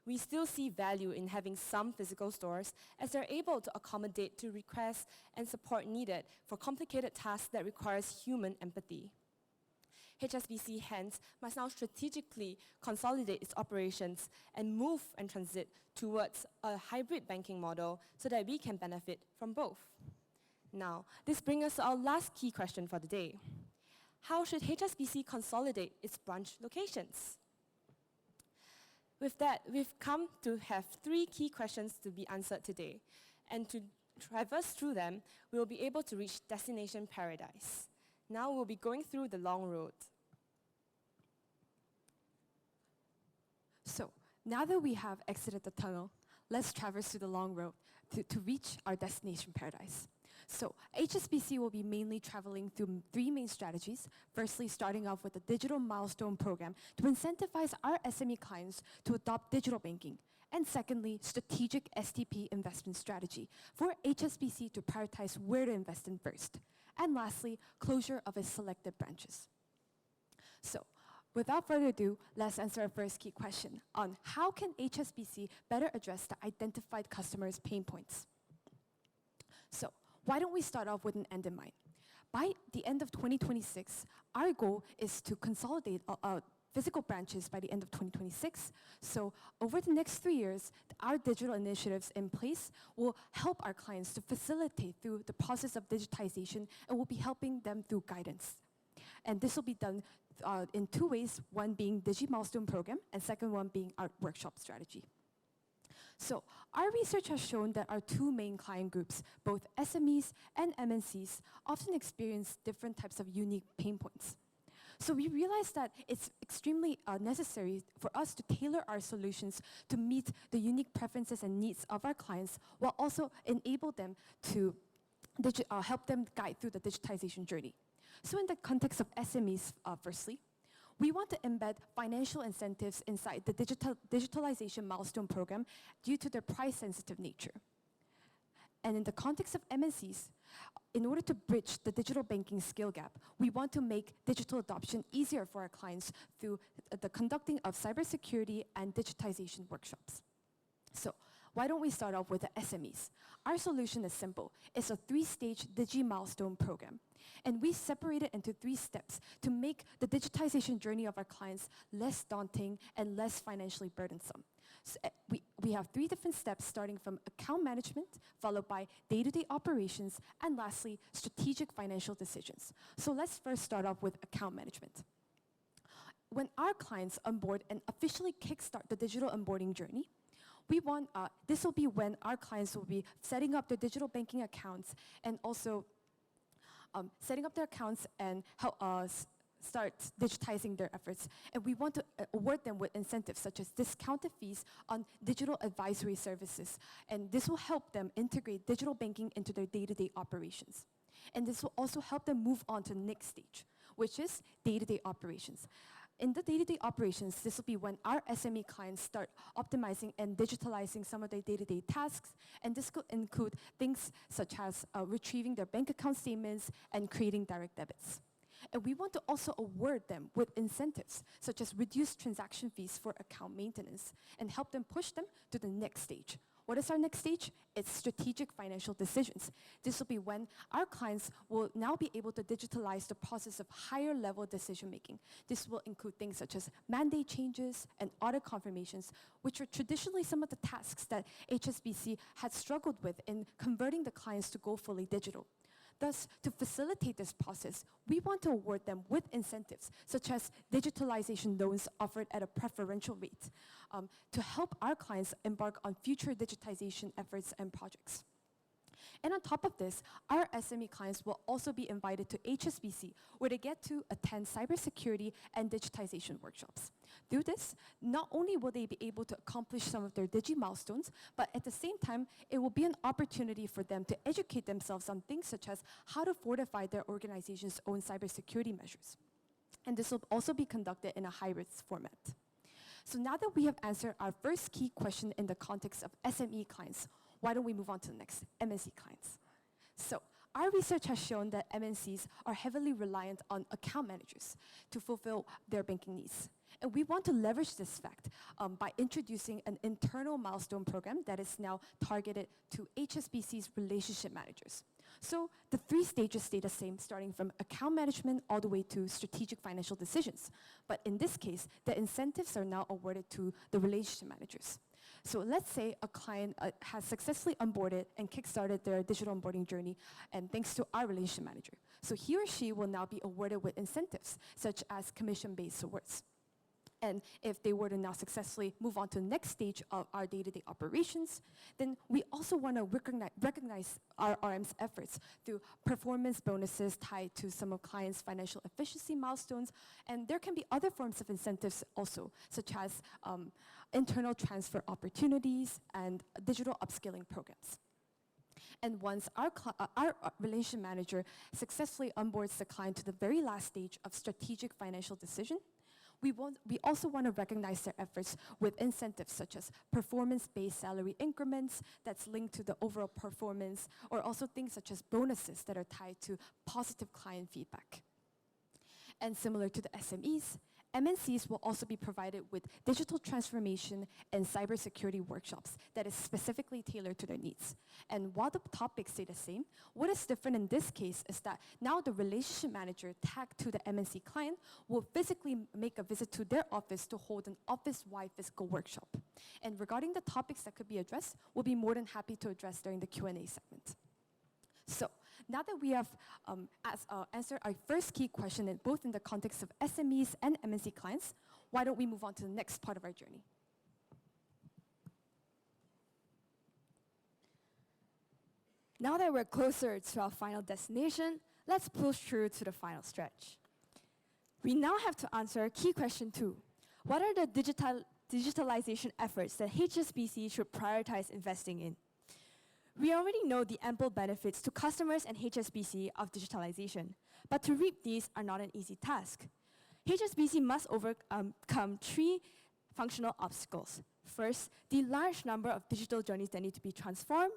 We still see value in having some physical stores, as they're able to accommodate to requests and support needed for complicated tasks that requires human empathy. HSBC hence must now strategically consolidate its operations and move and transit towards a hybrid banking model so that we can benefit from both. Now, this brings us to our last key question for the day. How should HSBC consolidate its branch locations? With that, we've come to have 3 key questions to be answered today. And to traverse through them, we'll be able to reach destination paradise. Now we'll be going through the long road. So, now that we have exited the tunnel, let's traverse through the long road to reach our destination paradise. So, HSBC will be mainly traveling through 3 main strategies. Firstly, starting off with the digital milestone program to incentivize our SME clients to adopt digital banking. And secondly, strategic STP investment strategy for HSBC to prioritize where to invest in first. And lastly, closure of its selected branches. So, without further ado, let's answer our first key question on how can HSBC better address the identified customers' pain points. So, why don't we start off with an end in mind? By the end of 2026, our goal is to consolidate physical branches by the end of 2026. So over the next 3 years, our digital initiatives in place will help our clients to facilitate through the process of digitization, and will be helping them through guidance. And this will be done in 2 ways, one being Digi Milestone Program, and second one being our workshop strategy. So our research has shown that our 2 main client groups, both SMEs and MNCs, often experience different types of unique pain points. So we realized that it's extremely necessary for us to tailor our solutions to meet the unique preferences and needs of our clients, while also enable them to help them guide through the digitization journey. So in the context of SMEs, firstly, we want to embed financial incentives inside the digitalization milestone program due to their price-sensitive nature. And in the context of MNCs, in order to bridge the digital banking skill gap, we want to make digital adoption easier for our clients through the conducting of cybersecurity and digitization workshops. So why don't we start off with the SMEs? Our solution is simple. It's a 3-stage Digi Milestone program. And we separate it into 3 steps to make the digitization journey of our clients less daunting and less financially burdensome. So we have 3 different steps, starting from account management, followed by day-to-day operations, and lastly, strategic financial decisions. So let's first start off with account management. When our clients onboard and officially kickstart the digital onboarding journey, this will be when our clients will be setting up their digital banking accounts and also setting up their accounts and start digitizing their efforts. And we want to award them with incentives such as discounted fees on digital advisory services. And this will help them integrate digital banking into their day-to-day operations. And this will also help them move on to the next stage, which is day-to-day operations. In the day-to-day operations, this will be when our SME clients start optimizing and digitalizing some of their day-to-day tasks, and this could include things such as retrieving their bank account statements and creating direct debits. And we want to also award them with incentives, such as reduced transaction fees for account maintenance, and help them push them to the next stage. What is our next stage? It's strategic financial decisions. This will be when our clients will now be able to digitalize the process of higher level decision making. This will include things such as mandate changes and audit confirmations, which are traditionally some of the tasks that HSBC had struggled with in converting the clients to go fully digital. Thus, to facilitate this process, we want to award them with incentives, such as digitalization loans offered at a preferential rate, to help our clients embark on future digitization efforts and projects. And on top of this, our SME clients will also be invited to HSBC, where they get to attend cybersecurity and digitization workshops. Through this, not only will they be able to accomplish some of their digi milestones, but at the same time, it will be an opportunity for them to educate themselves on things such as how to fortify their organization's own cybersecurity measures. And this will also be conducted in a hybrid format. So now that we have answered our first key question in the context of SME clients, why don't we move on to the next, MNC clients? So our research has shown that MNCs are heavily reliant on account managers to fulfill their banking needs. And we want to leverage this fact by introducing an internal milestone program that is now targeted to HSBC's relationship managers. So the 3 stages stay the same, starting from account management all the way to strategic financial decisions. But in this case, the incentives are now awarded to the relationship managers. So let's say a client has successfully onboarded and kickstarted their digital onboarding journey, and thanks to our relationship manager. So he or she will now be awarded with incentives, such as commission-based awards. And if they were to now successfully move on to the next stage of our day-to-day operations, then we also want to recognize our RM's efforts through performance bonuses tied to some of clients' financial efficiency milestones. And there can be other forms of incentives also, such as internal transfer opportunities and digital upskilling programs. And once our relationship manager successfully onboards the client to the very last stage of strategic financial decision, we also want to recognize their efforts with incentives such as performance-based salary increments that's linked to the overall performance, or also things such as bonuses that are tied to positive client feedback. And similar to the SMEs, MNCs will also be provided with digital transformation and cybersecurity workshops that is specifically tailored to their needs. And while the topics stay the same, what is different in this case is that now the relationship manager tagged to the MNC client will physically make a visit to their office to hold an office-wide physical workshop. And regarding the topics that could be addressed, we'll be more than happy to address during the Q&A segment. So, now that we have answered our first key question, both in the context of SMEs and MNC clients, why don't we move on to the next part of our journey? Now that we're closer to our final destination, let's push through to the final stretch. We now have to answer key question 2. What are the digitalization efforts that HSBC should prioritize investing in? We already know the ample benefits to customers and HSBC of digitalization, but to reap these are not an easy task. HSBC must overcome 3 functional obstacles. First, the large number of digital journeys that need to be transformed.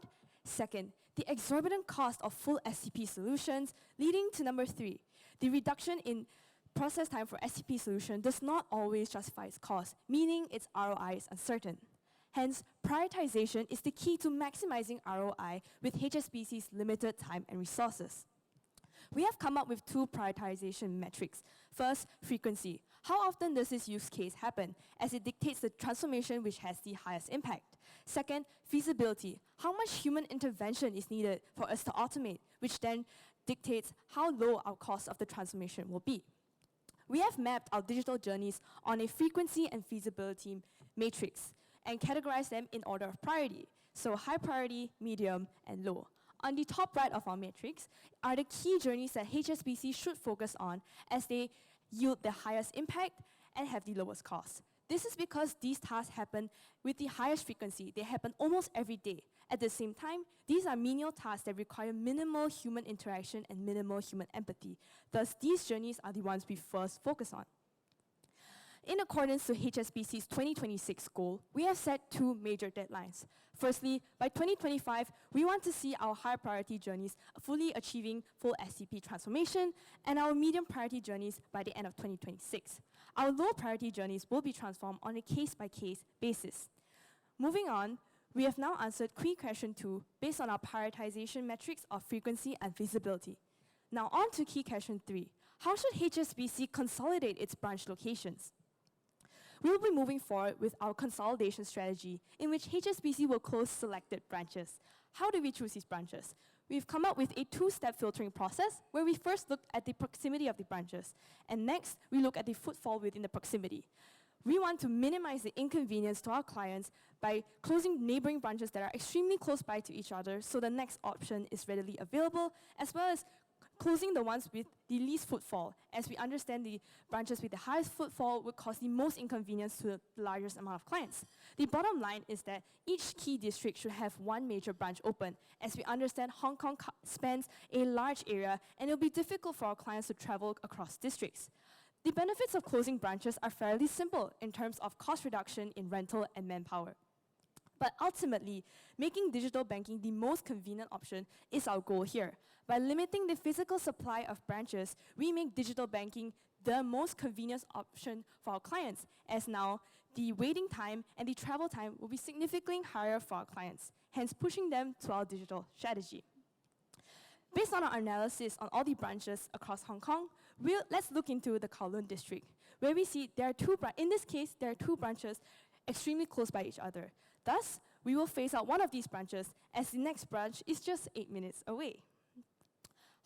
Second, the exorbitant cost of full STP solutions, leading to number 3, the reduction in process time for STP solution does not always justify its cost, meaning its ROI is uncertain. Hence, prioritization is the key to maximizing ROI with HSBC's limited time and resources. We have come up with 2 prioritization metrics. First, frequency. How often does this use case happen, as it dictates the transformation which has the highest impact? Second, feasibility. How much human intervention is needed for us to automate, which then dictates how low our cost of the transformation will be. We have mapped our digital journeys on a frequency and feasibility matrix and categorize them in order of priority. So high priority, medium, and low. On the top right of our matrix are the key journeys that HSBC should focus on as they yield the highest impact and have the lowest cost. This is because these tasks happen with the highest frequency. They happen almost every day. At the same time, these are menial tasks that require minimal human interaction and minimal human empathy. Thus, these journeys are the ones we first focus on. In accordance to HSBC's 2026 goal, we have set 2 major deadlines. Firstly, by 2025, we want to see our high priority journeys fully achieving full STP transformation and our medium priority journeys by the end of 2026. Our low priority journeys will be transformed on a case-by-case basis. Moving on, we have now answered key question 2 based on our prioritization metrics of frequency and visibility. Now on to key question 3. How should HSBC consolidate its branch locations? We will be moving forward with our consolidation strategy in which HSBC will close selected branches. How do we choose these branches? We've come up with a 2-step filtering process where we first look at the proximity of the branches, and next we look at the footfall within the proximity. We want to minimize the inconvenience to our clients by closing neighboring branches that are extremely close by to each other so the next option is readily available, as well as closing the ones with the least footfall, as we understand the branches with the highest footfall would cause the most inconvenience to the largest amount of clients. The bottom line is that each key district should have one major branch open, as we understand Hong Kong spans a large area and it will be difficult for our clients to travel across districts. The benefits of closing branches are fairly simple in terms of cost reduction in rental and manpower. But ultimately, making digital banking the most convenient option is our goal here. By limiting the physical supply of branches, we make digital banking the most convenient option for our clients, as now the waiting time and the travel time will be significantly higher for our clients, hence pushing them to our digital strategy. Based on our analysis on all the branches across Hong Kong, let's look into the Kowloon district, where we see there are in this case, there are 2 branches extremely close by each other. Thus, we will phase out one of these branches as the next branch is just 8 minutes away.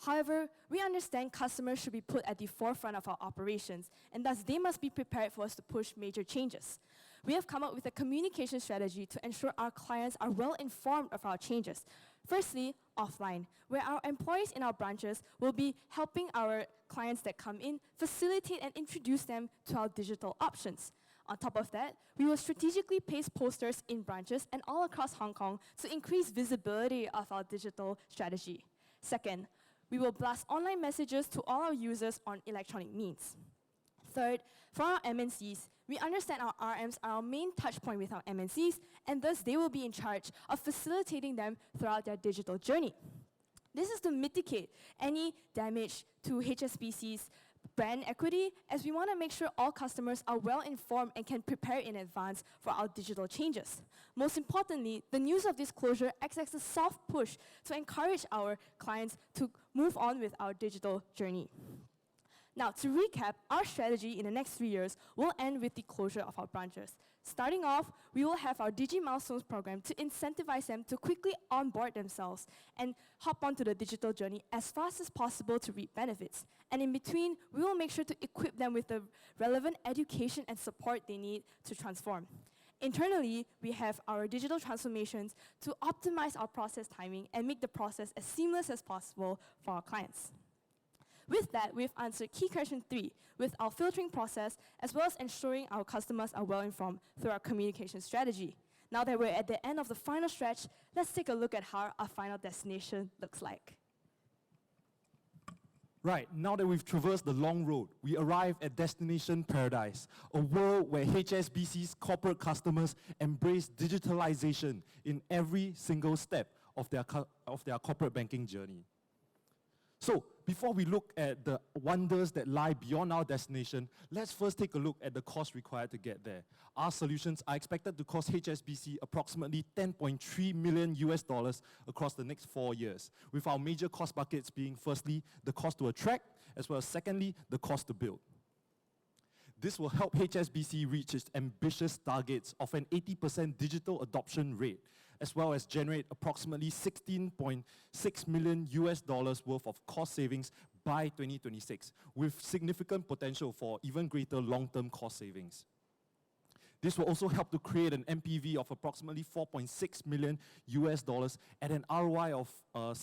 However, we understand customers should be put at the forefront of our operations, and thus they must be prepared for us to push major changes. We have come up with a communication strategy to ensure our clients are well informed of our changes. Firstly, offline, where our employees in our branches will be helping our clients that come in facilitate and introduce them to our digital options. On top of that, we will strategically place posters in branches and all across Hong Kong to increase visibility of our digital strategy. Second, we will blast online messages to all our users on electronic means. Third, for our MNCs, we understand our RMs are our main touch point with our MNCs, and thus they will be in charge of facilitating them throughout their digital journey. This is to mitigate any damage to HSBC's brand equity, as we want to make sure all customers are well informed and can prepare in advance for our digital changes. Most importantly, the news of this closure acts as a soft push to encourage our clients to move on with our digital journey. Now, to recap, our strategy in the next 3 years will end with the closure of our branches. Starting off, we will have our Digi Milestones program to incentivize them to quickly onboard themselves and hop onto the digital journey as fast as possible to reap benefits. And in between, we will make sure to equip them with the relevant education and support they need to transform. Internally, we have our digital transformations to optimize our process timing and make the process as seamless as possible for our clients. With that, we've answered key question 3 with our filtering process, as well as ensuring our customers are well informed through our communication strategy. Now that we're at the end of the final stretch, let's take a look at how our final destination looks like. Right, now that we've traversed the long road, we arrive at Destination Paradise, a world where HSBC's corporate customers embrace digitalization in every single step of their corporate banking journey. So, before we look at the wonders that lie beyond our destination, let's first take a look at the cost required to get there. Our solutions are expected to cost HSBC approximately $10.3 million across the next 4 years, with our major cost buckets being firstly, the cost to attract, as well as secondly, the cost to build. This will help HSBC reach its ambitious targets of an 80% digital adoption rate, as well as generate approximately $16.6 million worth of cost savings by 2026, with significant potential for even greater long-term cost savings. This will also help to create an MPV of approximately $4.6 million at an ROI of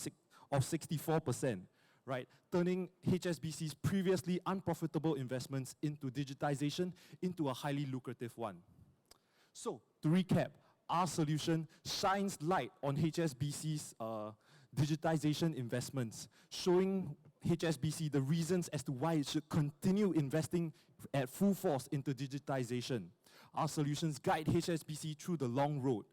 64%, right? Turning HSBC's previously unprofitable investments into digitization into a highly lucrative one. So, to recap, our solution shines light on HSBC's digitization investments, showing HSBC the reasons as to why it should continue investing at full force into digitization. Our solutions guide HSBC through the long road,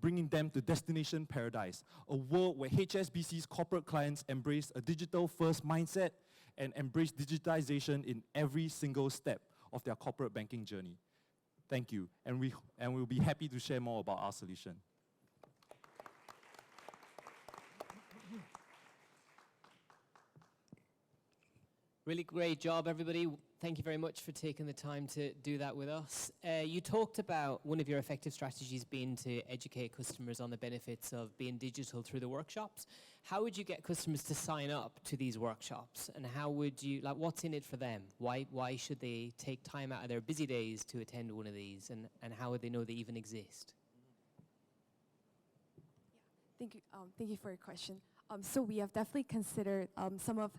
bringing them to destination paradise, a world where HSBC's corporate clients embrace a digital-first mindset and embrace digitization in every single step of their corporate banking journey. Thank you, and we'll be happy to share more about our solution. Really great job, everybody. Thank you very much for taking the time to do that with us. You talked about one of your effective strategies being to educate customers on the benefits of being digital through the workshops. How would you get customers to sign up to these workshops? And how would you, like, what's in it for them? Why should they take time out of their busy days to attend one of these? And how would they know they even exist? Thank you for your question. So we have definitely considered some of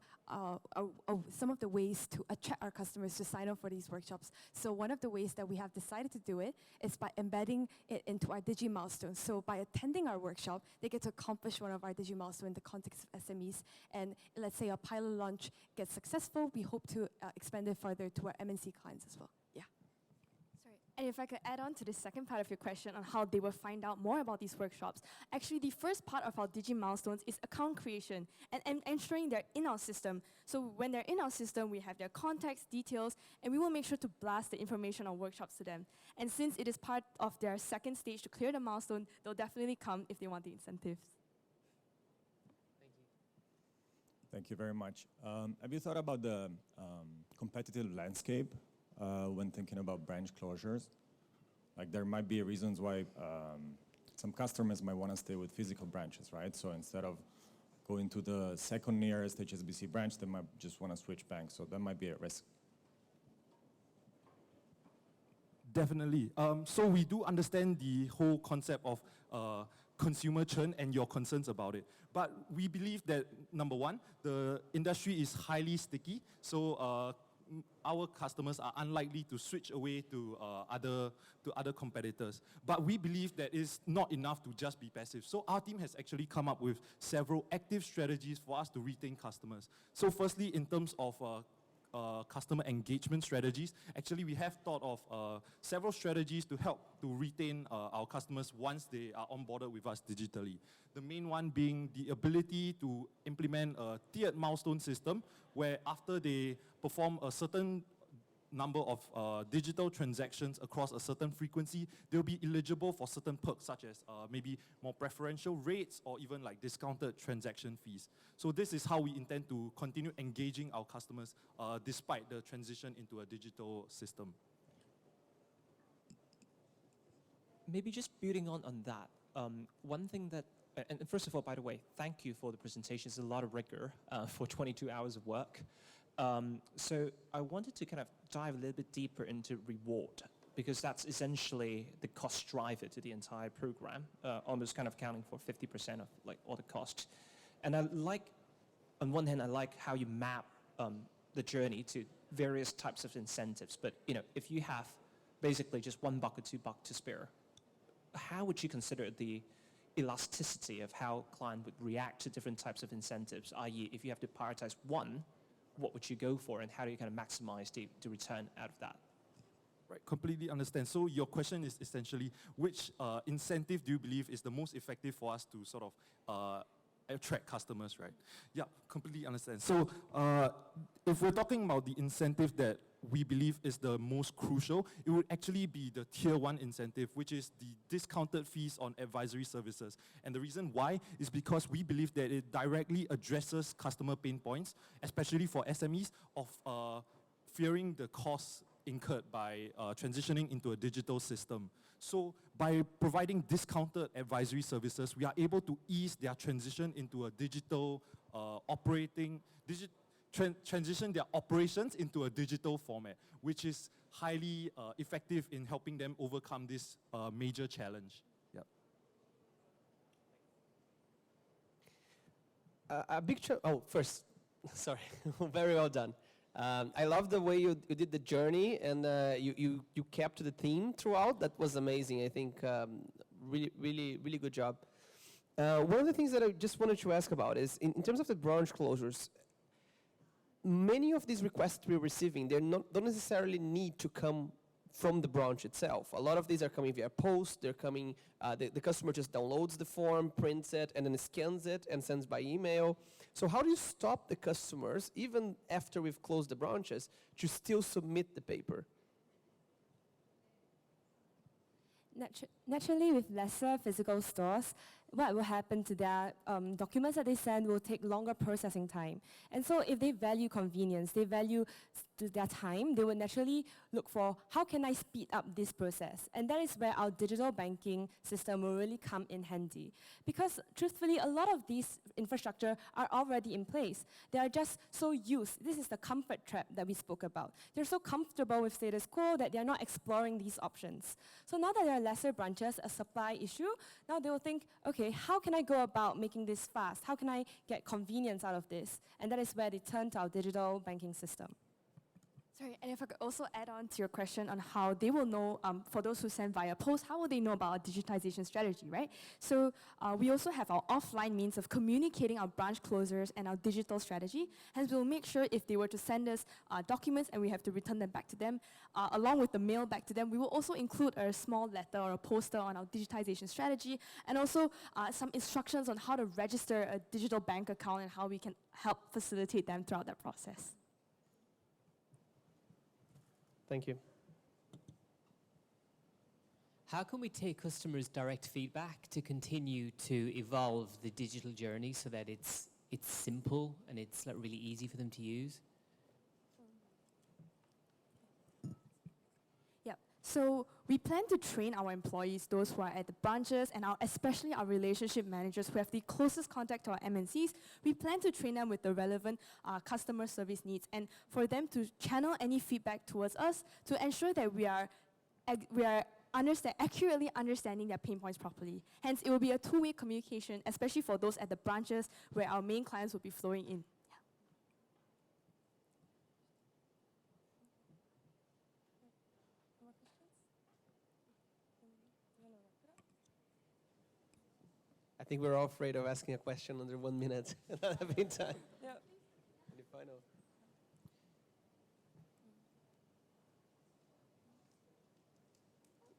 the ways to attract our customers to sign up for these workshops. So one of the ways that we have decided to do it is by embedding it into our Digi milestones. So by attending our workshop, they get to accomplish one of our Digi milestones in the context of SMEs. And let's say a pilot launch gets successful, we hope to expand it further to our MNC clients as well. Yeah. And if I could add on to the second part of your question on how they will find out more about these workshops, actually the first part of our Digi milestones is account creation and ensuring they're in our system. So when they're in our system, we have their contacts, details, and we will make sure to blast the information on workshops to them. And since it is part of their second stage to clear the milestone, they'll definitely come if they want the incentives. Thank you very much. Have you thought about the competitive landscape when thinking about branch closures? Like there might be reasons why some customers might want to stay with physical branches, right? So instead of going to the second nearest HSBC branch, they might just want to switch banks. So that might be a risk. Definitely. So we do understand the whole concept of consumer churn and your concerns about it. But we believe that, number one, the industry is highly sticky. So our customers are unlikely to switch away to other competitors. But we believe that it's not enough to just be passive. So our team has actually come up with several active strategies for us to retain customers. So firstly, in terms of customer engagement strategies, actually we have thought of several strategies to help to retain our customers once they are onboarded with us digitally. The main one being the ability to implement a tiered milestone system where after they perform a certain number of digital transactions across a certain frequency, they'll be eligible for certain perks such as maybe more preferential rates or even like discounted transaction fees. So this is how we intend to continue engaging our customers despite the transition into a digital system. Maybe just building on that, one thing that, and first of all, by the way, thank you for the presentation. It's a lot of rigor for 22 hours of work. So I wanted to kind of dive a little bit deeper into reward, because that's essentially the cost driver to the entire program, almost kind of accounting for 50% of like all the costs. And I like, on one hand, I like how you map the journey to various types of incentives. But you know, if you have basically just $1 or $2 to spare, how would you consider the elasticity of how client would react to different types of incentives? I.e., if you have to prioritize one, what would you go for, and how do you kind of maximize the return out of that? Right, completely understand. So your question is essentially, which incentive do you believe is the most effective for us to sort of attract customers, right? Yeah, completely understand. So if we're talking about the incentive that we believe is the most crucial, it would actually be the tier 1 incentive, which is the discounted fees on advisory services. And the reason why is because we believe that it directly addresses customer pain points, especially for SMEs, of fearing the costs incurred by transitioning into a digital system. So by providing discounted advisory services, we are able to ease their transition into a digital transition their operations into a digital format, which is highly effective in helping them overcome this major challenge. Yep. First, sorry, very well done. I love the way you did the journey, and you kept the theme throughout. That was amazing. I think really good job. One of the things that I just wanted to ask about is in terms of the branch closures. Many of these requests we're receiving, they don't necessarily need to come from the branch itself. A lot of these are coming via post. They're coming, the customer just downloads the form, prints it, and then scans it and sends by email. So how do you stop the customers, even after we've closed the branches, to still submit the paper? Naturally, with lesser physical stores, what will happen to their documents that they send will take longer processing time. And so if they value convenience, they value their time, they will naturally look for how can I speed up this process. And that is where our digital banking system will really come in handy. Because truthfully, a lot of these infrastructure are already in place. They are just so used. This is the comfort trap that we spoke about. They're so comfortable with status quo that they're not exploring these options. So now that there are lesser branches, a supply issue, now they will think, okay, how can I go about making this fast? How can I get convenience out of this? And that is where they turn to our digital banking system. Sorry, and if I could also add on to your question on how they will know, for those who send via post, how will they know about our digitization strategy, right? So we also have our offline means of communicating our branch closures and our digital strategy. Hence, we'll make sure if they were to send us documents and we have to return them back to them, along with the mail back to them, we will also include a small letter or a poster on our digitization strategy, and also some instructions on how to register a digital bank account and how we can help facilitate them throughout that process. Thank you. How can we take customers' direct feedback to continue to evolve the digital journey so that it's simple and it's like really easy for them to use? Yeah, so we plan to train our employees, those who are at the branches, and especially our relationship managers who have the closest contact to our MNCs. We plan to train them with the relevant customer service needs, and for them to channel any feedback towards us to ensure that we are accurately understanding their pain points properly. Hence, it will be a two-way communication, especially for those at the branches where our main clients will be flowing in. I think we're all afraid of asking a question under 1 minute. Not having time. Yep. Any final?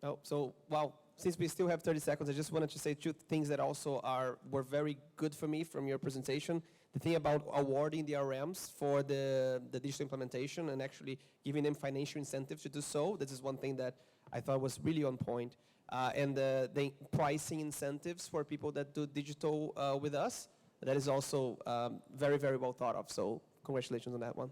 Oh, so, well, since we still have 30 seconds, I just wanted to say two things that also were very good for me from your presentation. The thing about awarding the RMs for the digital implementation and actually giving them financial incentives to do so. This is one thing that I thought was really on point. And the pricing incentives for people that do digital with us, that is also very, very well thought of. So congratulations on that one.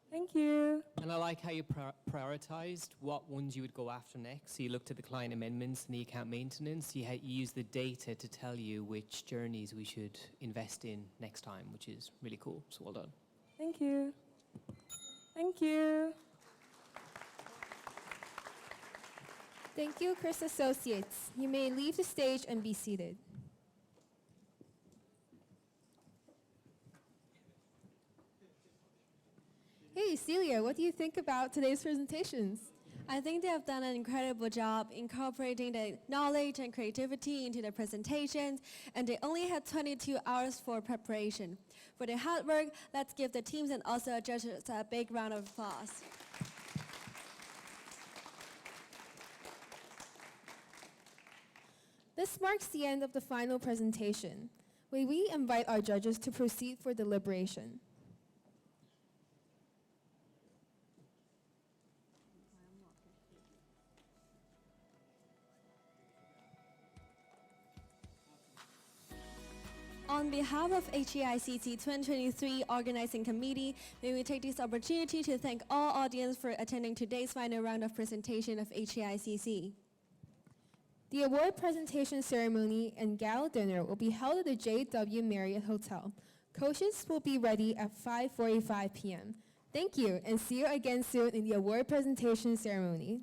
Thank you. And I like how you prioritized what ones you would go after next. So you looked at the client amendments and the account maintenance. You used the data to tell you which journeys we should invest in next time, which is really cool. So well done. Thank you. Thank you. Thank you, HKUST Associates. You may leave the stage and be seated. Hey, Celia, what do you think about today's presentations? I think they have done an incredible job incorporating the knowledge and creativity into the presentations, and they only had 22 hours for preparation. For their hard work, let's give the teams and also judges a big round of applause. This marks the end of the final presentation. May we invite our judges to proceed for deliberation. On behalf of HKICC 2023 Organizing Committee, may we take this opportunity to thank all audience for attending today's final round of presentation of HKICC. The award presentation ceremony and gala dinner will be held at the JW Marriott Hotel. Coaches will be ready at 5:45 p.m. Thank you, and see you again soon in the award presentation ceremony.